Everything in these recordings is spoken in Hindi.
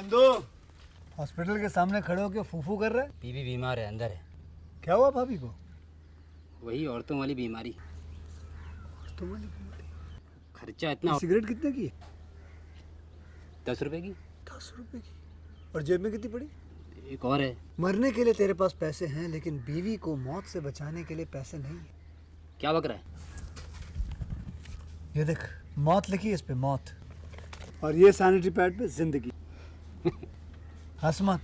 नंदू, हॉस्पिटल के सामने खड़े होकर फूफू कर रहा है। बीवी बीमार है, अंदर है। क्या हुआ भाभी को? वही औरतों वाली बीमारी। औरतों वाली बीमारी? खर्चा इतना। सिगरेट कितने की है? 10 रुपए की। 10 रुपए की? और जेब में कितनी पड़ी? एक और है। मरने के लिए तेरे पास पैसे हैं, लेकिन बीवी को मौत से बचाने के लिए पैसे नहीं है। क्या बक रहा है? ये देख, मौत लिखी है इस पे, मौत। और ये सैनिटरी पैड पे जिंदगी। हंस मत।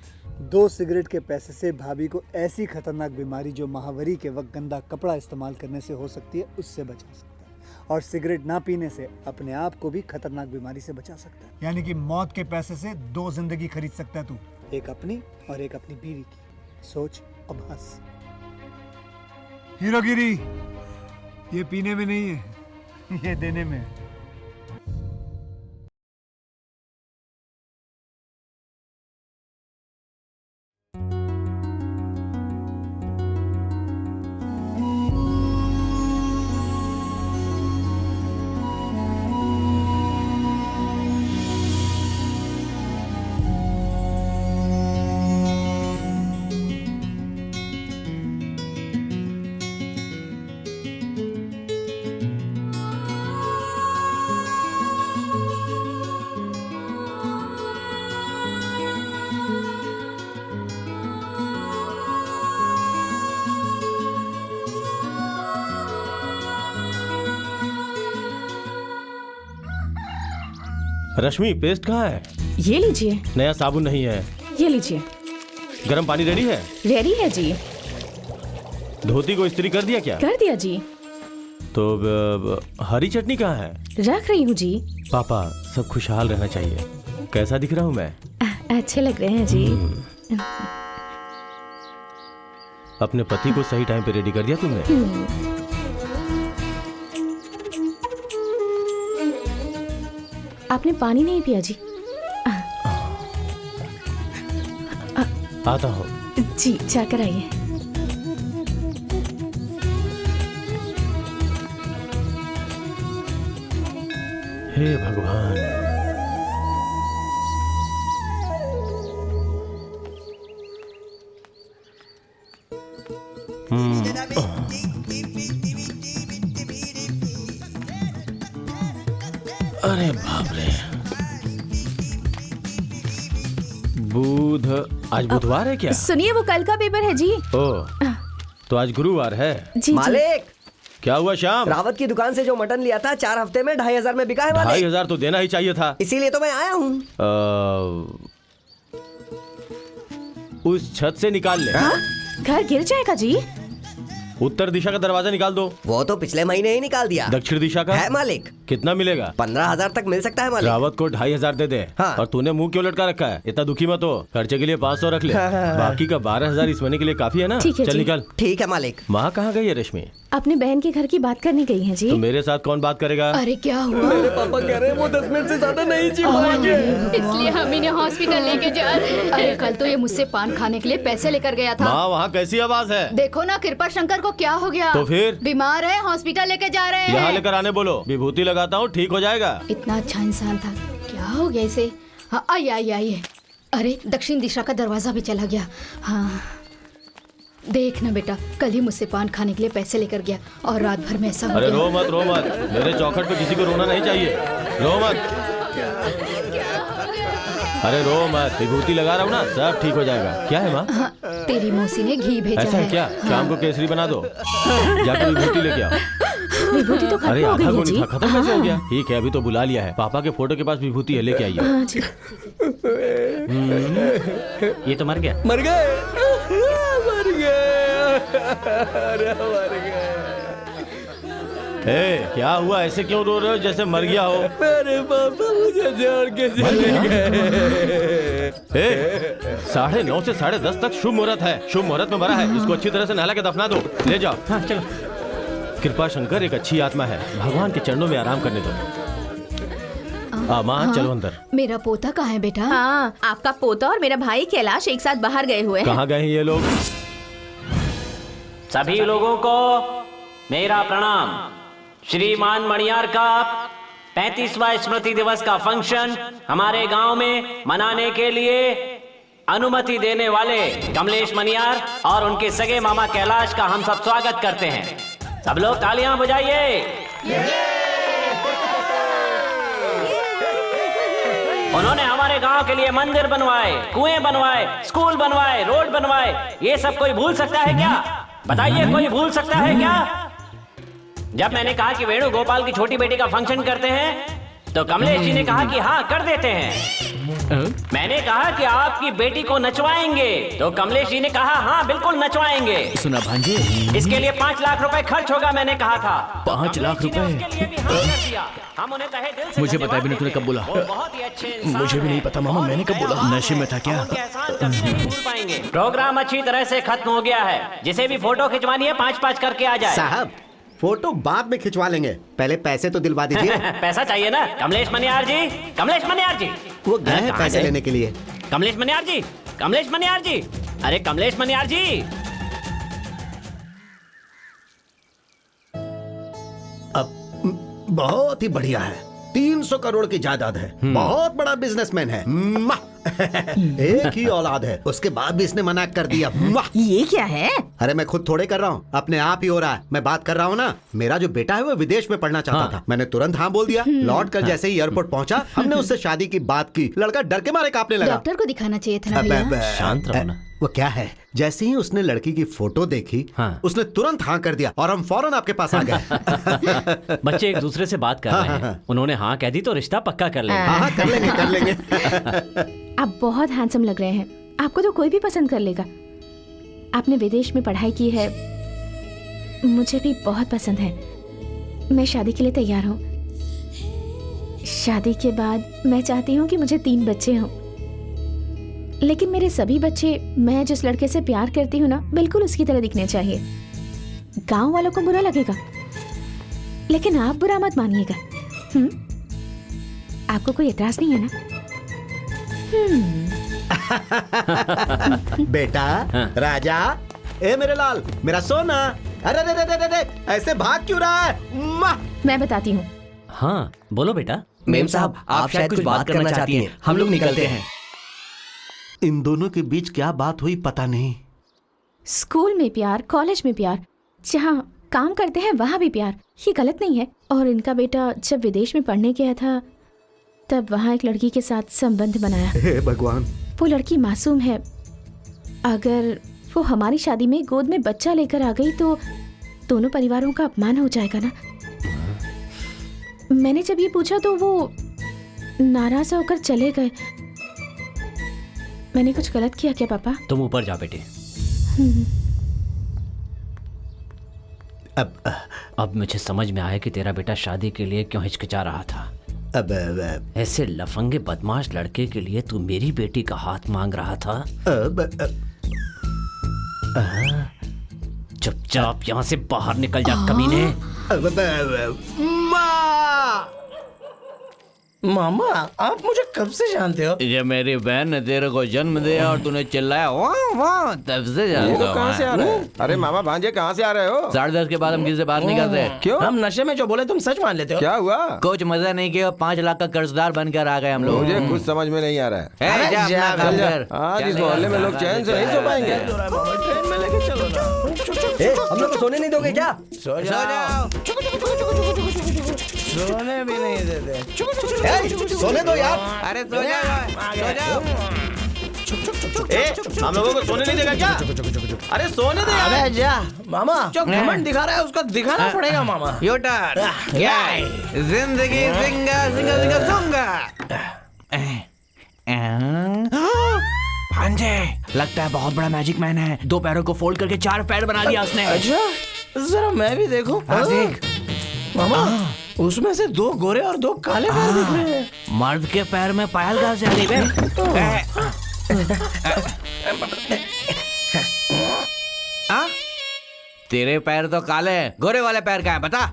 2 सिगरेट के पैसे से भाभी को ऐसी खतरनाक बीमारी जो महावरी के वक्त गंदा कपड़ा इस्तेमाल करने से हो सकती है, उससे बचा सकता है। और सिगरेट ना पीने से अपने आप को भी खतरनाक बीमारी से बचा सकता है। यानी कि मौत के पैसे से 2 जिंदगी खरीद सकता है तू, एक अपनी और एक अपनी बीवी की। सोच, अब हंस। हीरोगिरी ये पीने में नहीं है, ये देने में है। रश्मि, पेस्ट कहाँ है? ये लीजिए। नया साबुन नहीं है। ये लीजिए। गरम पानी रेडी है? रेडी है जी। धोती को इस्त्री कर दिया क्या? कर दिया जी। तो हरी चटनी कहाँ है? रख रही हूँ जी। पापा, सब खुशहाल रहना चाहिए। कैसा दिख रहा हूँ मैं? अच्छे लग रहे हैं जी। अपने पति को सही टाइम पे रेडी कर दिया तुमने? आपने पानी नहीं पिया जी? आता हूँ जी, जाकर आइए। हे भगवान। अरे बाप रे, आज बुधवार है क्या? सुनिए, वो कल का पेपर है जी। ओह, तो आज गुरुवार है। जी मालिक, क्या हुआ श्याम? रावत की दुकान से जो मटन लिया था 4 हफ्ते में 2500 में बिका है मालिक। 2500 तो देना ही चाहिए था। इसीलिए तो मैं आया हूँ। उस छत से निकाल ले। घर गिर जाएगा जी। उत्तर दिशा का दरवाजा निकाल दो। वो तो पिछले महीने ही निकाल दिया। दक्षिण दिशा का है मालिक। कितना मिलेगा? 15,000 तक मिल सकता है मालिक। रावत को 2500 दे दे। हाँ। और तूने मुंह क्यों लटका रखा है? इतना दुखी मत हो, खर्चे के लिए 500 रख ले। बाकी का 12,000 इस महीने के लिए काफी है ना? ठीक है चल जी। निकल। ठीक है मालिक। माँ कहाँ गई है रश्मि? अपने बहन के घर की बात करने गई हैं जी। तो मेरे साथ कौन बात करेगा? अरे क्या हुआ? मेरे पापा कह रहे हैं वो 10 मिनट से ज्यादा नहीं जी पाएंगे। इसलिए हम इन्हें हॉस्पिटल लेके जा रहे हैं। अरे कल तो ये मुझसे पान खाने के लिए पैसे लेकर गया था। माँ, वहाँ कैसी आवाज है? देखो ना, कृपा शंकर को क्या हो गया? तो फिर? बीमार है, हॉस्पिटल लेके जा रहे हैं। यहाँ लेकर आने बोलो, विभूति लगाता हूँ, ठीक हो जाएगा। इतना अच्छा इंसान था, क्या हो गया इसे? हाँ, आइए आइए आइए। अरे दक्षिण दिशा का दरवाजा भी चला गया। हाँ देख ना बेटा, कल ही मुझसे पान खाने के लिए पैसे लेकर गया और रात भर में ऐसा हो अरे गया। रो मत, रो मत। मेरे चौखट पे किसी को रोना नहीं चाहिए। रो मत। अरे रो मत, विभूति लगा रहा हूँ ना, सब ठीक हो जाएगा। क्या है माँ? हाँ, तेरी मौसी ने घी भेजा ऐसा है क्या? शाम को केसरी बना दो, जाकर विभूति लेके आओ। विभूति तो अरे खत्म हो आधा गई को है जी। नहीं था, खत्म कैसे हो गया? ठीक है, अभी तो बुला लिया है। पापा के फोटो के पास विभूति है, लेके आइए। हाँ जी। ये तो मर गया। मर गए, मर गए, अरे मर गए। क्या हुआ? ऐसे क्यों रो रहे हो जैसे मर गया हो? मेरे पापा मुझे छोड़ के चले गए। 9:30 से 10:30 तक शुभ मुहूर्त है। शुभ मुहूर्त में मरा है, इसको अच्छी तरह से नहला के दफना दो। ले जाओ। हाँ चलो। कृपा शंकर एक अच्छी आत्मा है, भगवान के चरणों में आराम करने दो। माँ चलो अंदर। मेरा पोता कहाँ है बेटा? हाँ, आपका पोता और मेरा भाई कैलाश एक साथ बाहर गए हुए हैं। कहाँ गए हैं ये लोग? सभी लोगों को मेरा प्रणाम। श्रीमान मणियार का 35वां स्मृति दिवस का फंक्शन हमारे गांव में मनाने के लिए अनुमति देने वाले कमलेश मनियार और उनके सगे मामा कैलाश का हम सब स्वागत करते हैं। सब लोग तालियां बजाइए। उन्होंने हमारे गांव के लिए मंदिर बनवाए, कुएं बनवाए, स्कूल बनवाए, रोड बनवाए। ये सब कोई भूल सकता है क्या? बताइए, कोई भूल सकता है क्या? जब मैंने कहा कि वेणु गोपाल की छोटी बेटी का फंक्शन करते हैं तो कमलेश जी ने कहा कि हाँ कर देते हैं। मैंने कहा कि आपकी बेटी को नचवाएंगे तो कमलेश जी ने कहा हाँ बिल्कुल नचवाएंगे। सुना भांजे, इसके लिए 5 लाख रुपए खर्च होगा, मैंने कहा था। 5 लाख रुपए? हम उन्हें तहे दिल से मुझे पता है भी नहीं तूने कब बोला। बहुत ही अच्छे इंसान मुझे भी नहीं पता मामा, मैंने कब बोला। नशे में था क्या? हम उनके एहसान कभी नहीं भूल पाएंगे। प्रोग्राम अच्छी तरह से खत्म हो गया है। जिसे भी फोटो खिंचवानी है 5-5 करके आ जाए। साहब फोटो बाद में खिंचवा लेंगे, पहले पैसे तो दिलवा दीजिए। पैसा चाहिए ना? कमलेश मनियार जी, कमलेश मनियार जी, वो गए हैं कहाँ पैसे गए? लेने के लिए। कमलेश मनियार जी, कमलेश मनियार जी, अरे कमलेश मनियार जी। अब बहुत ही बढ़िया है, 300 करोड़ की जायदाद है, बहुत बड़ा बिजनेसमैन है। एक ही औलाद है, उसके बाद भी इसने मना कर दिया। ये क्या है? अरे मैं खुद थोड़े कर रहा हूँ, अपने आप ही हो रहा है। मैं बात कर रहा हूँ ना, मेरा जो बेटा है वो विदेश में पढ़ना चाहता था, मैंने तुरंत हाँ बोल दिया। लौट कर जैसे ही एयरपोर्ट पहुँचा, हमने उससे शादी की बात की। लड़का डर के मारे कांपने लगा। डॉक्टर को दिखाना चाहिए था ना भैया। शांत रहो ना। वो क्या है, जैसे ही उसने लड़की की फोटो देखी, उसने तुरंत हाँ कर दिया और हम फौरन आपके पास आ गए। बच्चे एक दूसरे से बात कर रहे हैं, उन्होंने हाँ कह दी तो रिश्ता पक्का कर लेंगे। हाँ कर लेंगे, कर लेंगे। आप बहुत हैंडसम लग रहे हैं, आपको तो कोई भी पसंद कर लेगा। आपने विदेश में पढ़ाई की है, मुझे भी बहुत पसंद है। मैं शादी के लिए तैयार हूँ। शादी के बाद मैं चाहती हूँ कि मुझे 3 बच्चे हों, लेकिन मेरे सभी बच्चे मैं जिस लड़के से प्यार करती हूँ ना, बिल्कुल उसकी तरह दिखने चाहिए। गांव वालों को बुरा लगेगा, लेकिन आप बुरा मत मानिएगा। आपको कोई एतराज नहीं है ना? बेटा, राजा, ए मेरे लाल, मेरा सोना, अरे अरे अरे अरे, ऐसे भाग क्यों रहा है? मैं बताती हूँ। हाँ बोलो बेटा। मेम साहब, आप शायद कुछ बात करना चाहती हैं, हम लोग निकलते हैं। इन दोनों के बीच क्या बात हुई पता नहीं। स्कूल में प्यार, कॉलेज में प्यार, जहाँ काम करते हैं वहाँ भी प्यार, ये गलत नहीं है। और इनका बेटा जब विदेश में पढ़ने गया था तब वहाँ एक लड़की के साथ संबंध बनाया। हे भगवान, वो लड़की मासूम है। अगर वो हमारी शादी में गोद में बच्चा लेकर आ गई तो दोनों परिवारों का अपमान हो जाएगा ना। मैंने जब ये पूछा तो वो नाराज होकर चले गए। मैंने कुछ गलत किया क्या पापा? तुम ऊपर जा बेटे। अब मुझे समझ में आया कि तेरा बेटा शादी के लिए क्यों हिचकिचा रहा था। अब ऐसे लफंगे बदमाश लड़के के लिए तू मेरी बेटी का हाथ मांग रहा था। चुपचाप यहाँ से बाहर निकल जा कमीने। मामा, आप मुझे कब से जानते हो? ये मेरी बहन ने तेरे को जन्म दिया और तूने चिल्लाया वाह वाह, तब से जानता हूं। कहाँ से आ रहे हो? अरे मामा भांजे, कहाँ से आ रहे हो? 10:30 के बाद हम किसी से बात नहीं करते। क्यों? हम नशे में जो बोले तुम सच मान लेते हो। क्या हुआ? कुछ मजा नहीं किया, 5 लाख का कर्जदार बनकर आ गए हम लोग। मुझे कुछ समझ में नहीं आ रहा है। ए, जा अपना काम कर। आज इस मोहल्ले में लोग चैन से नहीं सो पाएंगे। ट्रेन में लेके चलो ना। हम लोग को सोने नहीं दोगे क्या? सो जाओ। सोने भी नहीं देते। सोने दो यार। अरे सो जाओ। हम लोगों को सोने नहीं देगा क्या? अरे सोने दे यार। अबे जा मामा, जो घमंड दिखा रहा है उसको दिखाना पड़ेगा मामा। यो टर्न। जिंदगी जिंगा जिंगा जिंगा सुंगा। भांजे, लगता है बहुत बड़ा मैजिक मैन है। 2 पैरों को फोल्ड करके 4 पैर बना दिया उसने। अच्छा, जरा मैं भी देखूं। देख मामा, उसमें से 2 गोरे और 2 काले पैर दिख रहे हैं। मर्द के पैर में पायल कहाँ से आ गई बे? तेरे पैर तो काले हैं, गोरे वाले पैर कहाँ है बता?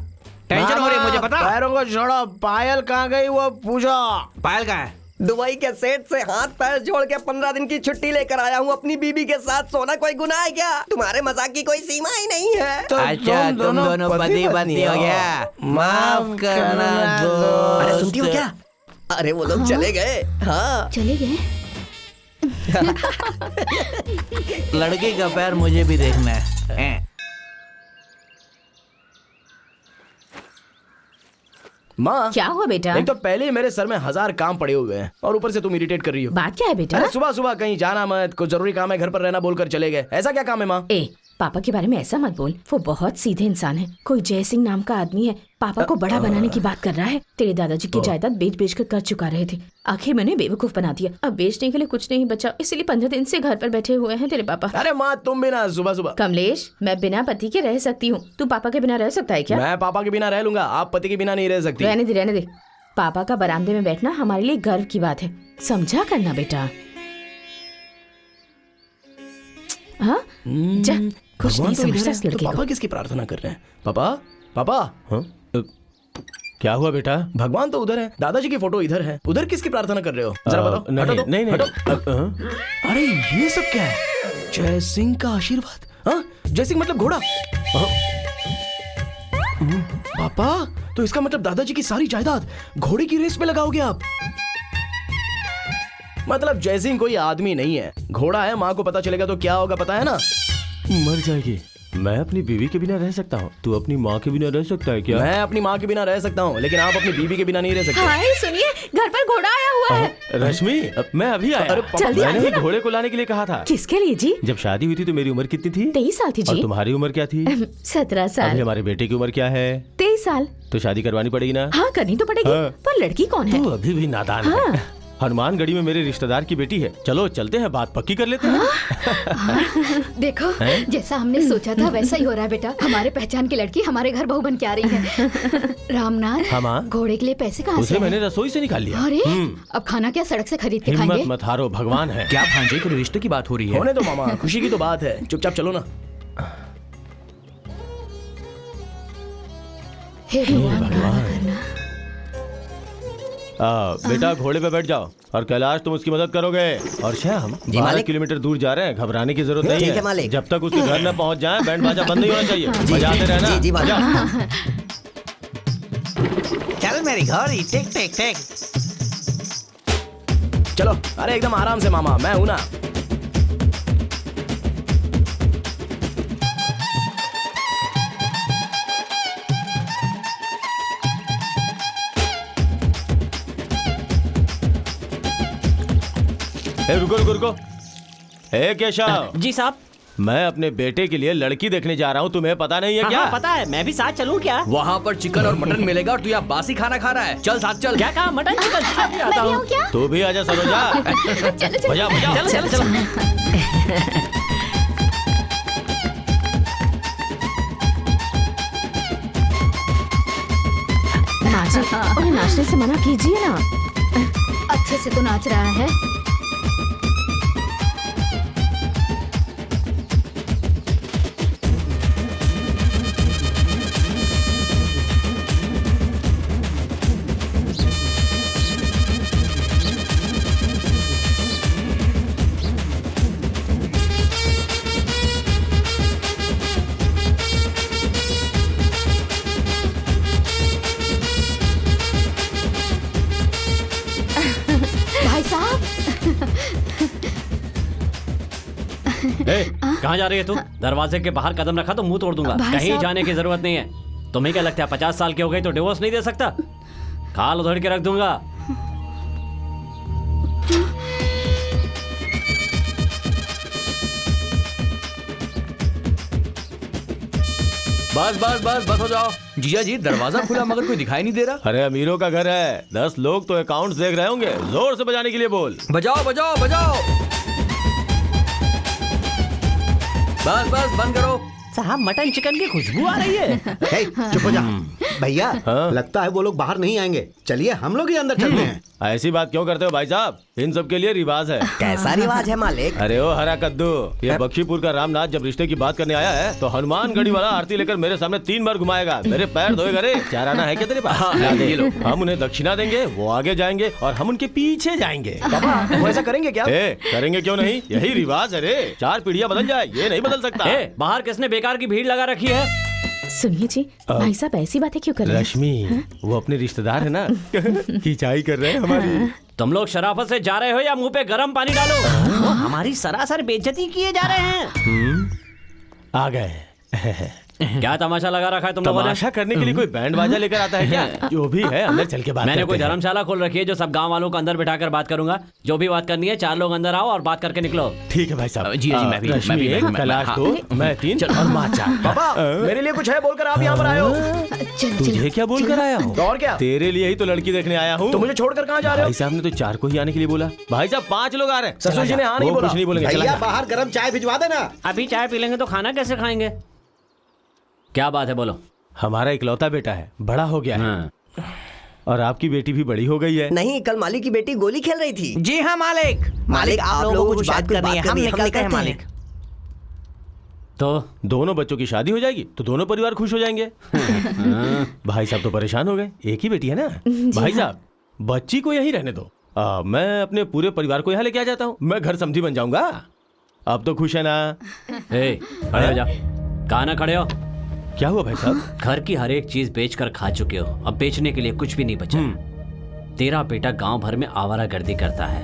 टेंशन हो रही है मुझे, बता। पैरों को छोड़ो, पायल कहाँ गई वो पूछो। पायल कहाँ है? दुबई के सेठ से हाथ पैर जोड़ के 15 दिन की छुट्टी लेकर आया हूँ अपनी बीबी के साथ सोना कोई गुनाह है क्या? तुम्हारे मजाक की कोई सीमा ही नहीं है। तो अच्छा तुम दोनों पति पत्नी हो गया, माफ करना दो। अरे सुनती हो क्या? अरे वो लोग चले गए। हाँ चले गए। लड़की का पैर मुझे भी देखना है। माँ क्या हुआ बेटा? एक तो पहले ही मेरे सर में 1000 काम पड़े हुए हैं और ऊपर से तुम इरिटेट कर रही हो। बात क्या है बेटा? अरे सुबह सुबह कहीं जाना मत, कुछ जरूरी काम है घर पर रहना बोलकर चले गए। ऐसा क्या काम है माँ? ए पापा के बारे में ऐसा मत बोल, वो बहुत सीधे इंसान है। कोई जय सिंह नाम का आदमी है, पापा को बड़ा बनाने की बात कर रहा है। तेरे दादाजी की जायदाद बेच कर चुका रहे थे, आखिर मैंने बेवकूफ बना दिया। अब बेचने के लिए कुछ नहीं बचा, इसलिए 15 दिन से घर पर बैठे हुए हैं तेरे पापा। अरे माँ तुम भी ना सुबह सुबह। कमलेश, मैं बिना पति के रह सकती हूँ, तू पापा के बिना रह सकता है क्या? मैं पापा के बिना रह लूंगा, आप पति के बिना नहीं रह सकती। रहने दे। पापा का बरामदे में बैठना हमारे लिए गर्व की बात है, समझा करना बेटा। हाँ जा, कुछ नहीं समझता इस लड़के पापा को। किसकी प्रार्थना कर रहे हैं? पापा पापा हाँ? क्या हुआ बेटा? भगवान तो उधर है, दादाजी की फोटो इधर है, उधर किसकी प्रार्थना कर रहे हो? जरा बताओ। नहीं, हटो तो, नहीं, हटो। हाँ? अरे ये सब क्या है? जय सिंह का आशीर्वाद। हाँ जय सिंह मतलब घोड़ा। हाँ? पापा तो इसका मतलब दादाजी की सारी जायदाद घोड़े की रेस में लगाओगे आप? मतलब जय सिंह कोई आदमी नहीं है, घोड़ा है। माँ को पता चलेगा तो क्या होगा पता है ना? मर जाएगी। मैं अपनी बीवी के बिना रह सकता हूँ, तू अपनी माँ के बिना रह सकता है क्या? मैं अपनी माँ के बिना रह सकता हूँ, लेकिन आप अपनी बीवी के बिना नहीं रह सकते। हाय सुनिए, घर पर घोड़ा आया हुआ है। रश्मि, मैं अभी आया। अरे जल्दी मैंने आइए ही ना। घोड़े को लाने के लिए कहा था। किसके लिए जी? जब शादी हुई थी तो मेरी उम्र कितनी थी? 23 साल थी और जी। तुम्हारी उम्र क्या थी? 17 अभी साल। हमारे बेटे की उम्र क्या है? 23 साल। तो शादी करवानी पड़ेगी ना? हाँ करनी तो पड़ेगी, हाँ। पर लड़की कौन है? तू अभी भी नादान है। हनुमानगढ़ी में मेरे रिश्तेदार की बेटी है, चलो चलते हैं, बात पक्की कर लेते हैं। देखो जैसा हमने सोचा था वैसा ही हो रहा है बेटा। हमारे पहचान की लड़की हमारे घर बहू बन के आ रही है। रामनाथ, हाँ माँ? घोड़े के लिए पैसे कहाँ से उसे आए? मैंने रसोई से निकाल लिया। अरे अब खाना क्या सड़क से खरीद के हिम्मत खाएंगे? मत हारो, भगवान है। क्या भांजे के रिश्ते की बात हो रही है? होने दो मामा, खुशी की तो बात है, चुपचाप चलो ना। हे भगवान भला करना। बेटा घोड़े पे बैठ जाओ और कैलाश तुम उसकी मदद करोगे। और श्याम 12 मालिक। किलोमीटर दूर जा रहे हैं, घबराने की जरूरत नहीं ठीक है, है। मालिक। जब तक उसके घर न पहुंच जाए बैंड बाजा बंद नहीं होना चाहिए, बजाते रहना। जी, मालिक। बजाओ। चल मेरी घोड़ी टिक टिक टिक। चलो, अरे एकदम आराम से मामा, मैं हूं ना। रुको। ए केशव, जी साहब। मैं अपने बेटे के लिए लड़की देखने जा रहा हूँ, तुम्हें पता नहीं है क्या? हाँ, पता है, मैं भी साथ चलूं क्या? वहाँ पर चिकन और मटन मिलेगा और तू यहाँ बासी खाना खा रहा है। चल साथ चल। क्या कहा? Mutton chicken? मैं भी आता हूँ। क्या? तू भी आजा सरोजा। बजा बजा। चलो। माँ जी, उन्हें नाचने से मना कीजिए ना। अच्छे से तो नाच रहा है। भाई साहब, कहाँ जा रही है तू? दरवाजे के बाहर कदम रखा तो मुंह तोड़ दूंगा। भाई कहीं साहब। जाने की जरूरत नहीं है। तुम्हें क्या लगता है 50 साल की हो गई तो डिवोर्स नहीं दे सकता? खाल उधड़ के रख दूंगा। बस हो जाओ। जीजा जी दरवाजा खुला मगर कोई दिखाई नहीं दे रहा। अरे अमीरों का घर है, 10 लोग तो अकाउंट्स देख रहे होंगे, जोर से बजाने के लिए बोल। बजाओ। बस बंद करो। साहब मटन चिकन की खुशबू आ रही है। चुप हो जा। भैया लगता है वो लोग बाहर नहीं आएंगे, चलिए हम लोग ही अंदर चलते हैं। ऐसी बात क्यों करते हो भाई साहब, इन सब के लिए रिवाज है। कैसा रिवाज है मालिक? अरे ओ हरा कद्दू, ये बख्शीपुर का रामनाथ जब रिश्ते की बात करने आया है तो हनुमानगढ़ी वाला आरती लेकर मेरे सामने 3 बार घुमाएगा, मेरे पैर धोएगा। रे 4 आना है क्या तेरे पास? ये लो, हम उन्हें दक्षिणा देंगे, वो आगे जाएंगे और हम उनके पीछे जाएंगे। वो ऐसा करेंगे क्या? करेंगे क्यों नहीं, यही रिवाज है रे। 4 पीढ़ियां बदल जाए ये नहीं बदल सकता। बाहर किसने बेकार की भीड़ लगा रखी है? सुनिए जी, भाई साहब ऐसी बातें क्यों कर रहे हैं? रश्मि, वो अपने रिश्तेदार है ना, खिंचाई कर रहे हैं हमारी। तुम लोग शराफत से जा रहे हो या मुंह पे गर्म पानी डालो? हमारी सरासर बेइज्जती किए जा रहे हैं। आ गए। क्या तमाशा लगा रखा है तुम लोगों ने? तमाशा करने के लिए कोई बैंड बाजा लेकर आता है क्या? जो भी है अंदर चल के बात मैंने करते कोई हैं। धर्मशाला खोल रखी है जो सब गांव वालों को अंदर बिठाकर बात करूंगा। जो भी बात करनी है 4 लोग अंदर आओ और बात करके निकलो। ठीक है भाई साहब। जी मैं भी रश्मि 1, कैलाश 2, मैं 3 और माँ 4। पापा मेरे लिए कुछ है बोलकर आप यहाँ पर आए हो? तुझे क्या बोलकर आया हूँ? तो और क्या? तेरे लिए ही तो लड़की देखने आया हूँ। तो मुझे छोड़कर कहाँ जा रहे हो? भाई साहब ने तो 4 को ही आने के लिए बोला। भाई साहब 5 लोग आ रहे हैं। ससुर जी ने हाँ नहीं बोला। कुछ नहीं बोलेंगे। चला भैया जा। बाहर गर्म चाय भिजवा देना। अभी चाय पी लेंगे तो खाना कैसे खाएंगे? क्या बात है बोलो। हमारा इकलौता बेटा है, बड़ा हो गया है। और आपकी बेटी भी बड़ी हो गई है। नहीं, कल मालिक की बेटी गोली खेल रही थी। जी हाँ मालिक। मालिक आप लोगों को कुछ बात करनी है, हम निकलते हैं मालिक। तो दोनों बच्चों की शादी हो जाएगी तो दोनों परिवार खुश हो जाएंगे। भाई साहब तो परेशान हो गए, एक ही बेटी है ना। भाई साहब बच्ची को यहीं रहने दो, मैं अपने पूरे परिवार को यहाँ लेके आ जाता हूँ। मैं घर समधी बन जाऊंगा। अब तो खुश है ना? खड़े हो जा। कहाँ ना खड़े हो? क्या हुआ भाई साहब? घर की हर एक चीज बेचकर खा चुके हो, अब बेचने के लिए कुछ भी नहीं बचा। तेरा बेटा गांव भर में आवारागर्दी करता है।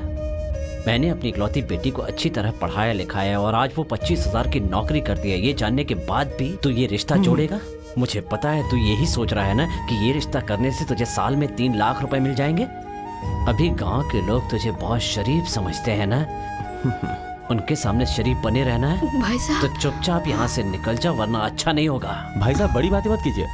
मैंने अपनी इकलौती बेटी को अच्छी तरह पढ़ाया लिखाया और आज वो 25,000 की नौकरी करती है। ये जानने के बाद भी तू ये रिश्ता जोड़ेगा? मुझे पता है तू यही सोच रहा है ना कि ये रिश्ता करने से तुझे साल में 3 लाख रुपए मिल जाएंगे। अभी गांव के लोग तुझे बहुत शरीफ समझते हैं ना। उनके सामने शरीफ बने रहना है भाई साहब। तो चुपचाप यहाँ से निकल जा वरना अच्छा नहीं होगा। भाई साहब बड़ी बातें मत कीजिए।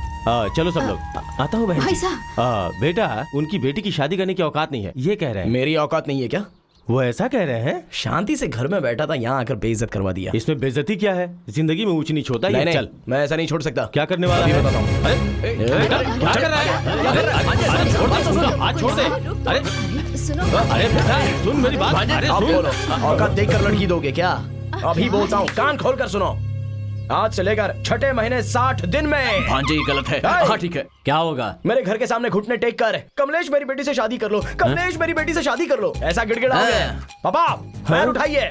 चलो सब लोग, आता हूँ बहन भाई जी। साहब। बेटा उनकी बेटी की शादी करने की औकात नहीं है, ये कह रहे हैं। मेरी औकात नहीं है क्या? वो ऐसा कह रहे हैं। शांति से घर में बैठा था, यहाँ आकर बेइज्जत करवा दिया। इसमें बेइज्जती क्या है? जिंदगी में ऊंच नीच होता है। नहीं, चल मैं ऐसा नहीं छोड़ सकता। क्या करने वाला है? बताता हूँ। अरे क्या कर रहा है? छोड़ दे उसको, हाथ छोड़ दे। अरे सुनो। अरे बेटा सुन मेरी बात। अरे आप सुन। बोलो, औकात देखकर लड़की दोगे क्या? अभी बोलता हूँ, कान खोल कर सुनो। आज से लेकर 6ठे महीने 60 दिन में। भांजे ये गलत है। हाँ, ठीक है। क्या होगा? मेरे घर के सामने घुटने टेक कर कमलेश मेरी बेटी से शादी कर लो, कमलेश मेरी बेटी से शादी कर लो, ऐसा गिड़गिड़ाओगे। पापा पैर उठाइए,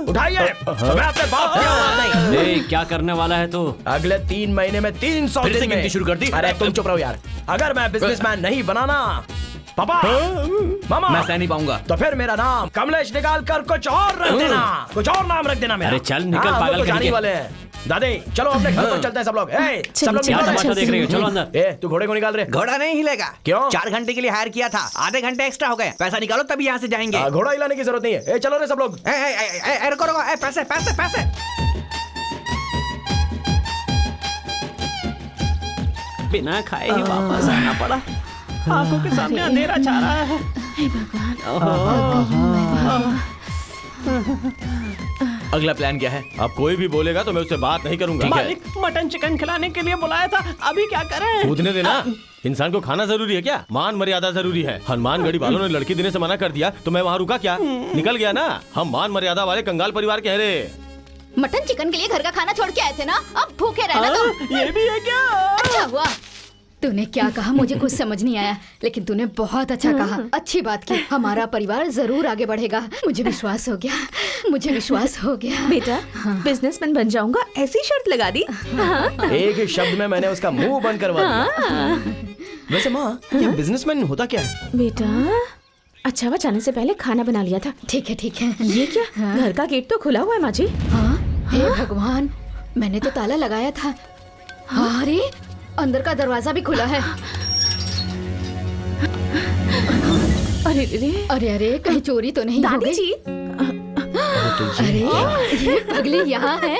उठाइए। मैं अपने बाप की औलाद नहीं। क्या करने वाला है तू? अगले 3 महीने में 300 फिर से दिन में। गिनती शुरू कर दी? अरे तुम चुप रहो यार। अगर मैं बिजनेसमैन नहीं बनाना पापा, मामा, मैं सह नहीं पाऊंगा। तो फिर मेरा नाम कमलेश निकाल कर कुछ और रख देना, कुछ और नाम रख देना मेरा। अरे चल निकल हाँ, पागल तो जाने कहीं के। वाले हैं। दादी चलो अपने घर पर चलते हैं सब लोग। सब लोग क्या निकलो। तमाशा देख रही हो? चलो अंदर। ए तू घोड़े को निकाल रहे? घोड़ा नहीं हिलेगा। क्यों? 4 घंटे के लिए हायर किया था, आधे घंटे एक्स्ट्रा हो गए। पैसा निकालो तभी यहाँ से जाएंगे। घोड़ा हिलाने की जरूरत नहीं है। चलो रे सब लोग। रुको रुको, पैसे पैसे पैसे। बिना खाए ही वापस आना पड़ा। आंखों के सामने अंधेरा छा रहा है। अगला प्लान क्या है? अब कोई भी बोलेगा तो मैं उससे बात नहीं करूंगा। मालिक मटन चिकन खिलाने के लिए बुलाया था, अभी क्या करें? कूदने देना। इंसान को खाना जरूरी है क्या? मान मर्यादा जरूरी है। हनुमानगढ़ी वालों ने लड़की देने से मना कर दिया तो मैं वहाँ रुका क्या? निकल गया ना। हम मान मर्यादा वाले कंगाल परिवार के हैं रे। मटन चिकन के लिए घर का खाना छोड़ के आए थे ना, अब भूखे रहना तुम। ये भी है क्या? अच्छा हुआ तूने क्या कहा मुझे कुछ समझ नहीं आया, लेकिन तूने बहुत अच्छा कहा, अच्छी बात की। हमारा परिवार जरूर आगे बढ़ेगा। मुझे विश्वास हो गया, मुझे विश्वास हो गया। बेटा बिजनेसमैन बन जाऊंगा ऐसी शर्त लगा दी। एक ही शब्द में मैंने उसका मुंह बंद करवा दिया। वैसे माँ ये बिजनेसमैन होता क्या है? बेटा अच्छा हुआ जाने से पहले खाना बना लिया था। ठीक है ठीक है। ये क्या घर का गेट तो खुला हुआ है माँ जी। हाँ हे भगवान, मैंने तो ताला लगाया था। अरे अंदर का दरवाजा भी खुला है। अरे रे अरे अरे कहीं चोरी तो नहीं हो दादी गई? जी। अरे ये पगली यहाँ है।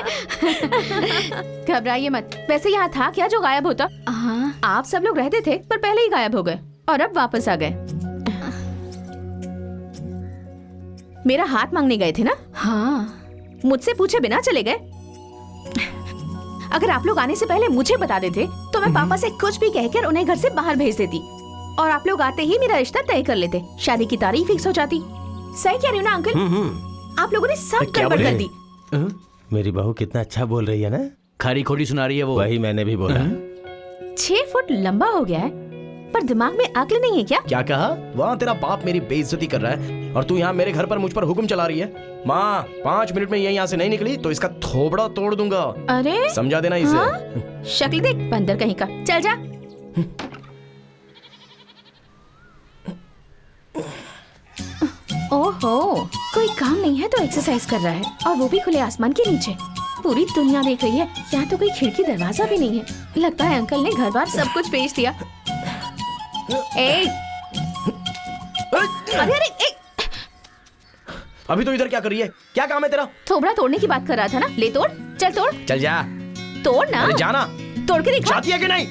घबराइए मत, वैसे यहाँ था क्या जो गायब होता? हाँ आप सब लोग रहते थे पर पहले ही गायब हो गए और अब वापस आ गए। मेरा हाथ मांगने गए थे ना? हाँ मुझसे पूछे बिना चले गए। अगर आप लोग आने से पहले मुझे बता देते तो मैं पापा से कुछ भी कहकर उन्हें घर से बाहर भेज देती और आप लोग आते ही मेरा रिश्ता तय कर लेते, शादी की तारीख फिक्स हो जाती। सही कह रही हूँ ना अंकल? आप लोगों ने सब गड़बड़ कर दी। मेरी बहू कितना अच्छा बोल रही है ना। खरी खोटी सुना रही है वो। वही मैंने भी बोला। 6 फुट लंबा हो गया है पर दिमाग में अक्ल नहीं है क्या? क्या कहा? वहाँ तेरा बाप मेरी बेइज्जती कर रहा है और तू यहाँ मेरे घर पर मुझ पर हुक्म चला रही है। माँ 5 मिनट में ये यहाँ से नहीं निकली तो इसका थोबड़ा तोड़ दूंगा। अरे समझा देना इसे। हाँ? शक्ल देख बंदर कहीं का, चल जा। ओहो, कोई काम नहीं है तो एक्सरसाइज कर रहा है और वो भी खुले आसमान के नीचे। पूरी दुनिया देख रही है, यहाँ तो कोई खिड़की दरवाजा भी नहीं है। लगता है अंकल ने घर बार सब कुछ बेच दिया। अरे अरे अभी तो इधर क्या कर रही है? क्या काम है तेरा? थोबड़ा तोड़ने की बात कर रहा था ना, ले तोड़, चल तोड़। चल जा। तोड़ ना। अरे जाना। तोड़ के दिखा। चाहती है कि नहीं?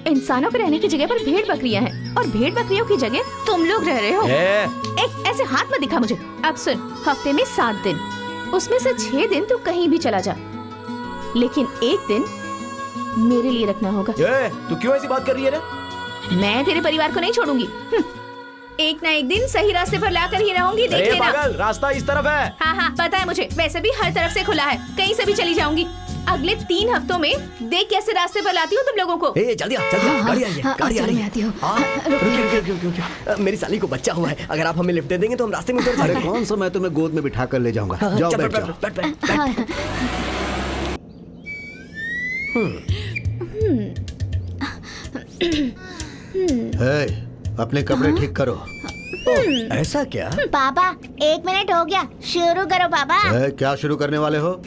इंसानों के रहने की जगह पर भेड़ बकरियां हैं और भेड़ बकरियों की जगह तुम लोग रह रहे हो। एक ऐसे हाथ में दिखा मुझे। अब सुन, हफ्ते में 7 दिन, उसमें से 6 दिन तू कहीं भी चला जा, लेकिन एक दिन मेरे लिए रखना होगा। तू क्यों ऐसी बात कर रही है रे? मैं तेरे परिवार को नहीं छोड़ूंगी। एक ना एक दिन सही रास्ते पर लाकर ही रहूंगी, देख लेना। पागल, रास्ता इस तरफ है। हाँ हाँ पता है मुझे, वैसे भी हर तरफ से खुला है, कहीं से भी चली जाऊंगी। अगले 3 हफ्तों में देख कैसे रास्ते पर लाती हूँ तुम लोगों को। जल्दी गाड़ी आई है, गाड़ी आ रही है। रुकिए, मेरी साली को बच्चा हुआ है, अगर आप हमें लिफ्ट दे देंगे तो हम रास्ते में उतर अरे जाएंगे। कौन सा मैं तुम्हें गोद में बिठा कर ले जाऊंगा। जाओ बैठ जाओ। अपने कपड़े ठीक करो। ऐसा क्या? पापा 1 मिनट हो गया, शुरू करो पापा। क्या शुरू करने वाले हो?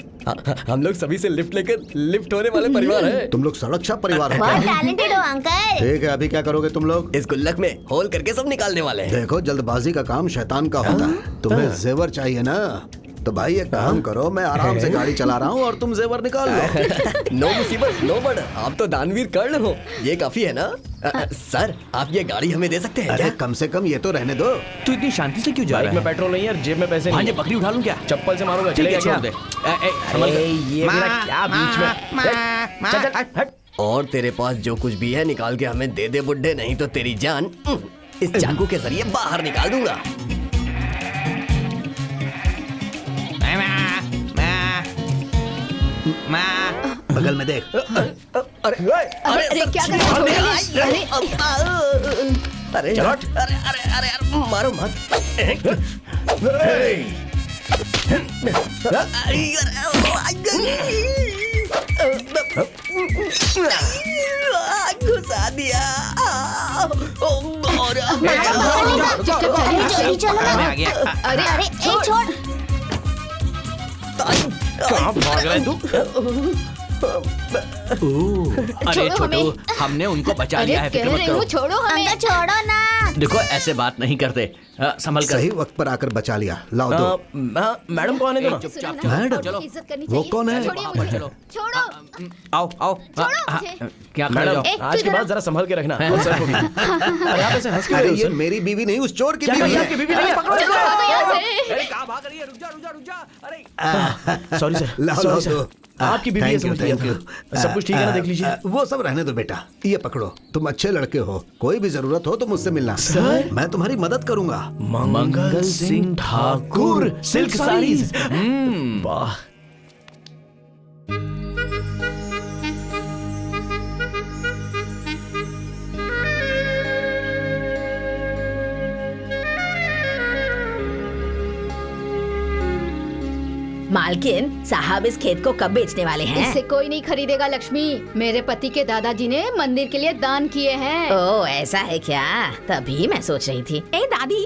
हम लोग सभी से लिफ्ट लेकर लिफ्ट होने वाले परिवार है। तुम लोग सड़क छाप परिवार हो। बहुत टैलेंटेड हो अंकल। ठीक है, अभी क्या करोगे तुम लोग? इस गुल्लक में होल करके सब निकालने वाले हैं। देखो, जल्दबाजी का काम शैतान का होता है। तुम्हें जेवर चाहिए ना, तो भाई एक काम करो, मैं आराम से गाड़ी चला रहा हूँ और तुम जेवर निकाल लो। नो मुसीबत नो बड़, आप तो दानवीर कर्ण हो, ये काफी है ना। सर, आप ये गाड़ी हमें दे सकते हैं? अरे कम से कम ये तो रहने दो। तू इतनी शांति से क्यों जा रहा है? में पेट्रोल नहीं है और जेब में पैसे नहीं। ये बकरी उठा लूं क्या? चप्पल से मारूंगा, चलेगा क्या? छोड़ दे। ये मेरा क्या बीच में? चल हट। और तेरे पास जो कुछ भी है निकाल के हमें दे दे बुड्ढे, नहीं तो तेरी जान इस चाकू के जरिए बाहर निकाल दूंगा। बगल में देख। अरे अरे क्या कर रहे हो? अरे चलो। अरे मारो मत। घुसा दिया। जल्दी चलो ना। अरे अरे छोड़। कहाँ भाग रहा है तू? अरे छोटू, हमने उनको बचा लिया है, फिक्र मत करो। छोड़ो हमें। अंकल छोड़ो ना। देखो ऐसे बात नहीं करते, संभल कर। सही वक्त पर आकर बचा लिया। लाओ दो। मैडम को आने दो ना। चुपचाप मैडम, चलो। इज्जत करनी वो चाहिए। कौन है? छोड़िए मुझे। चलो। छोड़ो। आओ आओ। क्या खड़े मैडम, जाओ? आज के बाद जरा संभल के रखना। और सर को भी। अरे आप ऐसे हंस के अरे रहे हो, ये सर? मेरी बीवी नहीं, उस चोर की क्या बीवी कही है। आपकी बीवी नहीं है? पकड़ो चलो यहाँ इसको। से। अरे कहाँ भाग रही है? रुक जा। अरे सॉरी सर। लाओ सॉरी लाओ सर। दो। आपकी बीवी है, थैंक यू, समझ लिया थैंक यू। था। सब कुछ ठीक है ना? देख लीजिए। वो सब रहने दो बेटा, ये पकड़ो। तुम अच्छे लड़के हो, कोई भी जरूरत हो तो मुझसे मिलना। सर, मैं तुम्हारी मदद करूंगा। मंगल सिंह ठाकुर, सिल्क साड़ीज। वाह। मालकिन साहब इस खेत को कब बेचने वाले हैं? इसे कोई नहीं खरीदेगा लक्ष्मी। मेरे पति के दादाजी ने मंदिर के लिए दान किए हैं। ओ ऐसा है क्या? तभी मैं सोच रही थी। ए दादी,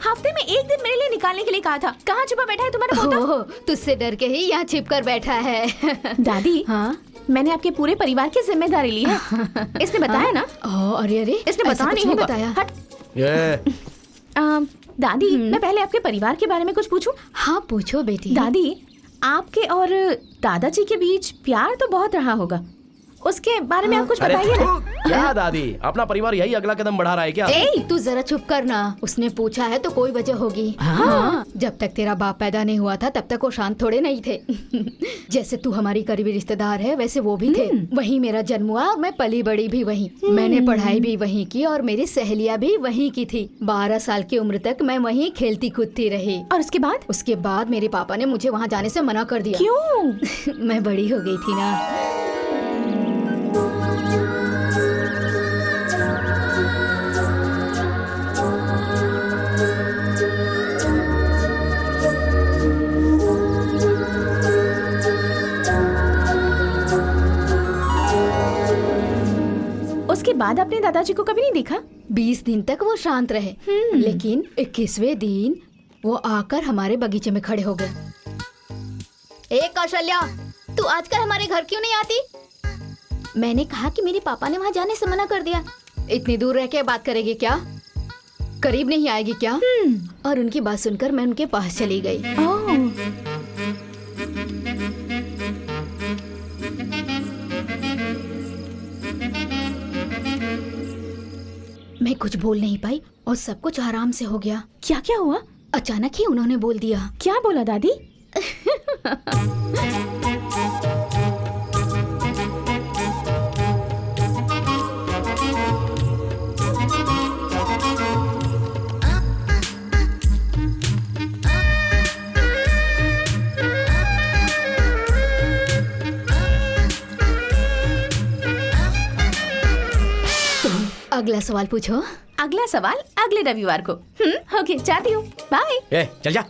हफ्ते में एक दिन मेरे लिए निकालने के लिए कहा था। कहाँ छुपा बैठा है तुम्हारा पोता? तुझसे डर के ही यहाँ छिप कर बैठा है। दादी, हाँ? मैंने आपके पूरे परिवार की जिम्मेदारी ली है। इसने बताया ना? अरे इसने बताया नहीं होगा। बताया। हट। दादी, मैं पहले आपके परिवार के बारे में कुछ पूछूं? हाँ पूछो बेटी। दादी, आपके और दादाजी के बीच प्यार तो बहुत रहा होगा, उसके बारे में आप कुछ अरे बताइए ना। क्या दादी, अपना परिवार यही अगला कदम बढ़ा रहा है क्या? ए, तू जरा चुप करना। उसने पूछा है तो कोई वजह होगी। हाँ। जब तक तेरा बाप पैदा नहीं हुआ था तब तक वो शांत थोड़े नहीं थे। जैसे तू हमारी करीबी रिश्तेदार है वैसे वो भी थे। वहीं मेरा जन्म हुआ और मैं पली बड़ी भी वहीं। मैंने पढ़ाई भी वहीं की और मेरी सहेलियां भी वहीं की थी। 12 साल की उम्र तक मैं वहीं खेलती कूदती रही। और उसके बाद? उसके बाद मेरे पापा ने मुझे वहाँ जाने से मना कर दिया। क्यों? मैं बड़ी हो गई थी ना। उसके बाद अपने दादाजी को कभी नहीं देखा? 20 दिन तक वो शांत रहे, लेकिन 21वें दिन वो आकर हमारे बगीचे में खड़े हो गए। ए कौशल्या, तू आजकल हमारे घर क्यों नहीं आती? मैंने कहा कि मेरे पापा ने वहाँ जाने से मना कर दिया। इतनी दूर रह के बात करेगी क्या? करीब नहीं आएगी क्या? और उनकी बात सुनकर मैं उनके पास चली गई। मैं कुछ बोल नहीं पाई और सब कुछ आराम से हो गया। क्या क्या हुआ? अचानक ही उन्होंने बोल दिया। क्या बोला दादी? अगला सवाल पूछो। अगला सवाल अगले रविवार को। ओके, जाती हूँ। बाय। चल जा।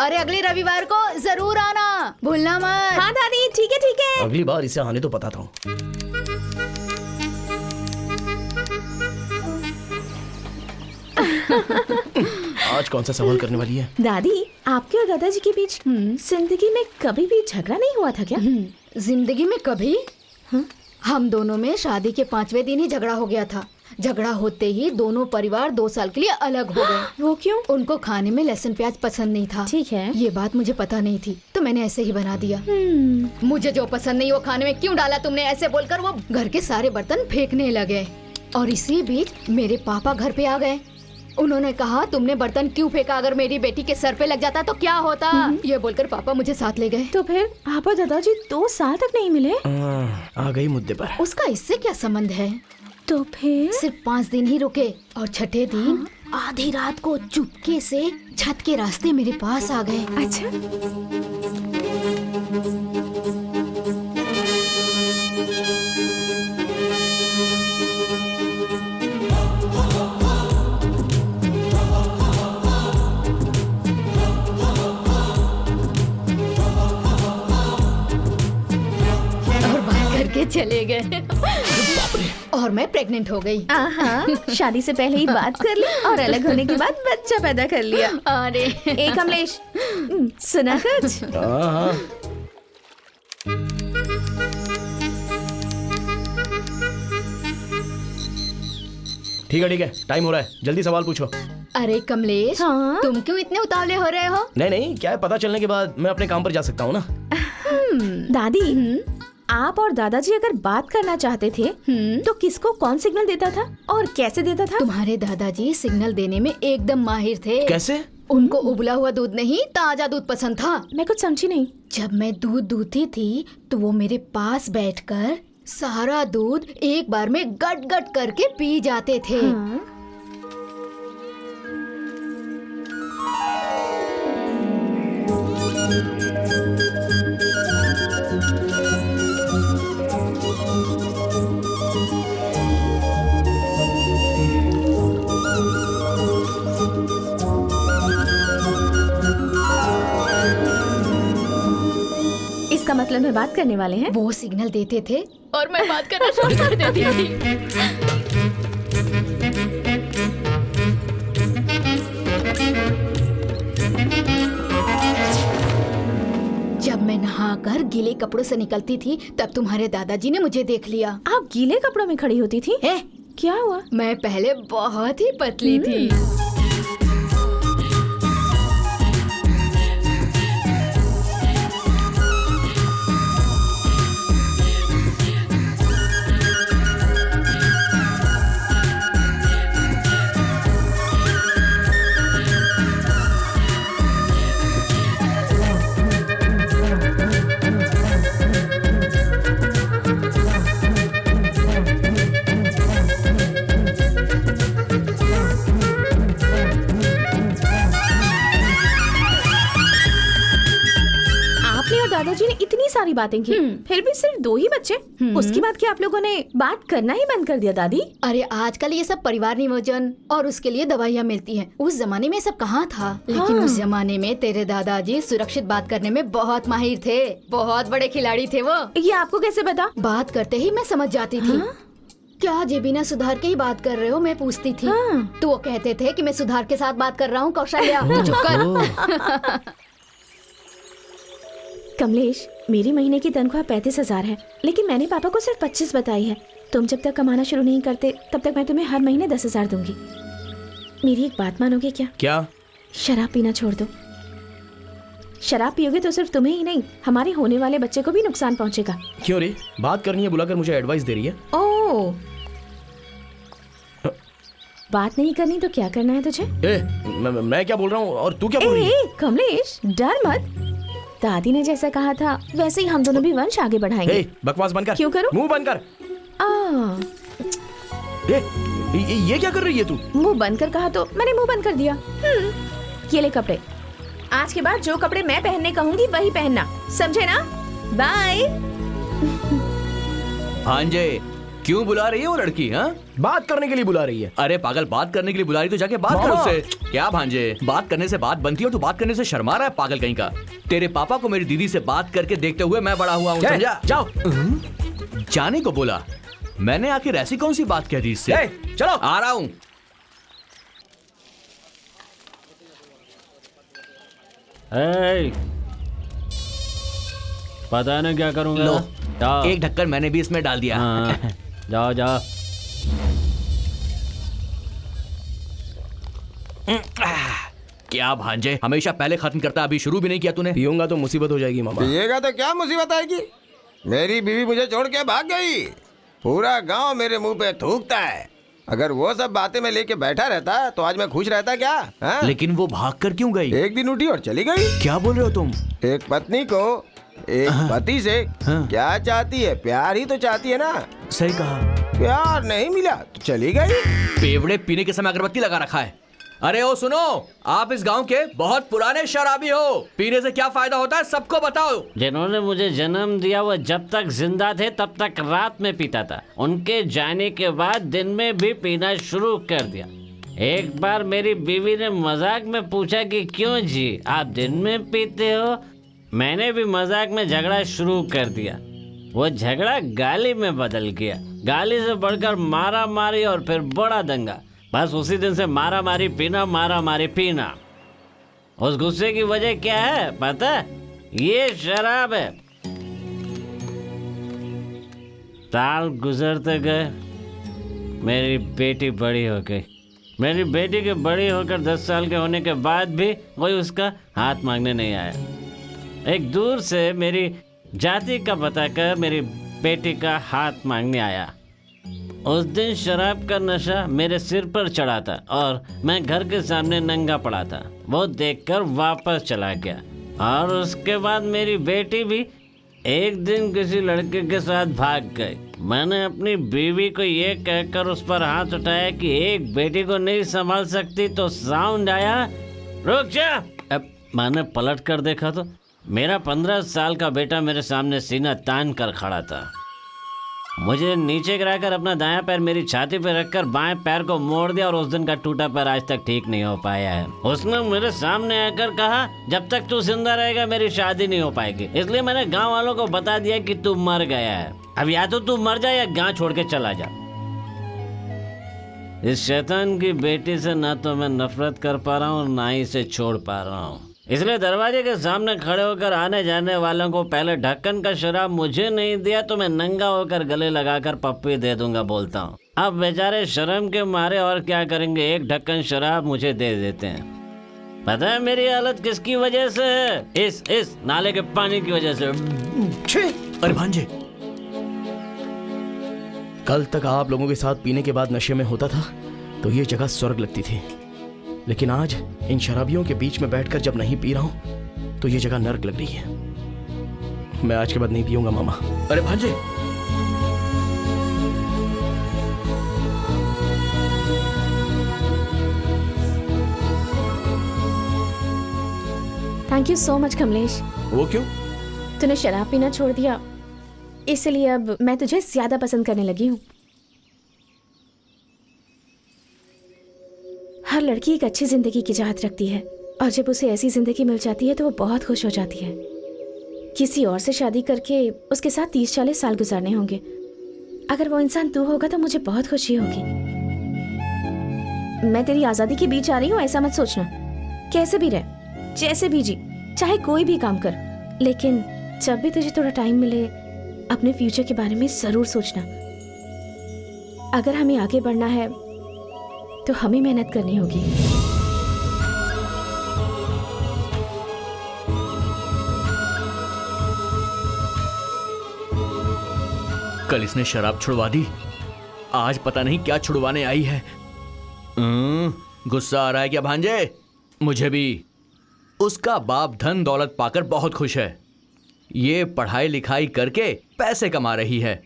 अरे अगले रविवार को जरूर आना, भूलना मत। हाँ दादी, ठीक है ठीक है। अगली बार इसे आने तो पता था। आज कौन सा सवाल करने वाली है? दादी, आपके और दादाजी के बीच जिंदगी में कभी भी झगड़ा नहीं हुआ था क्या? जिंदगी में कभी? हम दोनों में शादी के 5वें दिन ही झगड़ा हो गया था। झगड़ा होते ही दोनों परिवार 2 साल के लिए अलग हो गए। वो क्यों? उनको खाने में लहसुन प्याज पसंद नहीं था। ठीक है। ये बात मुझे पता नहीं थी तो मैंने ऐसे ही बना दिया। मुझे जो पसंद नहीं वो खाने में क्यों डाला तुमने? ऐसे बोलकर वो घर के सारे बर्तन फेंकने लगे। और इसी बीच मेरे पापा घर पे आ गए। उन्होंने कहा, तुमने बर्तन क्यों फेंका? अगर मेरी बेटी के सर पे लग जाता तो क्या होता? ये बोलकर पापा मुझे साथ ले गए। तो फिर आप और दादाजी 2 साल तक नहीं मिले? आ गई मुद्दे पर। उसका इससे क्या संबंध है? तो फिर सिर्फ 5 दिन ही रुके और छठे दिन आधी रात को चुपके से छत के रास्ते मेरे पास आ गए। अच्छा। करके चले गए। और मैं प्रेग्नेंट हो गई। शादी से पहले ही बात कर ली और अलग होने के बाद बच्चा पैदा कर लिया। अरे ए कमलेश, सुना कुछ? ठीक है, टाइम हो रहा है, जल्दी सवाल पूछो। अरे कमलेश, हाँ? तुम क्यों इतने उतावले हो रहे हो? नहीं, क्या है, पता चलने के बाद मैं अपने काम पर जा सकता हूँ ना। दादी, आप और दादाजी अगर बात करना चाहते थे तो किसको कौन सिग्नल देता था और कैसे देता था? तुम्हारे दादाजी सिग्नल देने में एकदम माहिर थे। कैसे? उनको उबला हुआ दूध नहीं, ताजा दूध पसंद था। मैं कुछ समझी नहीं। जब मैं दूध दूधती थी तो वो मेरे पास बैठकर सारा दूध एक बार में गट गट करके पी जाते थे। इसका मतलब में बात करने वाले हैं? वो सिग्नल देते थे और मैं बात करना शुरू कर देती थी। जब मैं नहाकर गीले कपड़ों से निकलती थी तब तुम्हारे दादाजी ने मुझे देख लिया। आप गीले कपड़ों में खड़ी होती थी? क्या हुआ? मैं पहले बहुत ही पतली थी। दादाजी ने इतनी सारी बातें की, फिर भी सिर्फ 2 ही बच्चे। उसके बाद क्या आप लोगों ने बात करना ही बंद कर दिया दादी? अरे आजकल ये सब परिवार नियोजन और उसके लिए दवाइयाँ मिलती हैं। उस जमाने में सब कहाँ था? लेकिन उस जमाने में तेरे दादाजी सुरक्षित बात करने में बहुत माहिर थे, बहुत बड़े खिलाड़ी थे वो। ये आपको कैसे पता? बात करते ही मैं समझ जाती थी। क्या जे बिना सुधार के ही बात कर रहे हो? मैं पूछती थी तो वो कहते थे कि मैं सुधार के साथ बात कर रहा हूँ। कौशल्या तू चुप कर। कमलेश, मेरी महीने की तनख्वाह 35,000 है, लेकिन मैंने पापा को सिर्फ 25 बताई है। तुम जब तक कमाना शुरू नहीं करते तब तक मैं तुम्हें हर महीने 10,000 दूंगी। मेरी एक बात मानोगे क्या? क्या? शराब पीना छोड़ दो। शराब पियोगे तो सिर्फ तुम्हें ही नहीं, हमारे होने वाले बच्चे को भी नुकसान पहुंचेगा। क्यों रे? बात करनी है बुलाकर मुझे एडवाइस दे रही है। ओह, बात नहीं करनी तो क्या करना है तुझे? मैं क्या बोल रहा हूँ और तू क्या बोल रही है? कमलेश, डर मत। दादी ने जैसा कहा था वैसे ही हम दोनों भी वंश आगे बढ़ाएंगे। बकवास बंद कर। क्यों करूं? मुंह बंद कर। ये क्या कर रही है तू? मुंह बंद कर कहा तो मैंने मुंह बंद कर दिया। ये ले कपड़े। आज के बाद जो कपड़े मैं पहनने कहूंगी वही पहनना, समझे ना? बाय। भांजे, क्यों बुला रही है वो लड़की? हाँ, बात करने के लिए बुला रही है। अरे पागल, बात करने के लिए बुला रही तो जाके बात कर उससे। क्या भांजे, बात करने से बात बनती है और तू बात करने से शर्मा रहा है? पागल कहीं का। तेरे पापा को मेरी दीदी से बात करके देखते हुए मैं बड़ा हुआ हूँ, समझा? जाओ। जाने को बोला? मैंने आखिर ऐसी कौन सी बात कह दी इससे? चलो, आ रहा हूँ। पता नहीं क्या करूंगा। लो, एक ढक्कन मैंने भी इसमें डाल दिया। जाओ जाओ। क्या भांजे, हमेशा पहले खत्म करता, अभी शुरू भी नहीं किया तूने। पियूंगा तो मुसीबत हो जाएगी मामा। पिएगा तो क्या मुसीबत आएगी? मेरी बीवी मुझे छोड़ के भाग गई, पूरा गांव मेरे मुंह पे थूकता है। अगर वो सब बातें मैं लेके बैठा रहता तो आज मैं खुश रहता क्या? हा? लेकिन वो भागकर क्यों गई? एक दिन उठी और चली गई। क्या बोल रहे हो तुम? एक पत्नी को एक पति से क्या चाहती है? प्यार ही तो चाहती है ना। सही कहा। प्यार नहीं मिला तो चली गई। पेवड़े पीने के समय अगरबत्ती लगा रखा है। अरे ओ सुनो, आप इस गांव के बहुत पुराने शराबी हो। पीने से क्या फायदा होता है सबको बताओ। जिन्होंने मुझे जन्म दिया वो जब तक जिंदा थे तब तक रात में पीता था। उनके जाने के बाद दिन में भी पीना शुरू कर दिया। एक बार मेरी बीवी ने मजाक में पूछा कि क्यों जी आप दिन में पीते हो? मैंने भी मजाक में झगड़ा शुरू कर दिया। वो झगड़ा गाली में बदल गया। गाली से बढ़कर मारा मारी और फिर बड़ा दंगा। बस उसी दिन से मारा मारी पीना, मारा मारी पीना। उस गुस्से की वजह क्या है पता? ये शराब है। साल गुजरते गए, मेरी बेटी बड़ी हो गई। मेरी बेटी के बड़ी होकर 10 साल के होने के बाद भी कोई उसका हाथ मांगने नहीं आया। एक दूर से मेरी जाति का बताकर मेरी बेटी का हाथ मांगने आया। उस दिन शराब का नशा मेरे सिर पर चढ़ा था और मैं घर के सामने नंगा पड़ा था। वो देखकर वापस चला गया। और उसके बाद मेरी बेटी भी एक दिन किसी लड़के के साथ भाग गई। मैंने अपनी बीवी को ये कहकर उस पर हाथ उठाया कि एक बेटी को नहीं संभाल सकती तो साउंड आया, रुक जा। अब मैंने पलट कर देखा तो मेरा 15 साल का बेटा मेरे सामने सीना तान कर खड़ा था। मुझे नीचे गिराकर अपना दायां पैर मेरी छाती पर रखकर बाएं पैर को मोड़ दिया और उस दिन का टूटा पैर आज तक ठीक नहीं हो पाया है। उसने मेरे सामने आकर कहा, जब तक तू जिंदा रहेगा मेरी शादी नहीं हो पाएगी। इसलिए मैंने गांव वालों को बता दिया कि तू मर गया है। अब या तो तू मर जा या गांव छोड़ के चला जा। इस शैतान की बेटी से ना तो मैं नफरत कर पा रहा हूँ और ना ही इसे छोड़ पा रहा हूँ। इसलिए दरवाजे के सामने खड़े होकर आने जाने वालों को पहले ढक्कन का शराब मुझे नहीं दिया तो मैं नंगा होकर गले लगाकर पप्पी दे दूंगा बोलता हूँ। अब बेचारे शर्म के मारे और क्या करेंगे, एक ढक्कन शराब मुझे दे देते हैं। पता है मेरी हालत किसकी वजह से है? इस नाले के पानी की वजह से। अरे भांजे, कल तक आप लोगों के साथ पीने के बाद नशे में होता था तो ये जगह स्वर्ग लगती थी, लेकिन आज इन शराबियों के बीच में बैठकर जब नहीं पी रहा हूं तो ये जगह नर्क लग रही है। मैं आज के बाद नहीं पीऊंगा मामा। अरे भांजे, thank you so much Kamlesh. वो क्यों? तूने शराब पीना छोड़ दिया, इसलिए अब मैं तुझे ज्यादा पसंद करने लगी हूँ। हर लड़की एक अच्छी जिंदगी की चाहत रखती है, और जब उसे ऐसी जिंदगी मिल जाती है तो वो बहुत खुश हो जाती है। किसी और से शादी करके उसके साथ 30-40 साल गुजारने होंगे। अगर वो इंसान तू होगा तो मुझे बहुत खुशी होगी। मैं तेरी आजादी के बीच आ रही हूँ ऐसा मत सोचना। कैसे भी रह, जैसे भी जी, चाहे कोई भी काम कर, लेकिन जब भी तुझे थोड़ा टाइम मिले अपने फ्यूचर के बारे में जरूर सोचना। अगर हमें आगे बढ़ना है तो हमें मेहनत करनी होगी। कल इसने शराब छुड़वा दी, आज पता नहीं क्या छुड़वाने आई है। गुस्सा आ रहा है क्या भांजे? मुझे भी। उसका बाप धन दौलत पाकर बहुत खुश है। ये पढ़ाई लिखाई करके पैसे कमा रही है,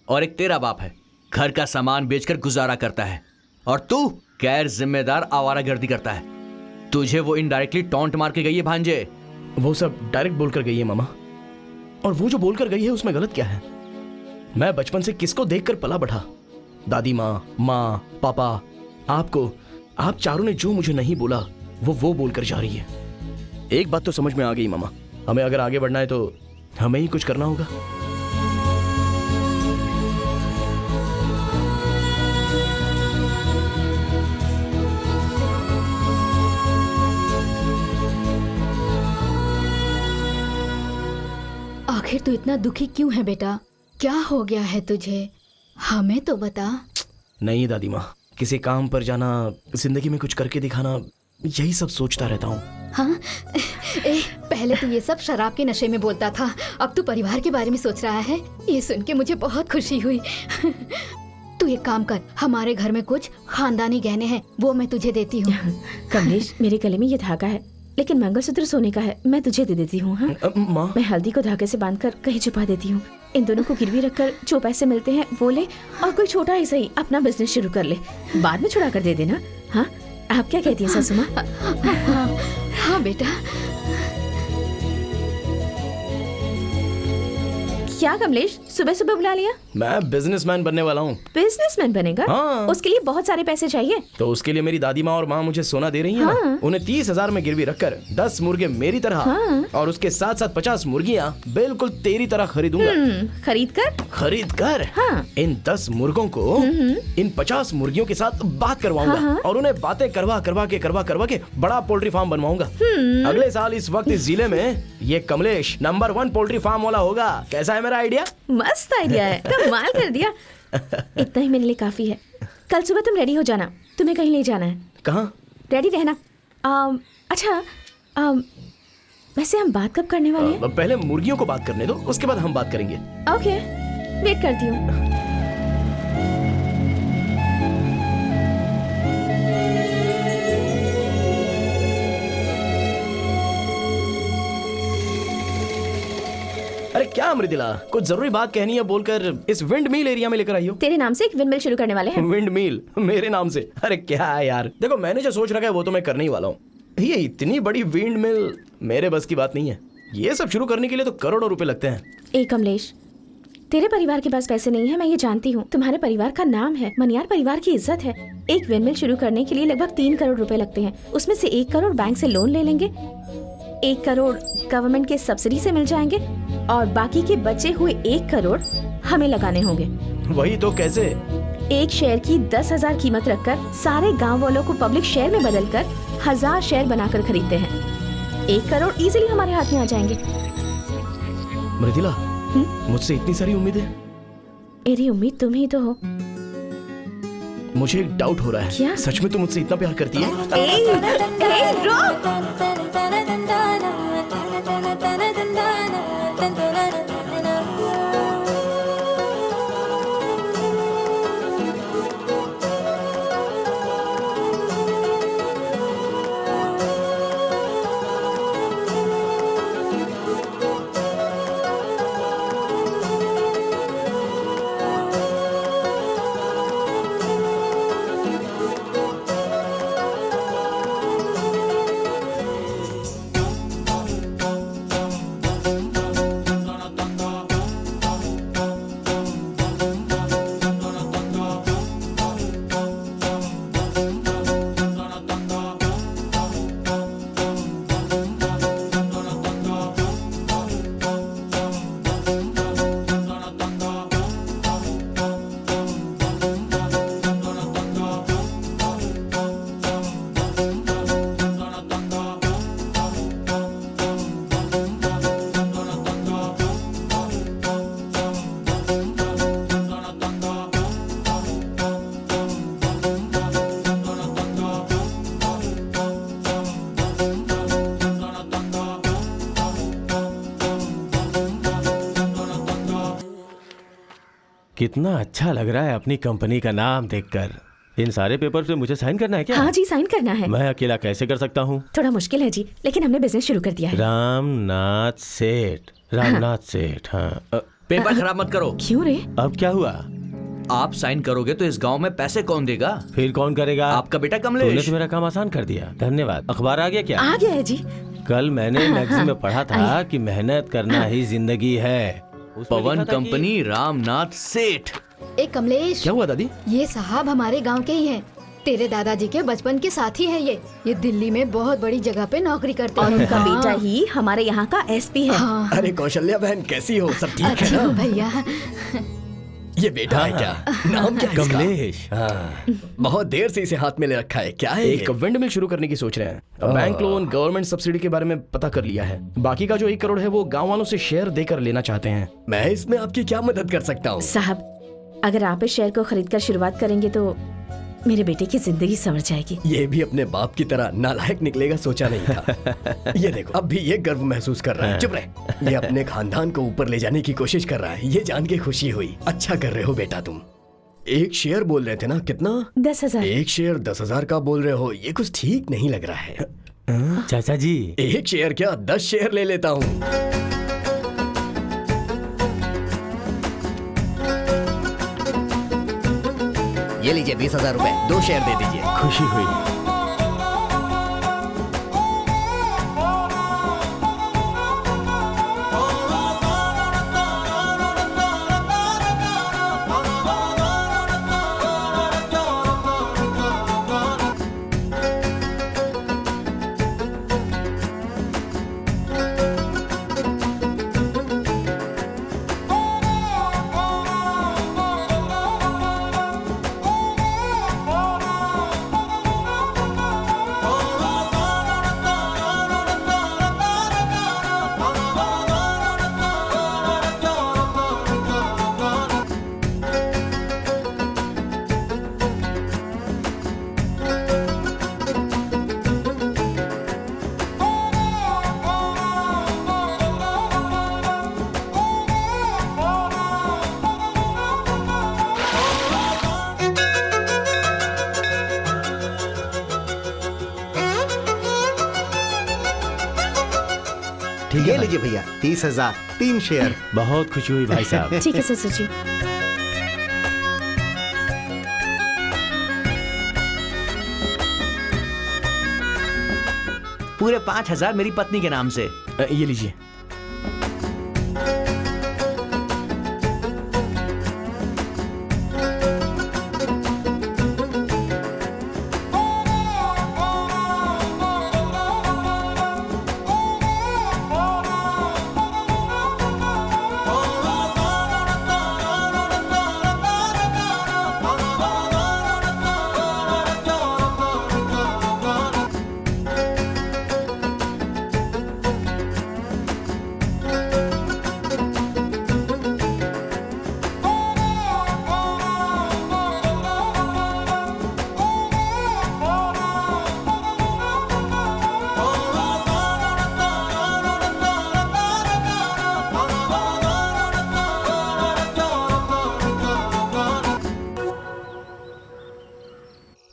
और एक तेरा बाप है, घर का सामान बेचकर गुजारा करता है, और तू गैर जिम्मेदार आवारागर्दी करता है। तुझे वो इनडायरेक्टली टॉन्ट मार के गई है भांजे। वो सब डायरेक्ट बोलकर गई है मामा, और वो जो बोलकर गई है उसमें गलत क्या है? मैं बचपन से किसको देखकर पला बढ़ा? दादी माँ, माँ, पापा, आपको। आप चारों ने जो मुझे नहीं बोला वो बोलकर जा रही है। एक बात तो समझ में आ गई मामा, हमें अगर आगे बढ़ना है तो हमें ही कुछ करना होगा। आखिर तू इतना दुखी क्यों है बेटा? क्या हो गया है तुझे? हमें तो बता। नहीं दादी माँ, किसी काम पर जाना, जिंदगी में कुछ करके दिखाना, यही सब सोचता रहता हूँ। हाँ? पहले तो ये सब शराब के नशे में बोलता था, अब तू परिवार के बारे में सोच रहा है। ये सुन के मुझे बहुत खुशी हुई। तू एक काम कर, हमारे घर में कुछ खानदानी गहने हैं, वो मैं तुझे देती हूँ। कमलेश, मेरे गले में ये धागा है, लेकिन मंगलसूत्र सोने का है, मैं तुझे दे देती हूँ। हाँ? माँ, मैं हल्दी को धागे से बांधकर कहीं छुपा देती हूँ। इन दोनों को गिरवी रखकर जो पैसे मिलते हैं वो ले, और कोई छोटा ही सही अपना बिजनेस शुरू कर ले, बाद में छुड़ा कर दे देना। हाँ, आप क्या कहती हैं सासू माँ? हाँ बेटा। क्या कमलेश, सुबह सुबह बुला लिया? मैं बिजनेसमैन बनने वाला हूँ। बिजनेसमैन बनेगा? हाँ। उसके लिए बहुत सारे पैसे चाहिए। तो उसके लिए मेरी दादी माँ और माँ मुझे सोना दे रही हैं ना? हाँ। उन्हें 30,000 में गिरवी रखकर 10 मुर्गे मेरी तरह, हाँ। और उसके साथ साथ 50 मुर्गियाँ बिल्कुल तेरी तरह खरीदूंगा। खरीद कर हाँ। इन 10 मुर्गों को इन 50 मुर्गियों के साथ बात करवाऊंगा, हाँ। और उन्हें बातें करवा के बड़ा पोल्ट्री फार्म बनवाऊंगा। अगले साल इस वक्त इस जिले में ये कमलेश नंबर 1 पोल्ट्री फार्म वाला होगा। कैसा है मेरा आइडिया? मस्त आइडिया है, कमाल कर दिया। इतना ही मेरे लिए काफी है। कल सुबह तुम रेडी हो जाना, तुम्हें कहीं ले जाना है। कहाँ? रेडी रहना। अच्छा, वैसे हम बात कब करने वाले हैं? पहले मुर्गियों को बात करने दो, उसके बाद हम बात करेंगे। ओके, वेट करती हूँ। अरे क्या मृदुला, कुछ जरूरी बात कहनी है बोलकर इस विंड मिल एरिया में लेकर आई हो? तेरे नाम से एक विंड मिल शुरू करने वाले हैं। विंड मिल मेरे नाम से? अरे क्या है यार, देखो मैंने जो सोच रखा है वो तो मैं करने ही वाला हूँ। ये इतनी बड़ी विंड मिल मेरे बस की बात नहीं है। ये सब शुरू करने के लिए तो करोड़ों रुपए लगते हैं। ए कमलेश, तेरे परिवार के पास पैसे नहीं है, मैं ये जानती हूँ। तुम्हारे परिवार का नाम है, मनियार परिवार की इज्जत है। एक विंड मिल शुरू करने के लिए लगभग 3 करोड़ रुपए लगते हैं। उसमें से 1 करोड़ बैंक से लोन ले लेंगे, 1 करोड़ गवर्नमेंट के सब्सिडी से मिल जाएंगे, और बाकी के बचे हुए 1 करोड़ हमें लगाने होंगे। वही तो, कैसे? एक शेयर की 10,000 कीमत रखकर सारे गांव वालों को पब्लिक शेयर में बदलकर 1000 शेयर बनाकर खरीदते हैं। 1 करोड़ इजीली हमारे हाथ में आ जाएंगे। मृदुला, मुझसे इतनी सारी उम्मीदें? मेरी उम्मीद तुम ही तो हो। मुझे एक डाउट हो रहा है। क्या? सच में तुम मुझसे इतना प्यार करती है? कितना अच्छा लग रहा है अपनी कंपनी का नाम देखकर। इन सारे पेपर पे मुझे साइन करना है क्या? हाँ जी, साइन करना है। मैं अकेला कैसे कर सकता हूँ? थोड़ा मुश्किल है जी, लेकिन हमने बिजनेस शुरू कर दिया है। रामनाथ सेठ, रामनाथ सेठ। हाँ। पेपर खराब मत करो। क्यों रे? अब क्या हुआ? आप साइन करोगे तो इस गांव में पैसे कौन देगा? फिर कौन करेगा? आपका बेटा तूने कमलेश। तो मेरा काम आसान कर दिया, धन्यवाद। अखबार आ गया क्या? आ गया है जी। कल मैंने मैगजीन में पढ़ा था कि मेहनत करना ही जिंदगी है। उसमें पवन लिखा था कि- कंपनी रामनाथ सेठ। ए कमलेश, क्या हुआ दादी? ये साहब हमारे गांव के ही हैं। तेरे दादाजी के बचपन के साथी हैं ये दिल्ली में बहुत बड़ी जगह पे नौकरी करते और हैं। उनका हाँ। बेटा ही हमारे यहाँ का एसपी है। हाँ। अरे कौशल्या बहन, कैसी हो? सब ठीक है अच्छी ना? हूँ भैया। ये बेटा है क्या? नाम क्या है इसका? कमलेश। हाँ, बहुत देर से इसे हाथ में ले रखा है। क्या है एक विंड मिल शुरू करने की सोच रहे हैं। बैंक लोन, गवर्नमेंट सब्सिडी के बारे में पता कर लिया है। बाकी का जो 1 करोड़ है वो गांव वालों से शेयर देकर लेना चाहते हैं। मैं इसमें आपकी क्या मदद कर सकता हूँ? साहब, अगर आप इस शेयर को खरीद कर शुरुआत करेंगे तो मेरे बेटे की जिंदगी संवर जाएगी। ये भी अपने बाप की तरह नालायक निकलेगा सोचा नहीं था। ये देखो, अब भी ये गर्व महसूस कर रहा है। चुप रहे। ये अपने खानदान को ऊपर ले जाने की कोशिश कर रहा है। ये जान के खुशी हुई। अच्छा कर रहे हो बेटा तुम। एक शेयर बोल रहे थे ना? कितना? 10,000। एक शेयर 10,000 का बोल रहे हो? ये कुछ ठीक नहीं लग रहा है। चाचा जी, एक शेयर क्या, 10 शेयर ले लेता हूँ। ये लीजिए 20,000 रुपए, 2 शेयर दे दीजिए। खुशी हुई। ठीक है, लीजिए भैया 30,000, 3 शेयर। बहुत खुशी हुई भाई साहब। ठीक है ससुर जी। पूरे 5,000 मेरी पत्नी के नाम से। ये लीजिए।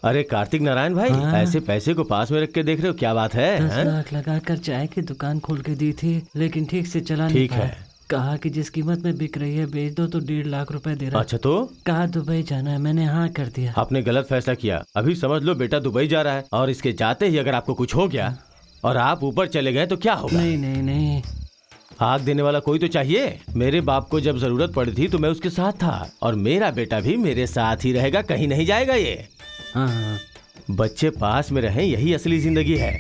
अरे कार्तिक नारायण भाई, ऐसे पैसे को पास में रख के देख रहे हो, क्या बात है? 10 लाख लगाकर चाय की दुकान खोल के दी थी, लेकिन ठीक से चला नहीं ठीक पाया। है। कहा कि जिस कीमत में बिक रही है बेच दो तो 1.5 लाख रुपए दे रहा। अच्छा तो? कहा दुबई जाना है, मैंने हाँ कर दिया। आपने गलत फैसला किया। अभी समझ लो बेटा दुबई जा रहा है, और इसके जाते ही अगर आपको कुछ हो गया और आप ऊपर चले गए तो क्या होगा? नहीं नहीं नहीं, आग देने वाला कोई तो चाहिए। मेरे बाप को जब जरूरत पड़ी थी तो मैं उसके साथ था, और मेरा बेटा भी मेरे साथ ही रहेगा, कहीं नहीं जाएगा ये। हाँ। बच्चे पास में रहें, यही असली जिंदगी है।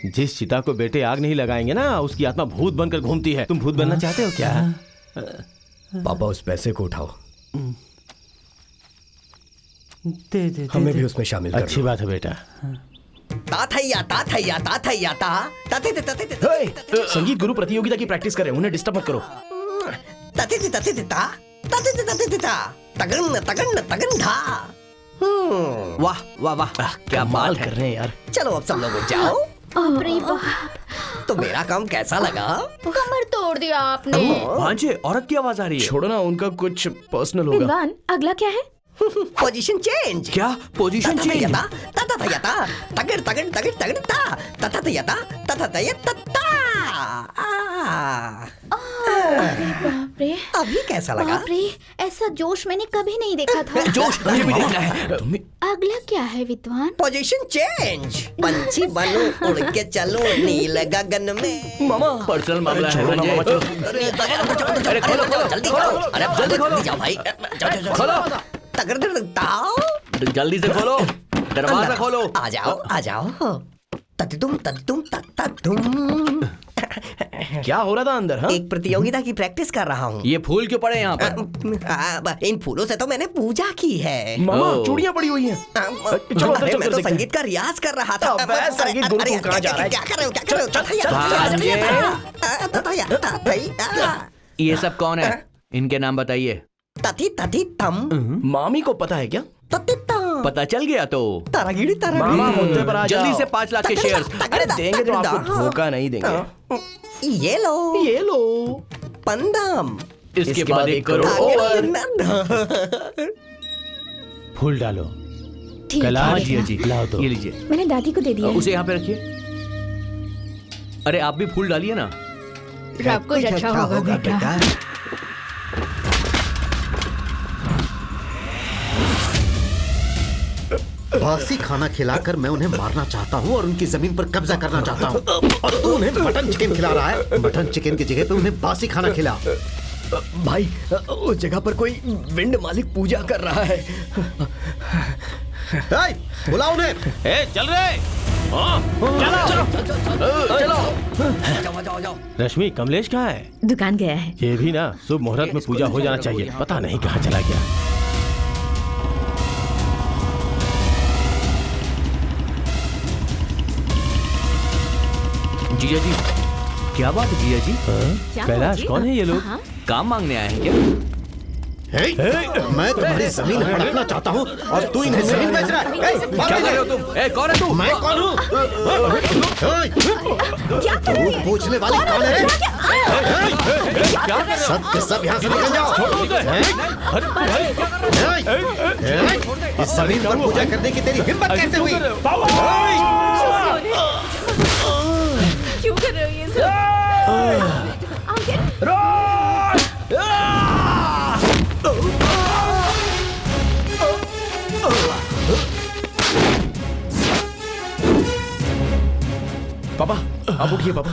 जिस चिता को बेटे आग नहीं लगाएंगे ना, उसकी आत्मा भूत बनकर घूमती है। तुम भूत बनना चाहते हो क्या? पापा उस पैसे को उठाओ, दे दे हमें दे, भी उसमें शामिल कर अच्छी बात है बेटा। संगीत गुरु प्रतियोगिता की प्रैक्टिस करें, उन्हें डिस्टर्ब मत करो। वाह वाह वाह, क्या माल कर रहे हैं यार। चलो अब सब लोग जाओ। अरे बाप। तो मेरा काम कैसा लगा? कमर तोड़ दिया आपने। भांजे, औरत की आवाज आ रही है। छोड़ो ना, उनका कुछ पर्सनल होगा। विद्वान, अगला क्या है? Position change. क्या पोजीशन चेंज? तगड़ तगड़ तगड़ तगड़ ता तथा तयता तथा तयता ता। बाप रे, अभी कैसा लगा? बाप रे, ऐसा जोश मैंने कभी नहीं देखा था। जोश मुझे भी देखना है। अगला क्या है विद्वान? Position change. पंछी बनो, उड़ के चलो नील गगन में। मामा, पर्सनल मामला है। अरे खोलो खोलो, जल्दी खोलो। अरे जल्दी खोलो, जाओ भाई, जाओ खोलो। तगड़ ताओ, जल्दी से खोलो, दरवाजा खोलो। आ जाओ। ततितुम क्या हो रहा था अंदर? हाँ? एक प्रतियोगिता की प्रैक्टिस कर रहा हूँ। ये फूल क्यों पड़े यहाँ पर? इन फूलों से तो मैंने पूजा की है। मामा, चूड़ियाँ पड़ी हुई हैं। चलो, मैं तो संगीत का रियाज कर रहा था। संगीत गुरु तुम कहाँ जा रहा है? क्या कर रहे हो? ये सब कौन है? इनके नाम बताइए। तथी तम। मामी को पता है क्या? पता चल गया तो मामा मुद्दे पर आ जाओ। जल्दी से 5 लाख के शेयर्स। अरे देंगे तो आपको धोखा नहीं देंगे। ये लो पंदम। इसके बाद 1 करोड़ और। फूल डालो। ठीक कैलाश है। जी लाओ तो। ये लीजिए। मैंने दादी को दे दिया है। उसे यहाँ पे रखिए। अरे आप भी फूल डालिए ना। सब कुछ अच्छा होगा बेटा। बासी खाना खिलाकर मैं उन्हें मारना चाहता हूँ और उनकी जमीन पर कब्जा करना चाहता हूँ, और तू उन्हें मटन चिकन खिला रहा है। मटन चिकन की जगह पे उन्हें बासी खाना खिला। भाई, उस जगह पर कोई विंड मालिक पूजा कर रहा है। बुलाओ उन्हें। चल रहे। चलो। रश्मि, कमलेश कहाँ है? दुकान गया है। ये भी ना शुभ मुहूर्त में पूजा हो जाना चाहिए। पता नहीं कहाँ चला गया। जीजा जी, क्या बात है जीजा जी? कैलाश, कौन है ये लोग? काम मांगने आए हैं क्या? मैं तुम्हारी जमीन हड़पना चाहता हूँ और तू इन्हें जमीन बेच रहा है। क्या कर रहे हो तुम? कौन है तू? मैं कौन हूँ? तू पूछने वाली कौन है? सब के सब यहाँ से निकल जाओ। इस जमीन पर पूजा करने की तेरी हिम्मत कैसे हुई? क्यों कर रहे हो ये सब? पापा, आप उठिए पापा।